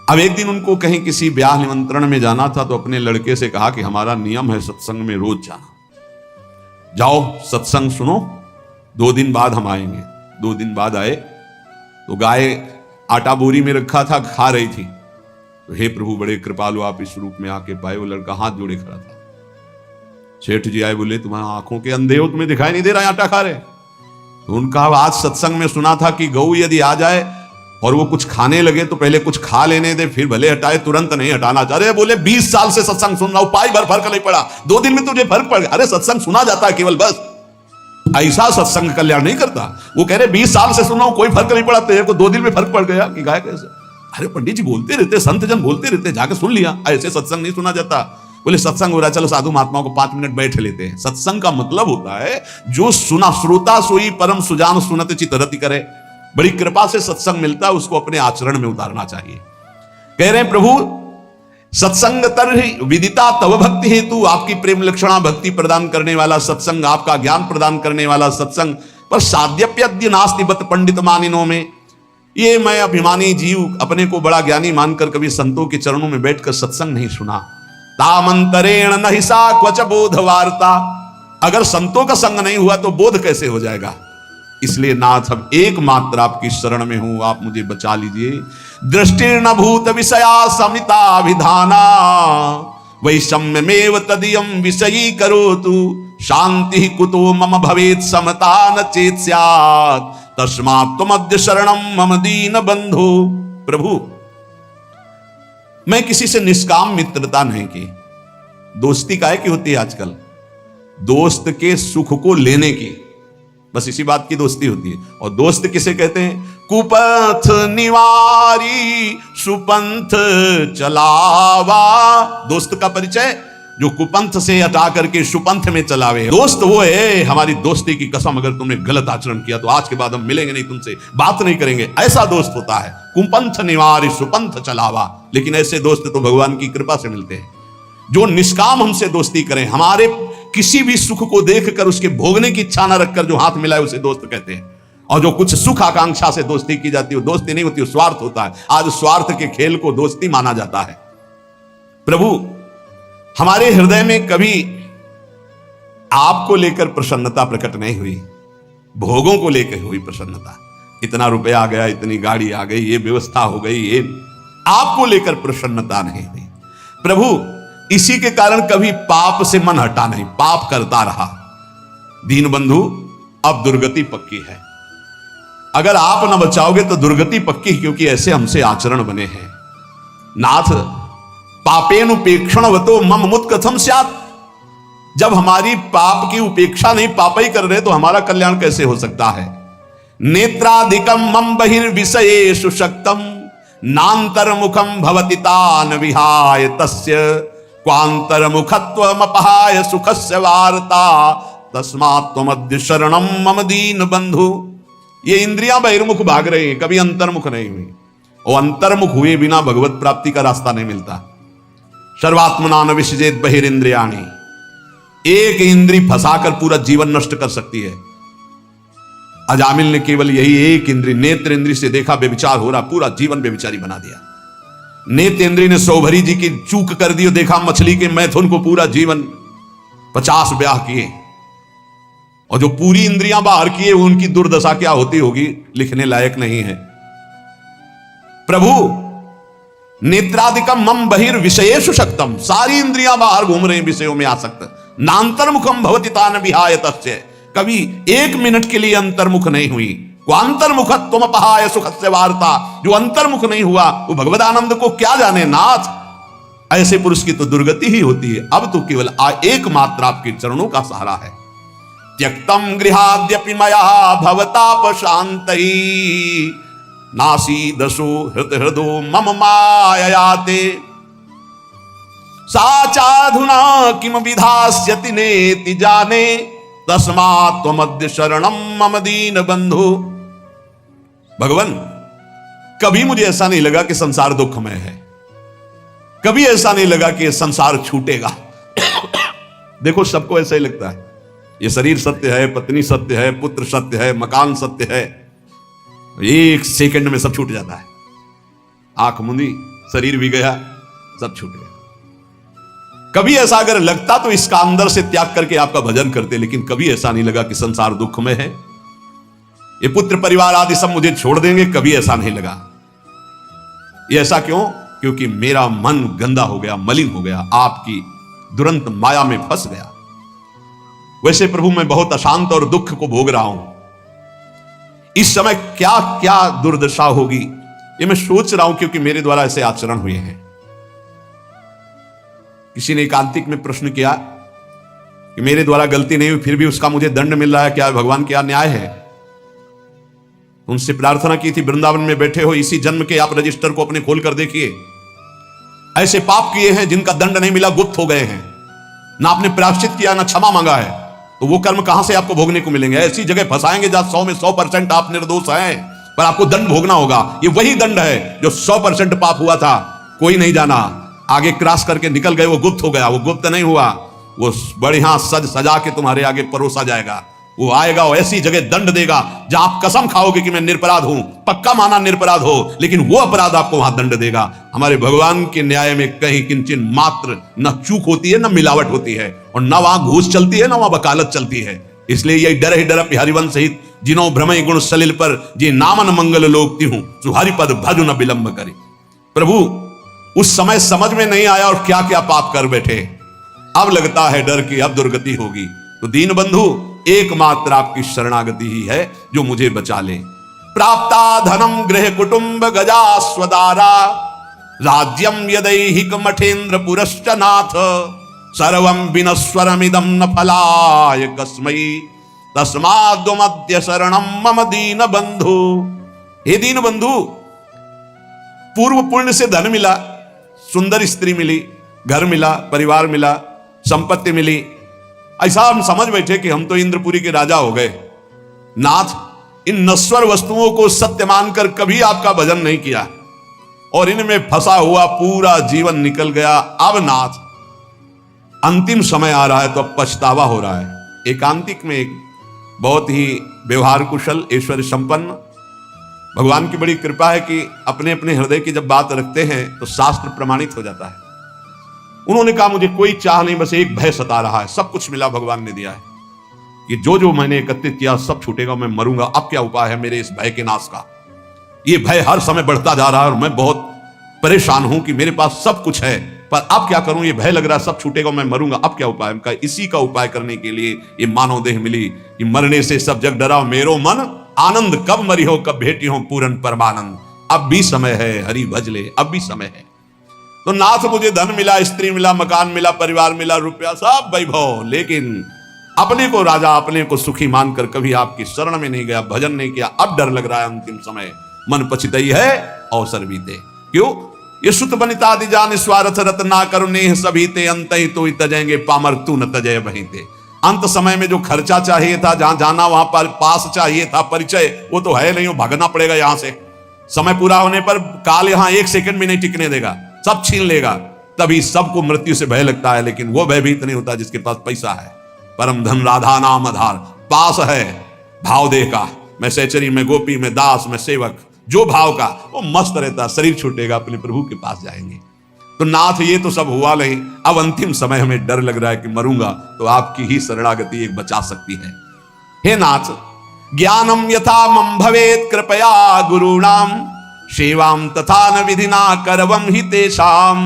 अब एक दिन उनको कहीं किसी ब्याह निमंत्रण में जाना था, तो अपने लड़के से कहा कि हमारा नियम है सत्संग में रोज जाना, जाओ सत्संग सुनो, 2 दिन बाद हम आएंगे। 2 दिन बाद आए तो गाय आटा बोरी में रखा था, खा रही थी। तो हे प्रभु बड़े कृपालु, आप इस रूप में आके पाए। वो लड़का हाथ जोड़े खड़ा था। सेठ जी आए, बोले तुम्हारा आंखों के अंधे हो, तुम्हें दिखाई नहीं दे रहा आटा खा रहे? तो उनका आज सत्संग में सुना था कि गऊ यदि आ जाए और वो कुछ खाने लगे तो पहले कुछ खा लेने दे, फिर भले हटाए, तुरंत नहीं हटाना चाह रहे। बोले 20 साल से सत्संग सुन रहा हूं, पाई भर फर्क नहीं पड़ा, 2 दिन में तुझे फर्क पड़ गया। अरे सत्संग सुना जाता है केवल, बस ऐसा सत्संग कल्याण नहीं करता। वो कह रहे 20 साल से सुन रहा हूं, कोई फर्क नहीं पड़ा, तेरे को 2 दिन में फर्क पड़ गया कि गाय कैसे? अरे पंडित जी बोलते रहते, संत जन बोलते रहते, जाके सुन लिया। ऐसे सत्संग नहीं सुना जाता। बोले सत्संग हो रहा है, चलो साधु महात्माओं को 5 मिनट बैठ लेते हैं। सत्संग का मतलब होता है जो सुना, श्रोता सोई परम सुजान सुनत चित रति करे। बड़ी कृपा से सत्संग मिलता है, उसको अपने आचरण में उतारना चाहिए। कह रहे हैं प्रभु सत्संग तरहि विदिता तव भक्ति हेतु, आपकी प्रेम लक्षणा भक्ति प्रदान करने वाला सत्संग, आपका ज्ञान प्रदान करने वाला सत्संग। पर साध्यप्यद्य नास्ति बत पंडित मानिनों में, ये मैं अभिमानी जीव अपने को बड़ा ज्ञानी मानकर कभी संतों के चरणों में बैठकर सत्संग नहीं सुना। तामंतरेण नहि सा क्वच बोध वार्ता, अगर संतों का संग नहीं हुआ तो बोध कैसे हो जाएगा? इसलिए नाथ अब एकमात्र आपकी शरण में हूं, आप मुझे बचा लीजिए। दृष्टिर्न भूत विषया समिता विधाना, वैषम्यमेव तदियम विषयी करोतु, शांति कुतो मम भवेत् समता न चेत् स्यात्, तस्मात् त्वमद्य शरणं मम दीन बंधु। प्रभु मैं किसी से निष्काम मित्रता नहीं की। दोस्ती काहे की होती है आजकल? दोस्त के सुख को लेने की, बस इसी बात की दोस्ती होती है। और दोस्त किसे कहते हैं? कुपथ निवारी सुपंथ चलावा। दोस्त का परिचय जो कुपंथ से हटा करके सुपंथ में चलावे। दोस्त वो है, हमारी दोस्ती की कसम, अगर तुमने गलत आचरण किया तो आज के बाद हम मिलेंगे नहीं, तुमसे बात नहीं करेंगे, ऐसा दोस्त होता है। कुपंथ निवारी सुपंथ चलावा। लेकिन ऐसे दोस्त तो भगवान की कृपा से मिलते हैं, जो निष्काम हमसे दोस्ती करें, हमारे किसी भी सुख को देखकर उसके भोगने की इच्छा न रखकर जो हाथ मिलाए उसे दोस्त कहते हैं। और जो कुछ सुख आकांक्षा से दोस्ती की जाती है वो दोस्ती नहीं होती, वो स्वार्थ होता है। आज स्वार्थ के खेल को दोस्ती माना जाता है। प्रभु हमारे हृदय में कभी आपको लेकर प्रसन्नता प्रकट नहीं हुई, भोगों को लेकर हुई प्रसन्नता। इतना रुपया आ गया, इतनी गाड़ी आ गई, ये व्यवस्था हो गई, ये आपको लेकर प्रसन्नता नहीं हुई। प्रभु इसी के कारण कभी पाप से मन हटा नहीं, पाप करता रहा। दीन बंधु अब दुर्गति पक्की है। अगर आप न बचाओगे तो दुर्गति पक्की, क्योंकि ऐसे हमसे आचरण बने हैं। नाथ पापेनुपेक्षणवतो मम मुत कथम स्यात्। जब हमारी पाप की उपेक्षा नहीं, पाप ही कर रहे, तो हमारा कल्याण कैसे हो सकता है? नेत्राधिकम मम बहिर्विषयेषु शक्तम, नान्तर्मुखम भवति तान विहाय तस्य, क्वान्तर्मुखत्वमपहाय सुखस्य वार्ता, तस्मात् त्वमद्य शरणं मम दीन बंधु। ये इंद्रियां बहिर्मुख भाग रही हैं, कभी अंतर्मुख नहीं हुई। और अंतर्मुख हुए बिना भगवत प्राप्ति का रास्ता नहीं मिलता। सर्वात्मना न विसृजेत बहिरिंद्रियाणि, एक इंद्री फंसाकर पूरा जीवन नष्ट कर सकती है। अजामिल ने केवल यही एक इंद्री, नेत्र इंद्री से देखा व्यभिचार हो रहा, पूरा जीवन व्यभिचारी बना दिया। नेत्र इंद्री ने सौभरी जी की चूक कर दी, देखा मछली के मैथुन को, पूरा जीवन 50 ब्याह किए। और जो पूरी इंद्रियां बाहर किए, उनकी दुर्दशा क्या होती होगी लिखने लायक नहीं है। प्रभु नेत्रादिकम मम बहिर्विषयेषु शक्तम, सारी इंद्रियां बाहर घूम रहे हैं विषयों में आसक्त। नान्तर्मुखम भवति तान विहाय तस्य, कभी 1 मिनट के लिए अंतर्मुख नहीं हुई। क्वान्तर्मुखत्वमपहाय सुखस्य वार्ता, जो अंतर्मुख नहीं हुआ वो भगवदानंद को क्या जाने। नाथ ऐसे पुरुष की तो दुर्गति ही होती है। अब तो केवल एकमात्र आपके चरणों का सहारा है। त्यक्तम गृहाद्यपि मया भवताप शांतये, नासीदसो हृदो मम माययाते, सा चाधुना किम विधास्यति नेति जाने, तस्मात् त्वमद्य शरणं मम दीन बंधु। भगवान कभी मुझे ऐसा नहीं लगा कि संसार दुखमय है, कभी ऐसा नहीं लगा कि संसार छूटेगा। देखो सबको ऐसा ही लगता है, ये शरीर सत्य है, पत्नी सत्य है, पुत्र सत्य है, मकान सत्य है, 1 सेकंड में सब छूट जाता है। आंख मुंदी, शरीर भी गया, सब छूट गया। कभी ऐसा अगर लगता तो इसका अंदर से त्याग करके आपका भजन करते, लेकिन कभी ऐसा नहीं लगा कि संसार दुख में है, ये पुत्र परिवार आदि सब मुझे छोड़ देंगे, कभी ऐसा नहीं लगा। ये ऐसा क्यों? क्योंकि मेरा मन गंदा हो गया, मलिन हो गया, आपकी दुरंत माया में फंस गया। वैसे प्रभु मैं बहुत अशांत और दुख को भोग रहा हूं। इस समय क्या क्या दुर्दशा होगी ये मैं सोच रहा हूं, क्योंकि मेरे द्वारा ऐसे आचरण हुए हैं। किसी ने एकांतिक में प्रश्न किया कि मेरे द्वारा गलती नहीं हुई फिर भी उसका मुझे दंड मिल रहा है, क्या भगवान क्या न्याय है? उनसे प्रार्थना की थी, वृंदावन में बैठे हो, इसी जन्म के आप रजिस्टर को अपने खोल कर देखिए। ऐसे पाप किए हैं जिनका दंड नहीं मिला, गुप्त हो गए हैं, ना आपने प्रायश्चित किया, ना क्षमा मांगा है, तो वो कर्म कहां से आपको भोगने को मिलेंगे? ऐसी जगह फंसाएंगे जहां 100 में 100% आप निर्दोष हैं, पर आपको दंड भोगना होगा। ये वही दंड है जो 100% पाप हुआ था, कोई नहीं जाना, आगे क्रॉस करके निकल गए, वो गुप्त हो गया। वो गुप्त नहीं हुआ, वो बढ़िया सज सजा के तुम्हारे आगे परोसा जाएगा। वो आएगा और ऐसी जगह दंड देगा जहां आप कसम खाओगे कि मैं निरपराध हूं, पक्का माना निरपराध हो, लेकिन वो अपराध आपको वहां दंड देगा। हमारे भगवान के न्याय में कहीं किंचन मात्र न चूक होती है, न मिलावट होती है, और न वहां घूस चलती है, न वहां वकालत चलती है। इसलिए यही डर ही डर हरिवंश सहित जिनो भ्रमय गुण सलिल पर जे नामन मंगल लोकती हूं सुहारी पद भजु न विलंब करे। प्रभु उस समय समझ में नहीं आया और क्या क्या पाप कर बैठे। अब लगता है डर की अब दुर्गति होगी। तो दीन बंधु एकमात्र आपकी शरणागति ही है जो मुझे बचा ले। प्राप्ता धनम गृह कुटुंब गजा स्वदारा राज्यम यदैहिक मठेन्द्र पुरश्च नाथ सर्वं विनश्वरमिदं न फलाय कस्मै तस्माद्वमद्य शरणं मम दीन बंधु। हे दीन बंधु, पूर्व पुण्य से धन मिला, सुंदर स्त्री मिली, घर मिला, परिवार मिला, संपत्ति मिली, ऐसा हम समझ बैठे कि हम तो इंद्रपुरी के राजा हो गए। नाथ, इन नश्वर वस्तुओं को सत्य मानकर कभी आपका भजन नहीं किया और इनमें फंसा हुआ पूरा जीवन निकल गया। अब नाथ अंतिम समय आ रहा है तो अब पछतावा हो रहा है। एकांतिक में एक बहुत ही व्यवहार कुशल, ऐश्वर्य संपन्न, भगवान की बड़ी कृपा है कि अपने अपने हृदय की जब बात रखते हैं तो शास्त्र प्रमाणित हो जाता है। उन्होंने कहा मुझे कोई चाह नहीं, बस एक भय सता रहा है, सब कुछ मिला भगवान ने दिया है, ये जो जो मैंने एकत्रित किया सब छूटेगा, मैं मरूंगा, अब क्या उपाय है मेरे इस भय के नाश का? ये भय हर समय बढ़ता जा रहा है और मैं बहुत परेशान हूं कि मेरे पास सब कुछ है पर अब क्या करूं, ये भय लग रहा है सब छूटेगा, मैं मरूंगा, अब क्या उपाय? उनका इसी का उपाय करने के लिए ये मानव देह मिली कि मरने से सब जग डरा मेरो मन आनंद, कब मरी हो कब भेटी हो पूरन परमानंद। अब भी समय है, हरि भज ले, अब भी समय है। तो नाथ मुझे धन मिला, स्त्री मिला, मकान मिला, परिवार मिला, रुपया, सब वैभव, लेकिन अपने को राजा, अपने को सुखी मानकर कभी आपकी शरण में नहीं गया, भजन नहीं किया। अब डर लग रहा है अंतिम समय, मन पछितई है अवसर बीते। क्यों? ये सुत बनिता जान स्वार्थ रत ना करुणे सभी ते अंत ही तो तजेंगे पामर तू न तजय वहीं ते। अंत समय में जो खर्चा चाहिए था, जहां जाना वहां पर पास चाहिए था, परिचय, वो तो है नहीं, वो भागना पड़ेगा यहां से। समय पूरा होने पर काल यहां एक सेकंड भी नहीं टिकने देगा, सब छीन लेगा। तभी सबको मृत्यु से भय लगता है, लेकिन वो भयभीत नहीं होता जिसके पास पैसा है। परम धन राधा नाम आधार, पास है भाव दे का, मैं सहचरी में गोपी में दास में सेवक, जो भाव का वो मस्त रहता, शरीर छूटेगा अपने प्रभु के पास जाएंगे। तो नाथ ये तो सब हुआ नहीं, अब अंतिम समय हमें डर लग रहा है कि मरूंगा, तो आपकी ही शरणागति एक बचा सकती है। हे नाथ, ज्ञानम यथा मम भवेत कृपया गुरुणाम सेवाम तथा न विधिना करवम हि तेषाम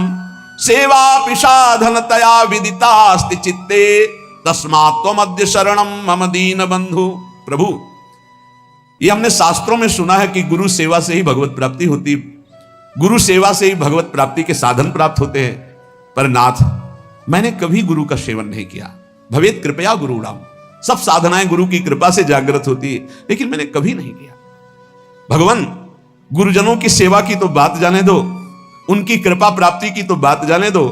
सेवा पिशाधनतया विदितास्ति चित्ते तस्मात् त्वमद्य शरणम मम दीन बंधु। प्रभु, ये हमने शास्त्रों में सुना है कि गुरु सेवा से ही भगवत प्राप्ति होती, गुरु सेवा से ही भगवत प्राप्ति के साधन प्राप्त होते हैं। पर नाथ, मैंने कभी गुरु का सेवन नहीं किया। भवेत कृपया गुरुणाम, सब साधनाएं गुरु की कृपा से जागृत होती है, लेकिन मैंने कभी नहीं किया। भगवान, गुरुजनों की सेवा की तो बात जाने दो, उनकी कृपा प्राप्ति की तो बात जाने दो,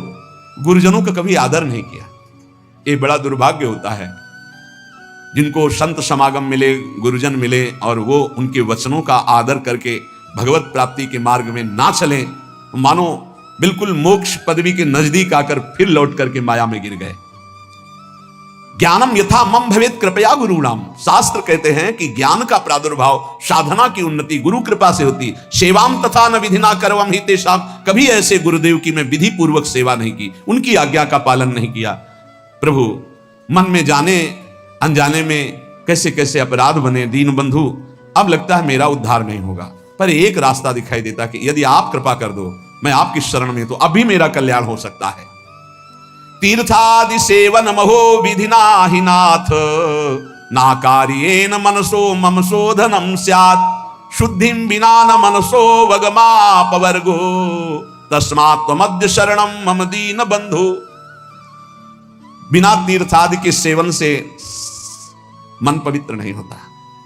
गुरुजनों का कभी आदर नहीं किया। ये बड़ा दुर्भाग्य होता है जिनको संत समागम मिले, गुरुजन मिले और वो उनके वचनों का आदर करके भगवत प्राप्ति के मार्ग में ना चले, मानो बिल्कुल मोक्ष पदवी के नजदीक आकर फिर लौट करके माया में गिर गए। ज्ञानम यथा मम भवेत कृपया गुरुणाम, शास्त्र कहते हैं कि ज्ञान का प्रादुर्भाव, साधना की उन्नति गुरु कृपा से होती। सेवाम तथा न विधिना करवम हि तेषाम, कभी ऐसे गुरुदेव की मैं विधि पूर्वक सेवा नहीं की, उनकी आज्ञा का पालन नहीं किया। प्रभु, मन में जाने अनजाने में कैसे कैसे अपराध बने। दीन बंधु, अब लगता है मेरा उद्धार नहीं होगा, पर एक रास्ता दिखाई देता कि यदि आप कृपा कर दो मैं आपकी शरण में, तो अभी मेरा कल्याण हो सकता है। तीर्थादि सेवन महो विधिना हि नाथ, ना कार्येन मनसो मम शोधनम स्यात्, शुद्धिं विना न मनसो वगमापवर्गो, तस्मात् त्वमद्य शरणं मम दीन बंधु। बिना तीर्थादि के सेवन से मन पवित्र नहीं होता,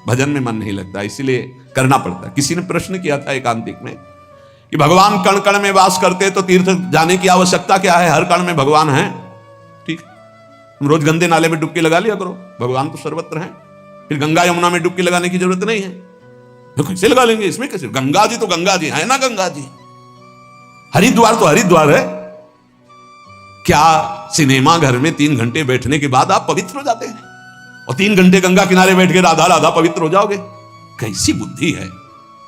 भजन में मन नहीं लगता, इसीलिए करना पड़ता है। किसी ने प्रश्न किया था एकांतिक में कि भगवान कण कण में वास करते तो तीर्थ जाने की आवश्यकता क्या है, हर कण में भगवान है। ठीक, तुम रोज गंदे नाले में डुबकी लगा लिया करो, भगवान तो सर्वत्र है। फिर गंगा यमुना में डुबकी लगाने की जरूरत नहीं है, तो कैसे लगा लेंगे, इसमें कैसे? गंगा जी तो गंगा जी है ना, गंगा जी। हरिद्वार तो हरिद्वार है। क्या सिनेमा घर में 3 घंटे बैठने के बाद आप पवित्र हो जाते हैं और 3 घंटे गंगा किनारे बैठ के राधा राधा पवित्र हो जाओगे? कैसी बुद्धि है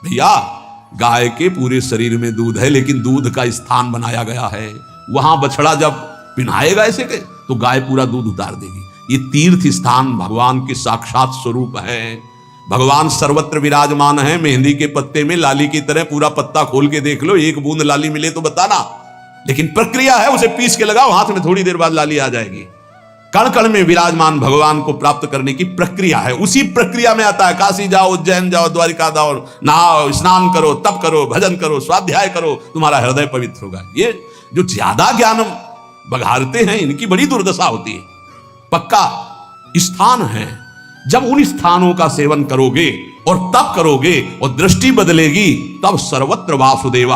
भैया। गाय के पूरे शरीर में दूध है, लेकिन दूध का स्थान बनाया गया है, वहां बछड़ा जब पिन्हाएगा ऐसे के तो गाय पूरा दूध उतार देगी। ये तीर्थ स्थान भगवान के साक्षात स्वरूप है। भगवान सर्वत्र विराजमान है। मेहंदी के पत्ते में लाली की तरह पूरा पत्ता खोल के देख लो, एक बूंद लाली मिले तो बताना, लेकिन प्रक्रिया है, उसे पीस के लगाओ हाथ में, थोड़ी देर बाद लाली आ जाएगी। कण कण में विराजमान भगवान को प्राप्त करने की प्रक्रिया है, उसी प्रक्रिया में आता है। काशी जाओ, उज्जैन जाओ, द्वारिका जाओ, नहाओ, स्नान करो, तप करो, भजन करो, स्वाध्याय करो, तुम्हारा हृदय पवित्र होगा। ये जो ज्यादा ज्ञान बघारते हैं इनकी बड़ी दुर्दशा होती है। पक्का स्थान है, जब उन स्थानों का सेवन करोगे और तप करोगे और दृष्टि बदलेगी, तब सर्वत्र वासुदेव,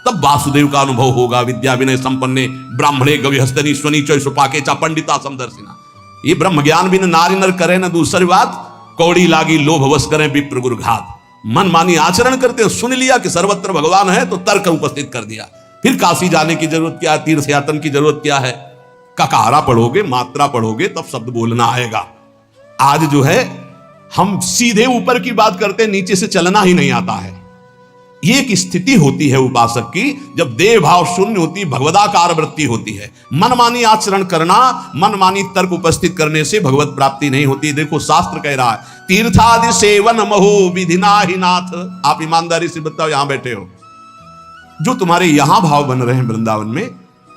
तब वासुदेव का अनुभव होगा। विद्या विनय संपन्ने ब्राह्मणे गविहस्तनी स्वनी चय सुपाके चा पंडिता समदर्शिना। ये ब्रह्म ज्ञान बिन नारी नर करे न दूसरी बात, कौड़ी लागी लोभ वश करें विप्र गुरु घात। मन मानी आचरण करते, सुन लिया कि सर्वत्र भगवान है तो तर्क उपस्थित कर दिया। फिर काशी जाने की जरूरत क्या है, तीर्थ यातन की जरूरत क्या है? ककारा पढ़ोगे, मात्रा पढ़ोगे, तब शब्द बोलना आएगा। आज जो है हम सीधे ऊपर की बात करते, नीचे से चलना ही नहीं आता है। ये एक स्थिति होती है उपासक की, जब देह भाव शून्य होती, भगवदाकार वृत्ति होती है। मनमानी आचरण करना, मनमानी तर्क उपस्थित करने से भगवत प्राप्ति नहीं होती। देखो शास्त्र कह रहा है, तीर्थादि सेवन महो विधिना हि नाथ। आप ईमानदारी से बताओ, यहां बैठे हो, जो तुम्हारे यहां भाव बन रहे हैं वृंदावन में,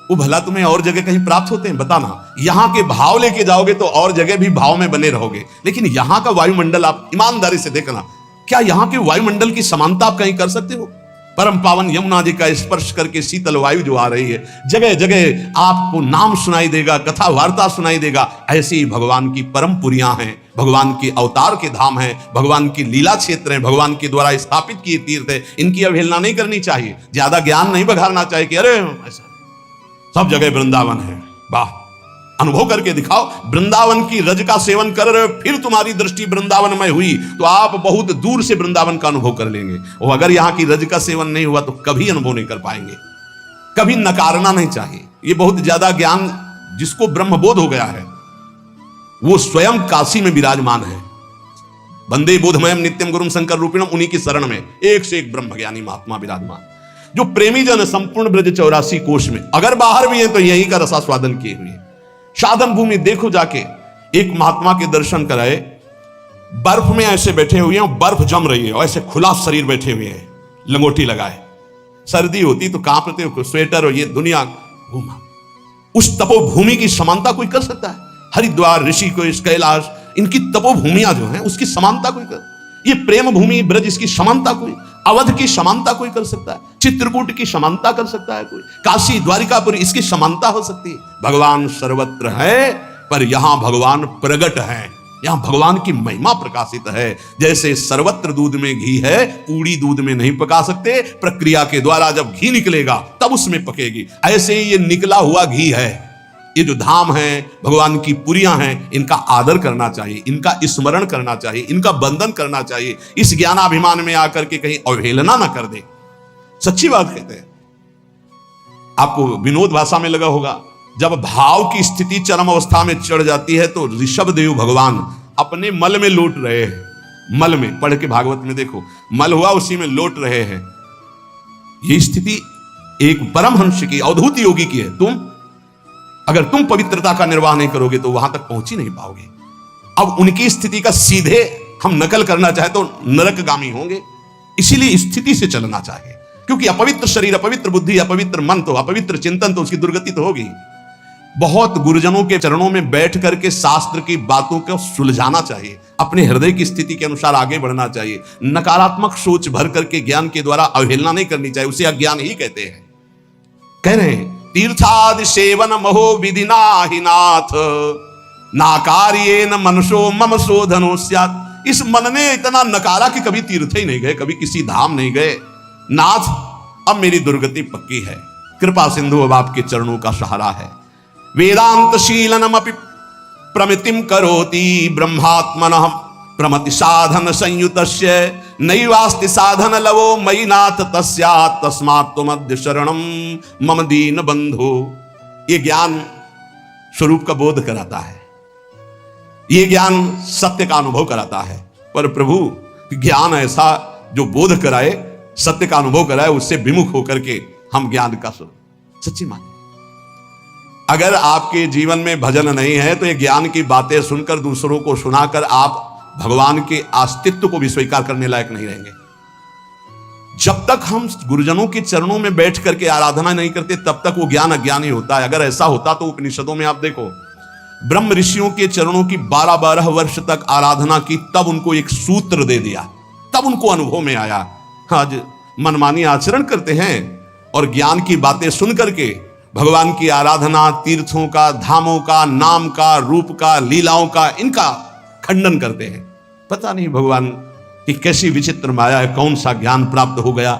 वो भला तुम्हें और जगह कहीं प्राप्त होते हैं? बताना। यहां के भाव लेके जाओगे तो और जगह भी भाव में बने रहोगे, लेकिन यहां का वायुमंडल आप ईमानदारी से देखना, क्या यहां के वायुमंडल की समानता आप कहीं कर सकते हो? परम पावन यमुना जी का स्पर्श करके शीतल वायु जो आ रही है, जगह जगह आपको नाम सुनाई देगा, कथा वार्ता सुनाई देगा। ऐसे ही भगवान की परम पुरियां हैं, भगवान के अवतार के धाम हैं, भगवान की लीला क्षेत्र हैं, भगवान के द्वारा स्थापित किए तीर्थ है। इनकी अवहेलना नहीं करनी चाहिए, ज्यादा ज्ञान नहीं बघारना चाहिए कि अरे ऐसा सब जगह वृंदावन है। वाह, अनुभव करके दिखाओ। वृंदावन की रज का सेवन कर रहे हो, फिर तुम्हारी दृष्टि वृंदावन में हुई तो आप बहुत दूर से वृंदावन का अनुभव कर लेंगे। और अगर यहां की रज का सेवन नहीं हुआ तो कभी अनुभव नहीं कर पाएंगे। कभी नकारना नहीं चाहिए। ये बहुत ज्यादा ज्ञान जिसको ब्रह्मबोध हो गया है, वो स्वयं काशी में विराजमान है। वंदे बोधमयम नित्यम गुरुम शंकर रूपिणम, उन्हीं की शरण में एक से एक ब्रह्म ज्ञानी महात्मा विराजमान, जो प्रेमी जन संपूर्ण ब्रज 84 कोश में, अगर बाहर भी है तो यहीं का रसास्वादन किए हुए। साधन भूमि देखो जाके, एक महात्मा के दर्शन कराए, बर्फ में ऐसे बैठे हुए हैं, बर्फ जम रही है और ऐसे खुला शरीर बैठे हुए हैं, लंगोटी लगाए। सर्दी होती तो कांपते हो, स्वेटर और ये दुनिया घूमा। उस तपोभूमि की समानता कोई कर सकता है? हरिद्वार, ऋषिकेश, कैलाश, इनकी तपोभूमियां जो हैं उसकी समानता कोई कर? ये प्रेम भूमि ब्रज, इसकी समानता कोई? अवध की समानता कोई कर सकता है? चित्रकूट की समानता कर सकता है कोई? काशी, द्वारिकापुरी, इसकी समानता हो सकती है? भगवान सर्वत्र है, पर यहां भगवान प्रगट है, यहां भगवान की महिमा प्रकाशित है। जैसे सर्वत्र दूध में घी है, पूरी दूध में नहीं पका सकते, प्रक्रिया के द्वारा जब घी निकलेगा तब उसमें पकेगी। ऐसे ही ये निकला हुआ घी है। ये जो धाम है, भगवान की पुरियां हैं, इनका आदर करना चाहिए, इनका स्मरण करना चाहिए, इनका बंधन करना चाहिए। इस ज्ञानाभिमान में आकर के कहीं अवहेलना ना कर दे। सच्ची बात कहते हैं। आपको विनोद भाषा में लगा होगा, जब भाव की स्थिति चरम अवस्था में चढ़ जाती है तो ऋषभ देव भगवान अपने मल में लौट रहे हैं। मल में, पढ़ के भागवत में देखो, मल हुआ उसी में लौट रहे हैं। ये स्थिति एक परमहंस की, अवधूत योगी की है। अगर तुम पवित्रता का निर्वाह नहीं करोगे तो वहां तक पहुंच ही नहीं पाओगे। अब उनकी स्थिति का सीधे हम नकल करना चाहे तो नरकगामी होंगे। इसीलिए स्थिति से चलना चाहिए। क्योंकि अपवित्र शरीर, अपवित्र बुद्धि, अपवित्र मन, तो अपवित्र चिंतन, तो उसकी दुर्गति तो होगी। बहुत गुरुजनों के चरणों में बैठ करके शास्त्र की बातों को सुलझाना चाहिए, अपने हृदय की स्थिति के अनुसार आगे बढ़ना चाहिए। नकारात्मक सोच भर करके ज्ञान के द्वारा अवहेलना नहीं करनी चाहिए, उसे अज्ञान ही कहते हैं। कह रहे हैं तीर्थादि सेवन महो विधिना हि नाथ, नाकार्येन मनसो मम शोधनो स्यात्। इस मन ने इतना नकारा कि कभी तीर्थ ही नहीं गए, कभी किसी धाम नहीं गए। नाथ, अब मेरी दुर्गति पक्की है, कृपा सिंधु अब आपके चरणों का सहारा है। वेदांत शीलनमपि प्रमितिम करोति ब्रह्मात्मनः प्रमति साधन संयुतस्य नैवास्ति साधन लवो मयि नाथ तस्यात् तस्मात् त्वमद्य शरणं मम दीन बंधु। ये ज्ञान स्वरूप का बोध कराता है, ये ज्ञान सत्य का अनुभव कराता है। पर प्रभु ज्ञान ऐसा जो बोध कराए, सत्य का अनुभव कराए, उससे विमुख होकर के हम ज्ञान का स्वरूप सच्ची माने। अगर आपके जीवन में भजन नहीं है तो ये ज्ञान की बातें सुनकर, दूसरों को सुनाकर आप भगवान के अस्तित्व को भी स्वीकार करने लायक नहीं रहेंगे। जब तक हम गुरुजनों के चरणों में बैठ करके आराधना नहीं करते, तब तक वो ज्ञान अज्ञान ही होता है। अगर ऐसा होता तो उपनिषदों में आप देखो, ब्रह्म ऋषियों के चरणों की 12-12 वर्ष तक आराधना की, तब उनको एक सूत्र दे दिया, तब उनको अनुभव में आया। आज मनमानी आचरण करते हैं और ज्ञान की बातें सुन करके भगवान की आराधना, तीर्थों का, धामों का, नाम का, रूप का, लीलाओं का, इनका खंडन करते हैं। पता नहीं भगवान की कैसी विचित्र माया है, कौन सा ज्ञान प्राप्त हो गया।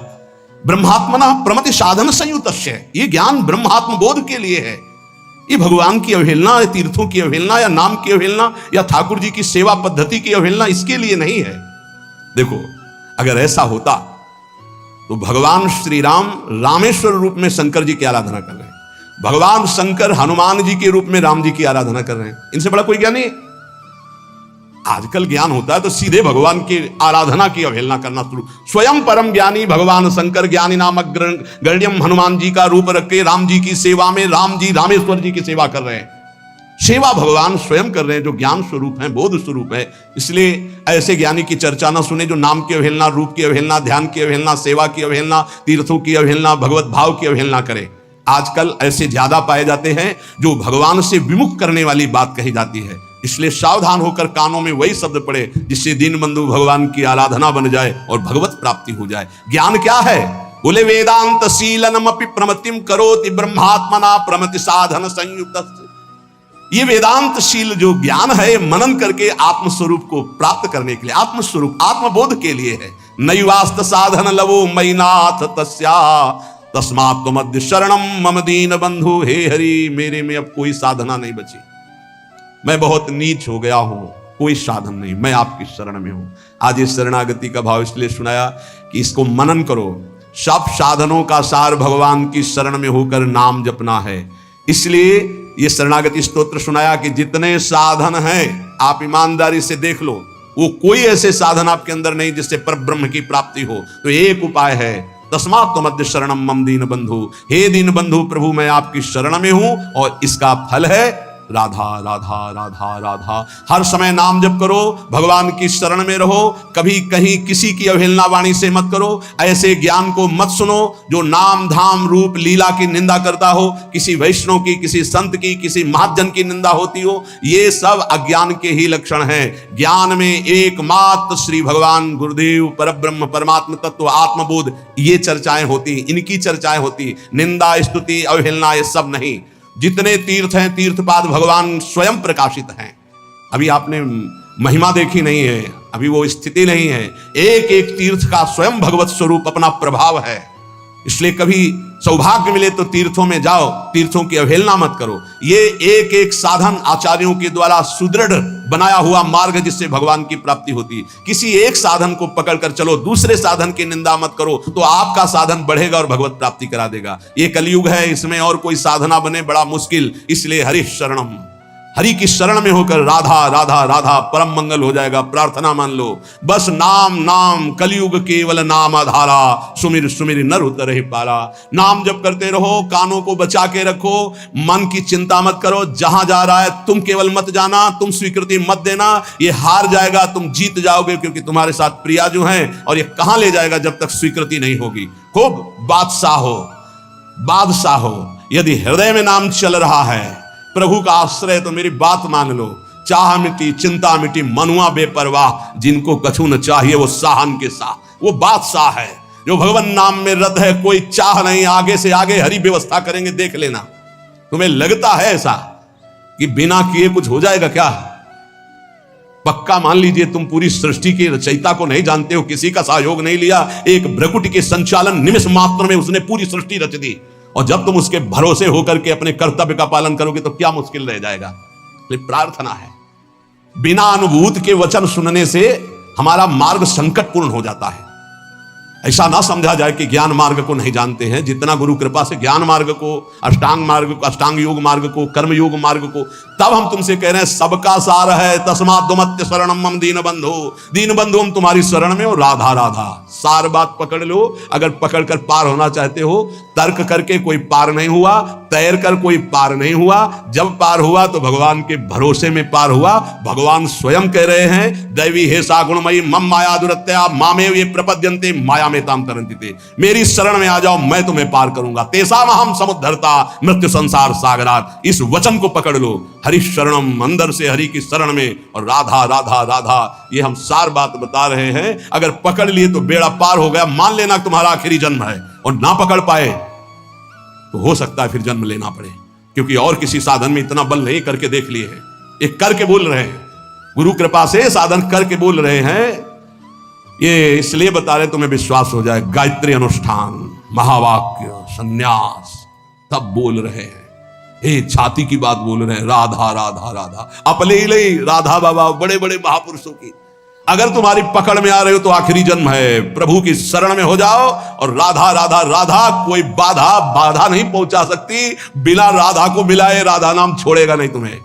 ब्रह्मात्मना प्रमति साधन संयुतस्य, ये ज्ञान ब्रह्मात्म बोध के लिए है। ये भगवान की अवहेलना, या तीर्थों की अवहेलना, या नाम की अवहेलना, या ठाकुर जी की सेवा पद्धति की अवहेलना, इसके लिए नहीं है। देखो, अगर ऐसा होता तो भगवान श्री राम रामेश्वर रूप में शंकर जी की आराधना कर रहे हैं, भगवान शंकर हनुमान जी के रूप में राम जी की आराधना कर रहे हैं। इनसे बड़ा कोई ज्ञान नहीं। आजकल ज्ञान होता है तो सीधे भगवान की आराधना की अवहेलना करना शुरू। स्वयं परम ज्ञानी भगवान शंकर ज्ञानी नामक गण्यम हनुमान जी का रूप रख के राम जी की सेवा में राम जी रामेश्वर जी की सेवा कर रहे हैं। सेवा भगवान स्वयं कर रहे हैं, जो ज्ञान स्वरूप है, बोध स्वरूप है। इसलिए ऐसे ज्ञानी की चर्चा ना सुने जो नाम की अवहेलना, रूप की अवहेलना, ध्यान की अवहेलना, सेवा की अवहेलना, तीर्थों की अवहेलना, भगवत भाव की अवहेलना करे। आजकल ऐसे ज्यादा पाए जाते हैं जो भगवान से विमुख करने वाली बात कही जाती है। इसलिए सावधान होकर कानों में वही शब्द पड़े जिससे दीनबंधु भगवान की आराधना बन जाए और भगवत प्राप्ति हो जाए। ज्ञान क्या है? बोले वेदांत शीलनमपि प्रमतिम करोति ब्रह्मात्मना प्रमति साधन संयुक्त। ये वेदांत शील जो ज्ञान है, मनन करके आत्मस्वरूप को प्राप्त करने के लिए, आत्मस्वरूप आत्मबोध के लिए है। नैवास्त साधन लवो मयि नाथ तस्या तस्मात् त्वमद्य शरणम मम दीन बंधु। हे हरि, मेरे में अब कोई साधना नहीं बची, मैं बहुत नीच हो गया हूं, कोई साधन नहीं, मैं आपकी शरण में हूं। आज इस शरणागति का भाव इसलिए सुनाया कि इसको मनन करो। सब साधनों का सार भगवान की शरण में होकर नाम जपना है। इसलिए ये शरणागति स्तोत्र सुनाया कि जितने साधन हैं आप ईमानदारी से देख लो, वो कोई ऐसे साधन आपके अंदर नहीं जिससे परब्रह्म की प्राप्ति हो। तो एक उपाय है, तस्मात् त्वमद्य शरणम मम दीन बंधु। हे दीन बंधु प्रभु, मैं आपकी शरण में हूं और इसका फल है राधा राधा राधा राधा। हर समय नाम जप करो, भगवान की शरण में रहो, कभी कहीं किसी की अवहेलना वाणी से मत करो। ऐसे ज्ञान को मत सुनो जो नाम धाम रूप लीला की निंदा करता हो, किसी वैष्णव की, किसी संत की, किसी महाजन की निंदा होती हो। ये सब अज्ञान के ही लक्षण हैं। ज्ञान में एकमात्र श्री भगवान गुरुदेव परब्रह्म परमात्म तत्व आत्मबोध, ये चर्चाएं होती, इनकी चर्चाएं होती। निंदा स्तुति अवहेलना ये सब नहीं। जितने तीर्थ हैं, तीर्थपाद भगवान स्वयं प्रकाशित हैं। अभी आपने महिमा देखी नहीं है, अभी वो स्थिति नहीं है। एक एक तीर्थ का स्वयं भगवत स्वरूप अपना प्रभाव है। इसलिए कभी सौभाग्य मिले तो तीर्थों में जाओ, तीर्थों की अवहेलना मत करो। ये एक एक साधन आचार्यों के द्वारा सुदृढ़ बनाया हुआ मार्ग जिससे भगवान की प्राप्ति होती है। किसी एक साधन को पकड़कर चलो, दूसरे साधन की निंदा मत करो, तो आपका साधन बढ़ेगा और भगवत प्राप्ति करा देगा। ये कलयुग है, इसमें और कोई साधना बने बड़ा मुश्किल। इसलिए हरि शरणम, हरि की शरण में होकर राधा राधा राधा, परम मंगल हो जाएगा। प्रार्थना मान लो, बस नाम नाम कलयुग केवल नाम आधारा, सुमिर सुमिर नर उतरहि पारा। नाम जप करते रहो, कानों को बचा के रखो, मन की चिंता मत करो। जहां जा रहा है तुम केवल मत जाना, तुम स्वीकृति मत देना। ये हार जाएगा, तुम जीत जाओगे, क्योंकि तुम्हारे साथ प्रिया जो है, और ये कहां ले जाएगा जब तक स्वीकृति नहीं होगी। खूब बादशाह हो, बादशाह हो। यदि हृदय में नाम चल रहा है, प्रभु का आश्रय, तो मेरी बात मान लो, चाह मिटी चिंता मिटी, मनुआ बेपरवाह, जिनको कछु न चाहिए वो साहन के साह। वो बादशाह है जो भगवान नाम में रत है, कोई चाह नहीं। आगे से आगे हरि व्यवस्था करेंगे, देख लेना। तुम्हें लगता है ऐसा कि बिना किए कुछ हो जाएगा क्या? पक्का मान लीजिए, तुम पूरी सृष्टि के रचयिता को नहीं जानते हो, किसी का सहयोग नहीं लिया, एक भ्रकुटी के संचालन निमिष मात्र में उसने पूरी सृष्टि रच दी। और जब तुम उसके भरोसे होकर के अपने कर्तव्य का पालन करोगे तो क्या मुश्किल रह जाएगा। ये प्रार्थना है। बिना अनुभूत के वचन सुनने से हमारा मार्ग संकटपूर्ण हो जाता है। ऐसा ना समझा जाए कि ज्ञान मार्ग को नहीं जानते हैं। जितना गुरु कृपा से ज्ञान मार्ग को, अष्टांग मार्ग को, अष्टांग योग मार्ग को, कर्म योग मार्ग को, तब हम तुमसे कह रहे हैं सबका सार है। तस्मात् दुमत्य शरणम मम दीन बंधु, दीन बंधु हम तुम्हारी शरण में हो। राधा राधा, सार बात पकड़ लो। अगर पकड़ कर पार होना चाहते हो, तर्क करके कोई पार नहीं हुआ, तैर कर कोई पार नहीं हुआ। जब पार हुआ तो भगवान के भरोसे में पार हुआ। भगवान स्वयं कह रहे हैं, दैवी हे सा गुणमयी मम माया दुरत्या मामेव ये प्रपद्यन्ते माया में ताम तरन्ति ते। मेरी शरण में आ जाओ, मैं तुम्हें पार करूंगा। तेसाम अहम समुद्धरता मृत्यु संसार सागरात। इस वचन को पकड़ लो। हरि शरणम, अंदर से हरि की शरण में, और राधा राधा राधा, ये हम सार बात बता रहे हैं। अगर पकड़ लिए तो बेड़ा पार हो गया। मान लेना तुम्हारा आखिरी जन्म है, और ना पकड़ पाए तो हो सकता है फिर जन्म लेना पड़े, क्योंकि और किसी साधन में इतना बल नहीं। करके देख लिए हैं, एक करके बोल रहे हैं, गुरु कृपा से साधन करके बोल रहे हैं। ये इसलिए बता रहे तुम्हें विश्वास हो जाए। गायत्री अनुष्ठान, महावाक्य, संन्यास, तब बोल रहे हैं। छाती की बात बोल रहे हैं, राधा राधा राधा। अपने ही नहीं, राधा बाबा, बड़े बड़े महापुरुषों की। अगर तुम्हारी पकड़ में आ रहे हो तो आखिरी जन्म है। प्रभु की शरण में हो जाओ, और राधा राधा राधा, कोई बाधा नहीं पहुंचा सकती। बिना राधा को मिलाए राधा नाम छोड़ेगा नहीं तुम्हें।